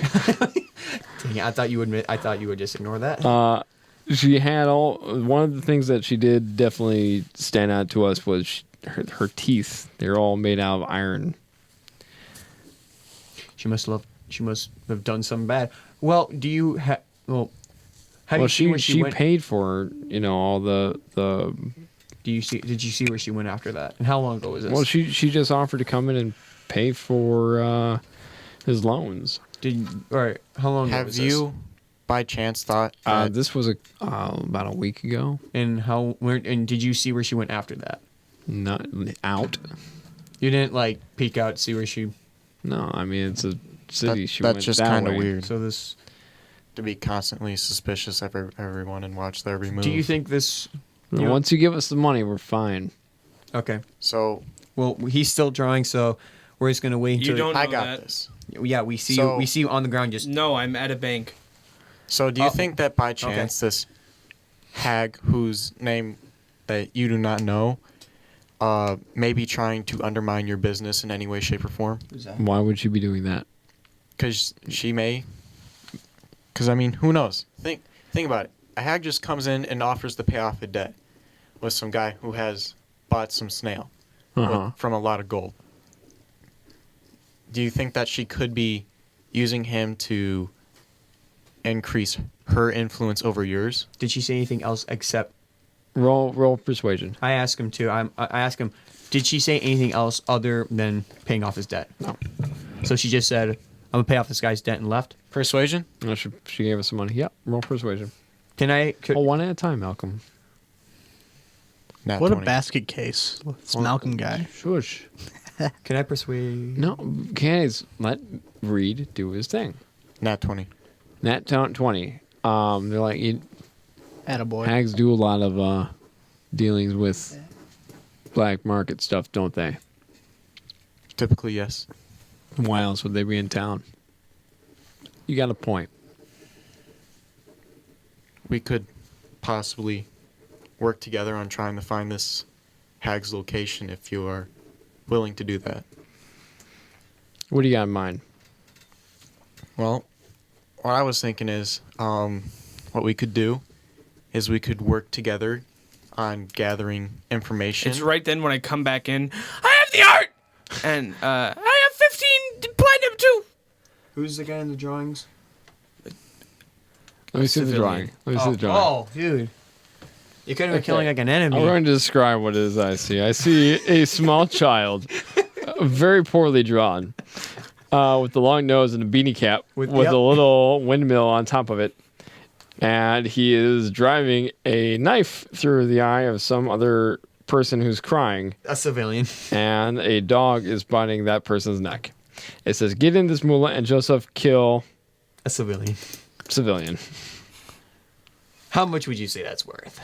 F: Yeah, I thought you would just ignore that.
A: She had one of the things that she did definitely stand out to us was her teeth. They're all made out of iron.
F: She must have done something bad. Well, do you have? Well, have you seen where she went?
A: paid for all the.
F: Did you see where she went after that? And how long ago was this?
A: Well, she just offered to come in and pay for his loans.
F: How long ago
C: Have
F: was
C: you, by chance, thought that
A: This was about a week ago.
F: this? And did you see where she went after that?
A: Not out.
F: You didn't like peek out, see where she.
A: No, I mean it's a city. She
C: that's
A: went
C: just
A: that
C: kind of
A: way.
C: weird
F: So this.
C: to be constantly suspicious of everyone and watch their every move?
F: Do you think this?
A: Well, once you give us the money, we're fine.
F: Okay.
C: So?
F: Well, he's still drawing, so we're just gonna wait until.
D: You don't know
C: I got
D: that.
C: this.
F: Yeah, we see
C: So-
F: you. We see you on the ground. Just.
D: No, I'm at a bank.
C: So do you think that by chance this hag, whose name that you do not know, may be trying to undermine your business in any way, shape, or form?
A: Why would she be doing that?
C: Because she may. Because I mean, who knows? Think about it. A hag just comes in and offers to pay off a debt with some guy who has bought some snail from a lot of gold. Do you think that she could be using him to increase her influence over yours?
F: Did she say anything else except?
A: Roll persuasion.
F: I asked him too. I asked him, did she say anything else other than paying off his debt?
A: No.
F: So she just said, "I'm gonna pay off this guy's debt," and left.
C: Persuasion?
A: No, she gave us some money. Yep. Roll persuasion.
F: Can I?
A: One at a time, Malcolm.
C: Nat
B: What
C: 20.
B: a basket case. This Malcolm guy.
A: Shush.
F: Can I persuade?
A: No, guys, let Reed do his thing.
C: Nat 20.
A: Nat 20. They're like
B: Attaboy.
A: hags do a lot of dealings with black market stuff, don't they?
C: Typically, yes.
A: Why else would they be in town? You got a point.
C: We could possibly work together on trying to find this hag's location if you are willing to do that.
A: What do you got in mind?
C: Well, what I was thinking is, what we could do is we could work together on gathering information.
D: It's right then when I come back in. I have the art, and I have 15 platinum too.
F: Who's the guy in the drawings?
A: Let me see the drawing. Let me see the drawing.
F: Oh, dude. You could have been killing like an enemy.
A: I'm going to describe what it is I see. I see a small child, very poorly drawn, with a long nose and a beanie cap, with
F: yep.
A: a little windmill on top of it. And he is driving a knife through the eye of some other person who's crying.
F: A civilian.
A: And a dog is biting that person's neck. It says, Gidden, this Mulah, and Joseph kill
F: A civilian.
A: civilian.
F: How much would you say that's worth?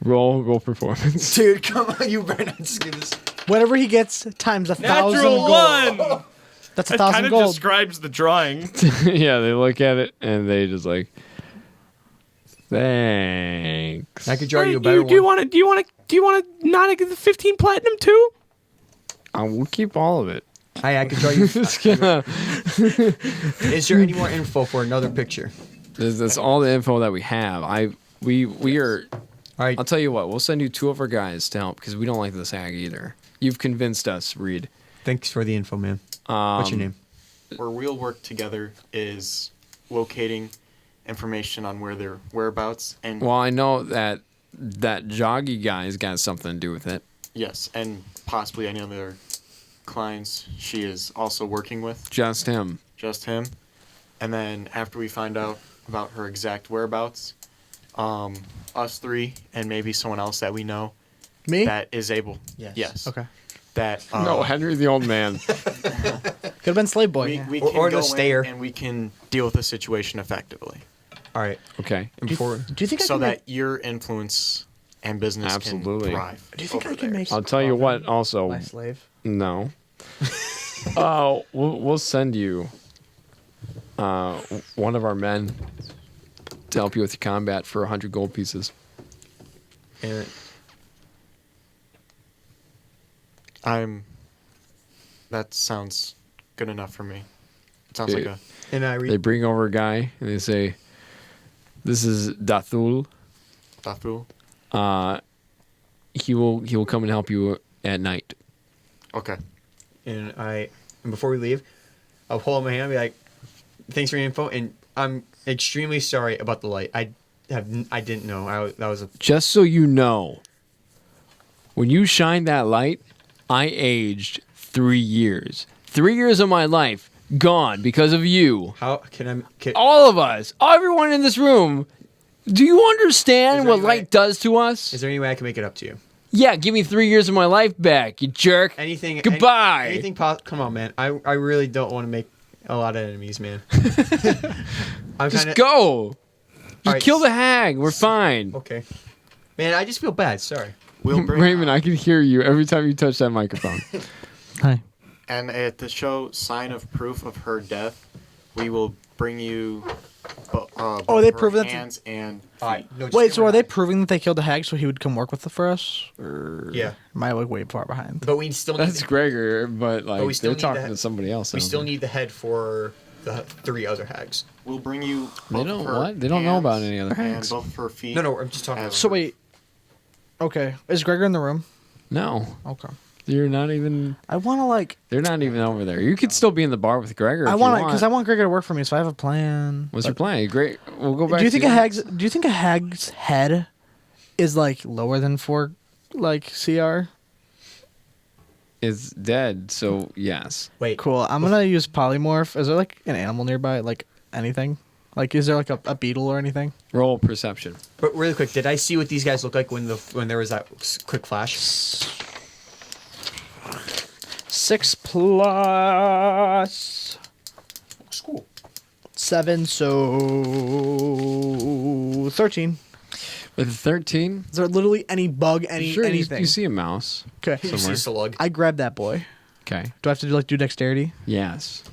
A: Roll performance.
F: Dude, come on, you better not just give this.
B: Whatever he gets times 1,000
H: Natural
B: gold.
H: one.
B: That's
H: That
B: 1,000
H: kind of
B: gold.
H: describes the drawing.
A: Yeah, they look at it and they just like, thanks.
F: I could draw you a
D: Do
F: better
D: you
F: one.
D: want to not get the 15 platinum too?
A: We'll keep all of it.
F: I could draw you.
A: Just gonna-
F: Is there any more info for another picture?
A: That's all the info that we have. We are.
F: All right.
A: I'll tell you what. We'll send you 2 of our guys to help because we don't like this hag either. You've convinced us, Reed.
F: Thanks for the info, man. What's your name?
C: Where we'll work together is locating information on where their whereabouts and
A: Well, I know that Joggy guy's got something to do with it.
C: yes, and possibly any other clients she is also working with.
A: Just him.
C: Just him. And then after we find out about her exact whereabouts, us 3 and maybe someone else that we know
B: Me?
C: that is able.
F: Yes.
C: Yes.
B: Okay.
C: That
A: No, Henry the old man.
B: Could have been Slave Boy.
C: we,
B: yeah.
C: we
F: Or-
C: can
F: or the
C: go in
F: stayer.
C: and we can deal with the situation effectively,
F: All right.
A: Okay.
F: And before
B: Do you think I
C: so
B: can
C: that
B: make,
C: your influence and business
A: Absolutely.
C: can thrive.
B: Do you think
C: over
B: I can
C: there.
B: make
A: I'll tell you what. Also,
B: my slave?
A: no. We'll send you one of our men to help you with your combat for 100 gold pieces.
F: and
C: That sounds good enough for me. It sounds like
A: Yeah.
C: a
F: and I
A: They
F: read.
A: bring over a guy and they say, "This is Dathul.
C: Dafu.
A: He will come and help you at night."
C: Okay.
F: And before we leave, I'll hold up my hand and be like, "Thanks for your info." And I'm extremely sorry about the light. I didn't know. That was a.
A: Just so you know, when you shine that light, I aged 3 years. 3 years of my life gone because of you.
F: How can I?
A: All of us, everyone in this room. Do you understand
F: Is there
A: what
F: any way-
A: light does to us?
F: Is there any way I can make it up to you?
A: Yeah, give me 3 years of my life back, you jerk.
F: Anything.
A: Goodbye.
F: Anything. Come on, man. I really don't want to make a lot of enemies, man. I'm
A: Just
F: kinda,
A: go. Just
F: Alright.
A: kill the hag. We're fine.
F: Okay. Man, I just feel bad. Sorry.
C: We'll bring
A: Raymond, I can hear you every time you touch that microphone.
B: Hi.
C: and to show sign of proof of her death, we will bring you.
B: Oh, they
C: both
B: prove
C: her
B: that-
C: hands and feet.
F: All right. No, just
B: Wait,
F: stay
B: so are
F: where
B: they
F: I am.
B: proving that they killed the hag so he would come work with for us? Or
F: Yeah.
B: am I like way far behind?
F: But we still need.
A: That's Gregor, but like
F: we still
A: they're
F: need
A: talking
F: the-
A: to somebody else.
F: We
A: I don't
F: still
A: think.
F: need the head for the 3 other hags.
C: We'll bring you.
A: They
C: both
A: don't
C: of her
A: what? They don't know about
C: hands
A: any other
C: and
A: hags.
C: both of her feet.
F: No, I'm just talking.
C: as-
B: So wait. Okay. Is Gregor in the room?
A: No,
B: Okay.
A: you're not even.
B: I want to like.
A: They're not even over there. You could still be in the bar with Gregor.
B: I
A: if
B: want
A: you
B: to because I want Gregor to work for me, so I have a plan.
A: What's your plan? Great. We'll go back.
B: Do you think
A: to
B: a hag's head is like lower than 4 like CR?
A: is dead? So yes.
F: Wait.
B: Cool. I'm gonna use polymorph. Is there like an animal nearby? Like anything? Like is there like a beetle or anything?
A: Roll perception.
F: But really quick, did I see what these guys look like when there was that quick flash?
B: 6 plus
F: School.
B: 7, so 13.
A: With a 13,
B: Is there literally any bug,
A: sure
B: anything?
A: you see a mouse.
B: Okay.
F: You see slug.
B: I grab that boy.
A: Okay.
B: Do I have to do dexterity?
A: Yes.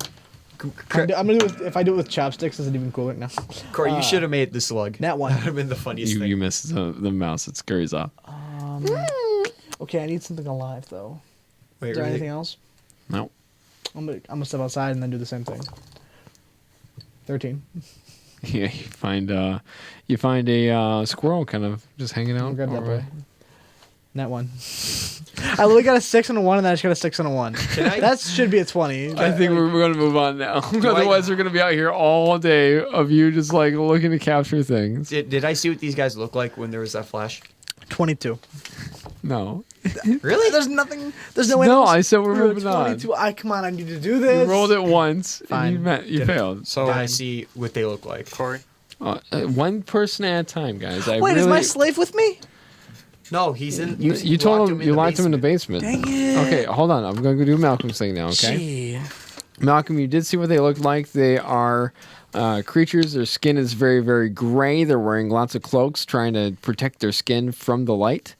B: I'm gonna do it if I do it with chopsticks. Is it even cooler? No.
F: Corey, you should have made the slug.
B: That one.
F: That would have been the funniest
A: You
F: thing.
A: missed the mouse. It scurries off.
B: Okay, I need something alive though.
F: Wait,
B: Is there
F: really?
B: anything else?
A: No.
B: I'm gonna step outside and then do the same thing. 13.
A: Yeah. You find a squirrel kind of just hanging out.
B: I'll grab that
A: over-
B: boy. Net 1. I literally got a 6 and a 1, and then I just got a 6 and a 1. That should be a 20.
A: I think we're going to move on now. Otherwise, we're going to be out here all day of you just like looking to capture things.
F: Did I see what these guys look like when there was that flash?
B: 22.
A: No.
B: Really? There's nothing. There's no way.
A: No, I said we're moving on.
B: 22. Come on, I need to do this.
A: You rolled it once.
B: Fine.
A: And you failed.
C: So
F: Did I see what they look like?
C: Corey.
A: One person at a time, guys.
B: Wait, is my slave with me?
F: No, he's in.
A: You told him you locked him in the basement.
B: Dang it.
A: Okay, hold on. I'm going to do Malcolm's thing now, okay?
B: Gee.
A: Malcolm, you did see what they look like. They are creatures. Their skin is very, very gray. They're wearing lots of cloaks trying to protect their skin from the light.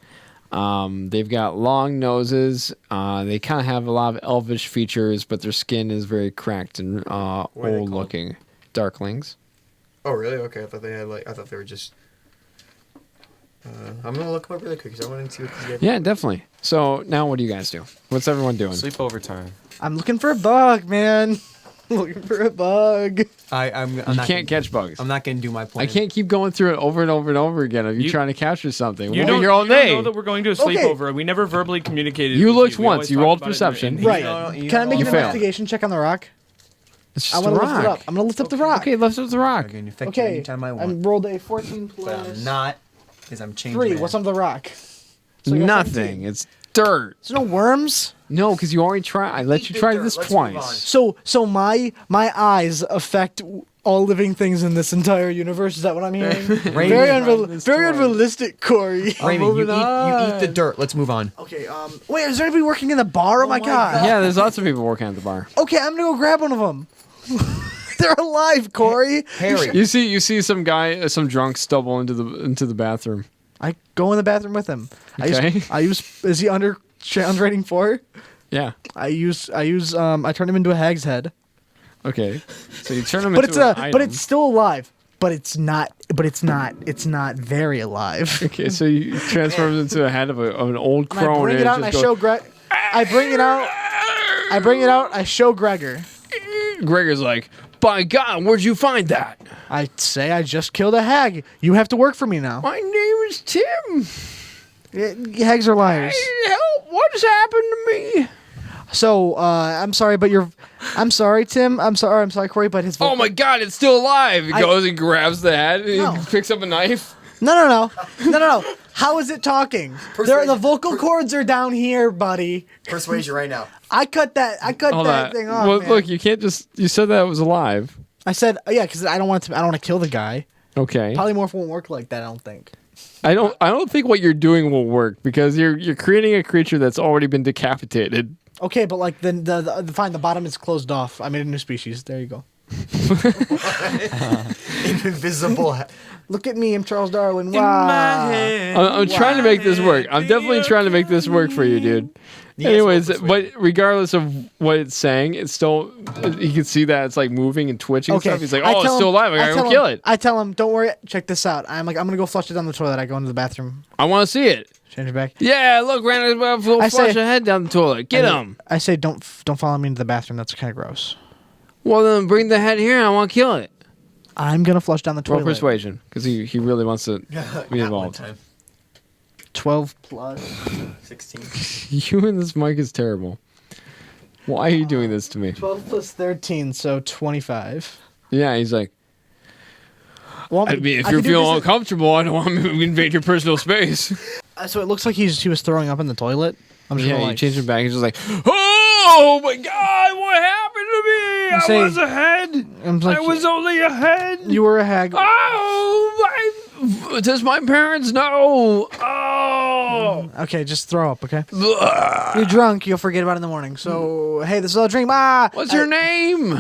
A: They've got long noses. They kind of have a lot of elvish features, but their skin is very cracked and old looking. Darklings.
F: Oh, really? Okay, I thought they were just. I'm gonna look them up really quick because I want to see what these guys.
A: Yeah, definitely. So now, what do you guys do? What's everyone doing?
C: Sleepover time.
B: I'm looking for a bug, man. Looking for a bug.
F: I'm
A: You
F: not
A: can't catch bugs.
F: I'm not gonna do my plan.
A: I can't keep going through it over and over and over again of you trying to capture something.
H: You
A: Well,
H: don't,
A: you're all
H: you don't
A: day.
H: know that we're going to a
B: Okay.
H: sleepover. We never verbally communicated.
A: You
H: with
A: looked
H: We
A: once.
H: always
A: You
H: talked
A: rolled
H: about it
A: perception.
H: in-
B: Right.
F: you
B: Can I make
A: You
B: an
A: failed.
B: investigation check on the rock?
A: It's just
B: I
A: a
B: want to lift it
A: rock.
B: up. I'm gonna lift up the rock.
A: Okay, lift up the rock.
F: I can affect you
B: Okay.
F: anytime I
B: I
F: want.
B: rolled a 14
F: But
B: plus
F: I'm not, because I'm changing.
B: 3.
F: man.
B: What's on the rock? So I got
A: Nothing.
B: 17.
A: It's dirt.
B: There's no worms.
A: No, because you already tried. I let you try this twice.
B: So my eyes affect all living things in this entire universe. Is that what I'm hearing? very very unrealistic, Corey.
F: Raymond, you eat
A: on.
F: the dirt. Let's move on.
B: Okay. Wait, is there anybody working in the bar? Oh my god.
A: Yeah, there's lots of people working at the bar.
B: Okay, I'm gonna go grab one of them. They're alive, Corey.
F: Harry.
A: You see some guy, some drunk stumble into the bathroom.
B: I go in the bathroom with him.
A: Okay.
B: I use. Is he under rating 4?
A: Yeah.
B: I turn him into a hag's head.
A: Okay. So you turn him
B: But
A: into an
B: but
A: item.
B: it's still alive. But it's not very alive.
A: Okay, so you transform him into a head of an old
B: And
A: crone.
B: I bring it out and I show Greg. I bring it out. I show Gregor.
A: Gregor's like, by God, where'd you find that?
B: I say I just killed a hag. You have to work for me now.
A: My name is Tim.
B: Hags are liars.
A: Help! What's happened to me?
B: So I'm sorry, but I'm sorry, Tim. I'm sorry, Corey, but his.
A: Oh my God, it's still alive! He goes and grabs the head and
B: No.
A: he picks up a knife.
B: No. How is it talking? The vocal cords are down here, buddy.
F: Persuasion right now.
B: I cut that
A: Hold on.
B: thing off.
A: Well,
B: man.
A: look, you can't just. You said that it was alive.
B: I said because I don't want to kill the guy.
A: Okay.
B: Polymorph won't work like that. I don't think.
A: I don't think what you're doing will work because you're creating a creature that's already been decapitated.
B: Okay, but like then fine. The bottom is closed off. I made a new species. There you go.
F: Invisible.
B: Look at me. I'm Charles Darwin. Wow.
A: I'm trying to make this work. I'm definitely trying to make this work for you, dude. Anyways, but regardless of what it's saying, it's still you can see that it's like moving and twitching and
B: Okay.
A: stuff. He's like,
B: I
A: oh, it's
B: tell
A: still
B: him-
A: alive. I gotta
B: tell
A: go
B: him-
A: kill it.
B: I tell him, don't worry. Check this out. I'm gonna go flush it down the toilet. I go into the bathroom.
A: I want to see it.
B: Change it back.
A: Yeah, look, Randock's about to
B: I
A: flush
B: say-
A: a head down the toilet. Get him.
B: I say don't follow me into the bathroom. That's kind of gross.
A: Well, then bring the head here. I want to kill it.
B: I'm gonna flush down the
A: Roll
B: toilet.
A: persuasion because he really wants to be involved.
B: 12 plus.
F: 16.
A: You and this mic is terrible. Why are you doing this to me?
B: 12 plus 13, so 25.
A: Yeah, he's like,
B: Well,
A: I mean, if
B: I
A: you're
B: can do
A: feeling
B: this-
A: uncomfortable, I don't want to invade your personal space.
B: So it looks like he was throwing up in the toilet. I'm just
A: Yeah,
B: gonna
A: you
B: like,
A: change it back. He's just like, oh my God, what happened to me? I
B: Say-
A: was a head.
B: I'm like,
A: I was only a head.
B: you were a hag.
A: Oh, does my parents know? Oh.
B: Okay, just throw up, okay? You're drunk, you'll forget about it in the morning. So, hey, this is all a dream.
A: What's your name?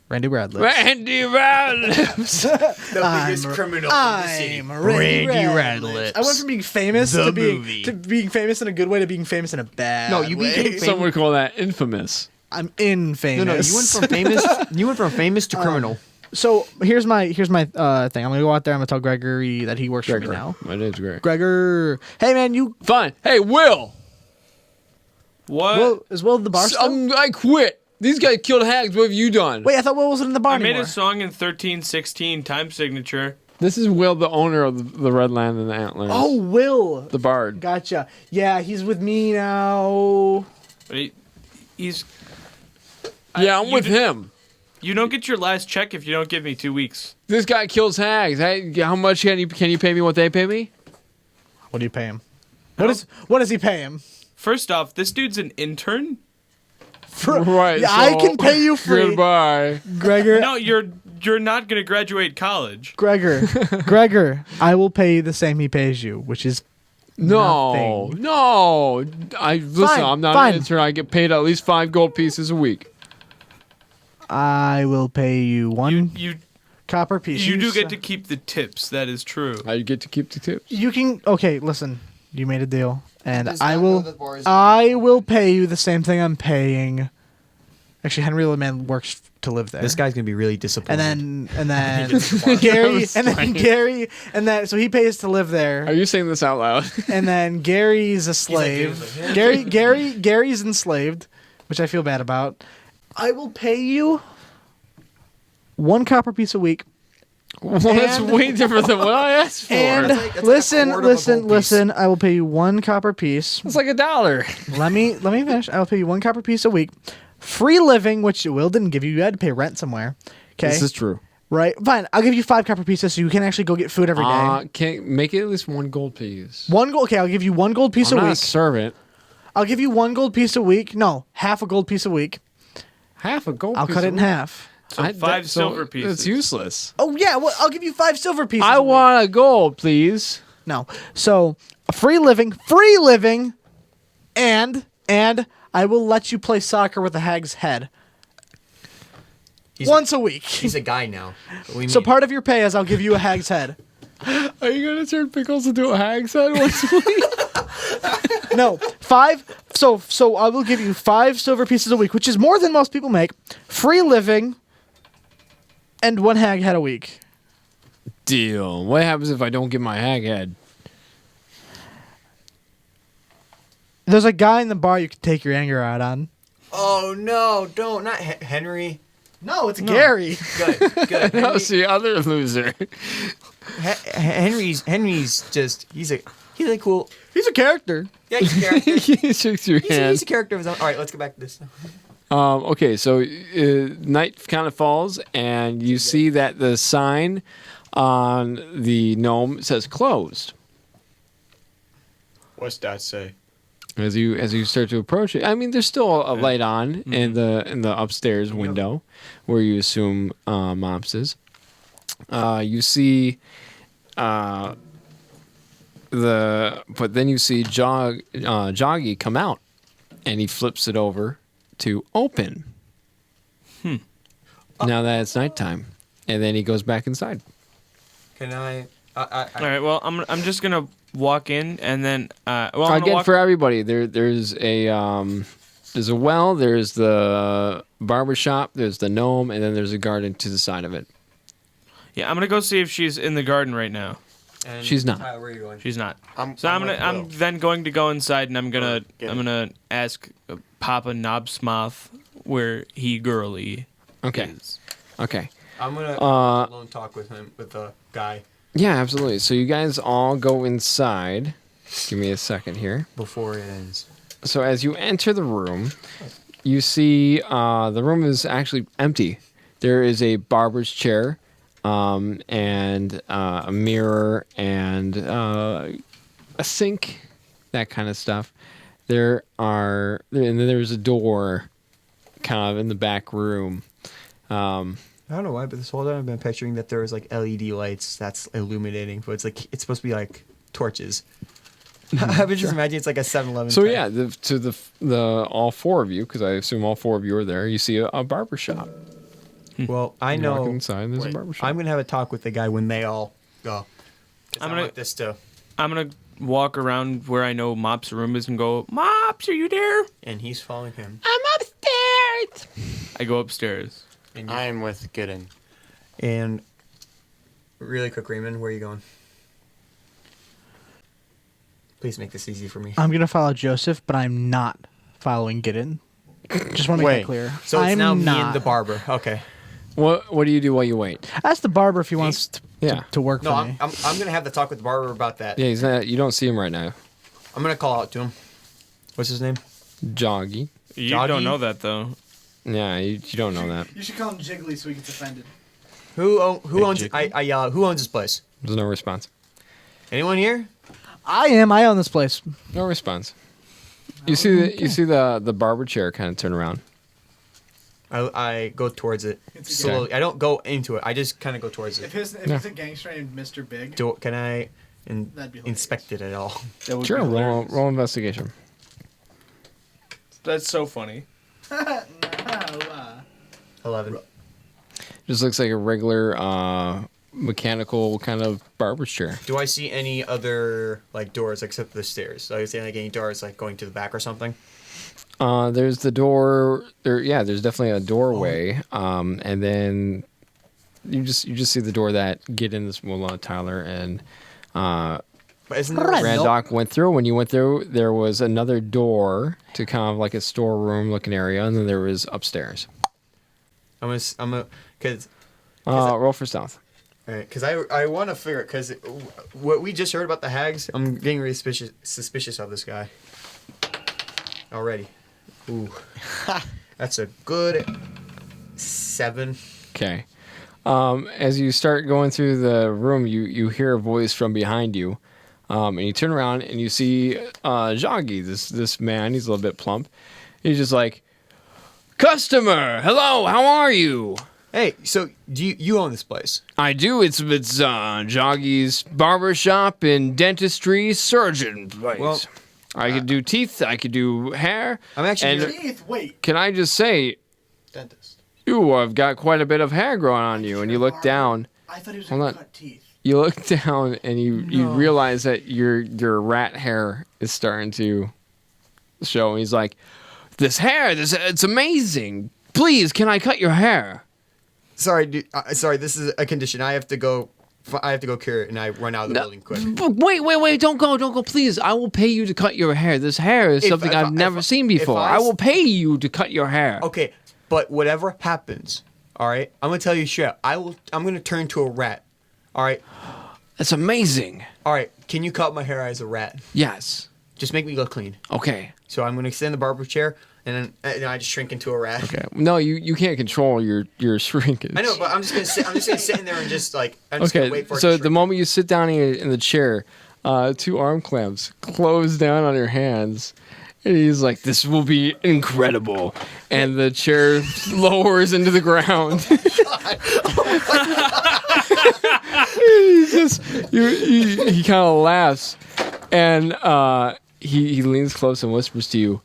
B: Randy Radley.
A: Randy Radlips.
F: The biggest criminal in the city.
B: I'm Randy
A: Radlips.
B: I went from being famous to being famous in a good way to being famous in a bad
F: No, you
B: way.
F: became famous.
A: Some would call that infamous.
B: I'm infamous.
F: No, you went from famous. You went from famous to criminal.
B: So here's my thing. I'm gonna go out there. I'm gonna tell Gregory that he works for me now.
A: My name's Greg.
B: Gregor, hey man, you.
A: Fine. Hey, Will.
H: What?
B: Is Will the bar still?
A: I quit. These guys killed hags. What have you done?
B: Wait, I thought Will wasn't in the bar
H: I made
B: anymore.
H: a song in 1316 time signature.
A: This is Will, the owner of the Red Land and the Antlers.
B: Oh, Will.
A: The bard.
B: Gotcha. Yeah, he's with me now.
D: He's.
A: Yeah, I'm with him.
H: You don't get your last check if you don't give me 2 weeks.
A: This guy kills hags. Hey, how much can you pay me what they pay me?
B: What do you pay him? What does he pay him?
H: First off, this dude's an intern.
A: Right.
B: Yeah, I can pay you free.
A: Goodbye.
B: Gregor.
H: No, you're not gonna graduate college.
B: Gregor, I will pay you the same he pays you, which is
A: No.
B: nothing.
A: No. Listen, I'm not
B: fine.
A: an intern. I get paid at least 5 gold pieces a week.
B: I will pay you one
H: You
B: copper piece.
H: you do get to keep the tips. That is true.
A: I get to keep the tips.
B: You can. Okay, listen. You made a deal, and
F: Does
B: I
F: not
B: will.
F: know that bar is-
B: I will pay you the same thing I'm paying. Actually, Henry LeMan works to live there.
F: This guy's gonna be really disappointed.
B: and then Gary, so he pays to live there.
A: Are you saying this out loud?
B: And then Gary's a slave. Gary's enslaved, which I feel bad about. I will pay you 1 copper piece a week.
A: Well, that's
B: And-
A: way different than what I asked for.
B: And
F: like a
B: listen,
F: quarter of a gold piece.
B: listen. I will pay you 1 copper piece.
A: it's like $1.
B: Let me finish. I will pay you 1 copper piece a week. Free living, which Will didn't give you. You had to pay rent somewhere. Okay.
A: This is true.
B: Right. Fine. I'll give you 5 copper pieces so you can actually go get food every day.
A: Can make it at least 1 gold piece.
B: 1 gold. Okay, I'll give you 1 gold piece
A: I'm
B: a
A: not
B: week.
A: a servant.
B: I'll give you 1 gold piece a week. No, half a gold piece a week.
A: Half a gold
B: I'll
A: piece.
B: cut
A: a
B: it in
A: week?
B: half.
H: So 5 silver pieces.
A: It's useless.
B: Oh yeah, well I'll give you 5 silver pieces.
A: I
B: a week.
A: want a gold, please.
B: No. So free living, and I will let you play soccer with a hag's head once a week.
F: He's a guy now. What do you
B: So
F: mean?
B: part of your pay is I'll give you a hag's head.
A: Are you gonna turn Pickles into a hag's head once a week?
B: No, 5. So I will give you 5 silver pieces a week, which is more than most people make. Free living, and 1 hag head a week.
A: Deal. What happens if I don't get my hag head?
B: There's a guy in the bar you can take your anger out on.
F: Oh no! Don't not Henry.
B: No, it's Gary.
F: Good.
A: No, it's the other loser.
F: Henry's just he's a cool.
B: He's a character.
F: Yeah, he's a character.
A: He shakes your hand.
F: He's a character of his own. All right, let's get back to this.
A: Okay, so night kind of falls, and you see that the sign on the gnome says closed.
C: What's that say?
A: As you start to approach it, I mean, there's still a light on in the upstairs window where you assume Mops is. You see but then you see Joggy come out, and he flips it over to open. Now that it's nighttime, and then he goes back inside.
F: Can I?
H: All right. Well, I'm just gonna walk in and then. I'm gonna
A: Again,
H: walk.
A: for everybody, there's a well, there's the barber shop, there's the gnome, and then there's a garden to the side of it.
H: Yeah, I'm gonna go see if she's in the garden right now.
F: And
A: She's not.
F: Tyler, where are you going?
H: She's not.
C: I'm
H: I'm then going to go inside and I'm gonna
C: Get
H: I'm
C: it.
H: gonna ask Papa Knobsmoth where he girly
A: Okay.
H: is.
A: Okay.
F: I'm gonna
A: Uh,
F: alone talk with him with the guy
A: Yeah, absolutely. So you guys all go inside. Give me a second here.
F: before it ends.
A: So as you enter the room, you see the room is actually empty. There is a barber's chair, and a mirror, and a sink, that kind of stuff. And then there's a door, kind of in the back room.
F: I don't know why, but this whole time I've been picturing that there was like LED lights that's illuminating, but it's supposed to be like torches. I've been just imagining it's like a 7-Eleven.
A: So yeah, the all 4 of you, because I assume all 4 of you are there. You see a barber shop.
F: Well, I
A: You walk
F: know.
A: inside, and there's a barber shop.
F: I'm gonna have a talk with the guy when they all go.
H: I'm gonna-
F: want this too.
H: I'm gonna walk around where I know Mop's room is and go, Mops, are you there?
F: And he's following him.
A: I'm upstairs.
H: I go upstairs.
F: And,
C: I am with Gidden.
F: and really quick, Raymond, where are you going? Please make this easy for me.
B: I'm gonna follow Joseph, but I'm not following Gidden. Just want to make
C: Wait.
B: that clear.
F: So it's
B: I'm
F: now
B: not.
F: me and the barber. Okay.
A: What do you do while you wait?
B: Ask the barber if he wants to work
F: No,
B: for
F: I'm,
B: me.
F: I'm gonna have the talk with the barber about that.
A: Yeah, he's not. You don't see him right now.
F: I'm gonna call out to him. What's his name?
A: Joggy.
H: You
F: Doggy?
H: don't know that though.
A: Yeah, you don't know that.
B: You should call him Jiggly so he gets offended.
F: Who owns?
C: Jiggly?
F: I yell out. Who owns this place?
A: There's no response.
F: Anyone here?
B: I own this place.
A: No response. You see the barber chair kind of turn around.
F: I go towards it slowly. I don't go into it. I just kind of go towards it.
B: If it's a gangster named Mr. Big,
F: Can I
B: That'd be hilarious.
F: inspect it at all?
H: That would
A: Sure,
H: be hilarious.
A: roll investigation.
H: That's so funny.
F: 11.
A: Just looks like a regular mechanical kind of barber's chair.
F: Do I see any other like doors except the stairs? So I see like any doors like going to the back or something?
A: There's the door. There's definitely a doorway. And then you just see the door that Gidden, this Mulah, Tyler, and
F: But isn't there
A: Randock went through. When you went through, there was another door to kind of like a storeroom looking area, and then there was upstairs.
F: because
A: Roll for stealth.
F: because I want to figure it because what we just heard about the hags, I'm getting really suspicious of this guy already. Ooh, that's a good 7.
A: Okay. As you start going through the room, you hear a voice from behind you, and you turn around and you see Joggy, this man. He's a little bit plump. He's just like, "Customer, hello, how are you?"
F: Hey, so do you own this place?
A: I do. It's Joggy's barbershop and dentistry surgeon place.
F: Well,
A: I could do teeth. I could do hair.
F: I'm actually
A: And-
F: here-
B: Wait.
A: Can I just say,
F: dentist.
A: ooh, I've got quite a bit of hair growing on you. And you look down.
B: I thought he was
A: Hold
B: gonna
A: on.
B: cut teeth.
A: You look down and you realize that your rat hair is starting to show. And he's like, "This hair, it's amazing. Please, can I cut your hair?"
F: Sorry, dude, sorry. This is a condition. I have to go cure it, and I run out of the building quick.
A: Wait, don't go, please. I will pay you to cut your hair. This hair is something I've never seen before. I will pay you to cut your hair.
F: Okay, but whatever happens, all right. I'm gonna tell you straight. I'm gonna turn into a rat. All right.
A: That's amazing.
F: All right. Can you cut my hair as a rat?
A: Yes.
F: Just make me look clean.
A: Okay.
F: So I'm gonna extend the barber chair, and then I just shrink into a rat.
A: Okay. No, you can't control your shrinkage.
F: I know, but I'm just gonna sit in there and just like I'm just gonna
A: Okay.
F: wait for it.
A: So
F: to
A: the
F: shrink.
A: moment you sit down in the chair, 2 arm clamps close down on your hands. And he's like, "This will be incredible," and the chair lowers into the ground. He kind of laughs, and he leans close and whispers to you,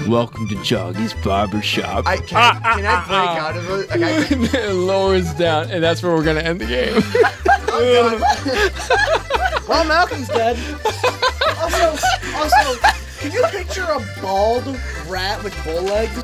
A: "Welcome to Joggy's barbershop."
F: Can I break out of it? Like,
A: It lowers down, and that's where we're gonna end the game.
B: Well, Malcolm's dead. Also, can you picture a bald rat with bull legs?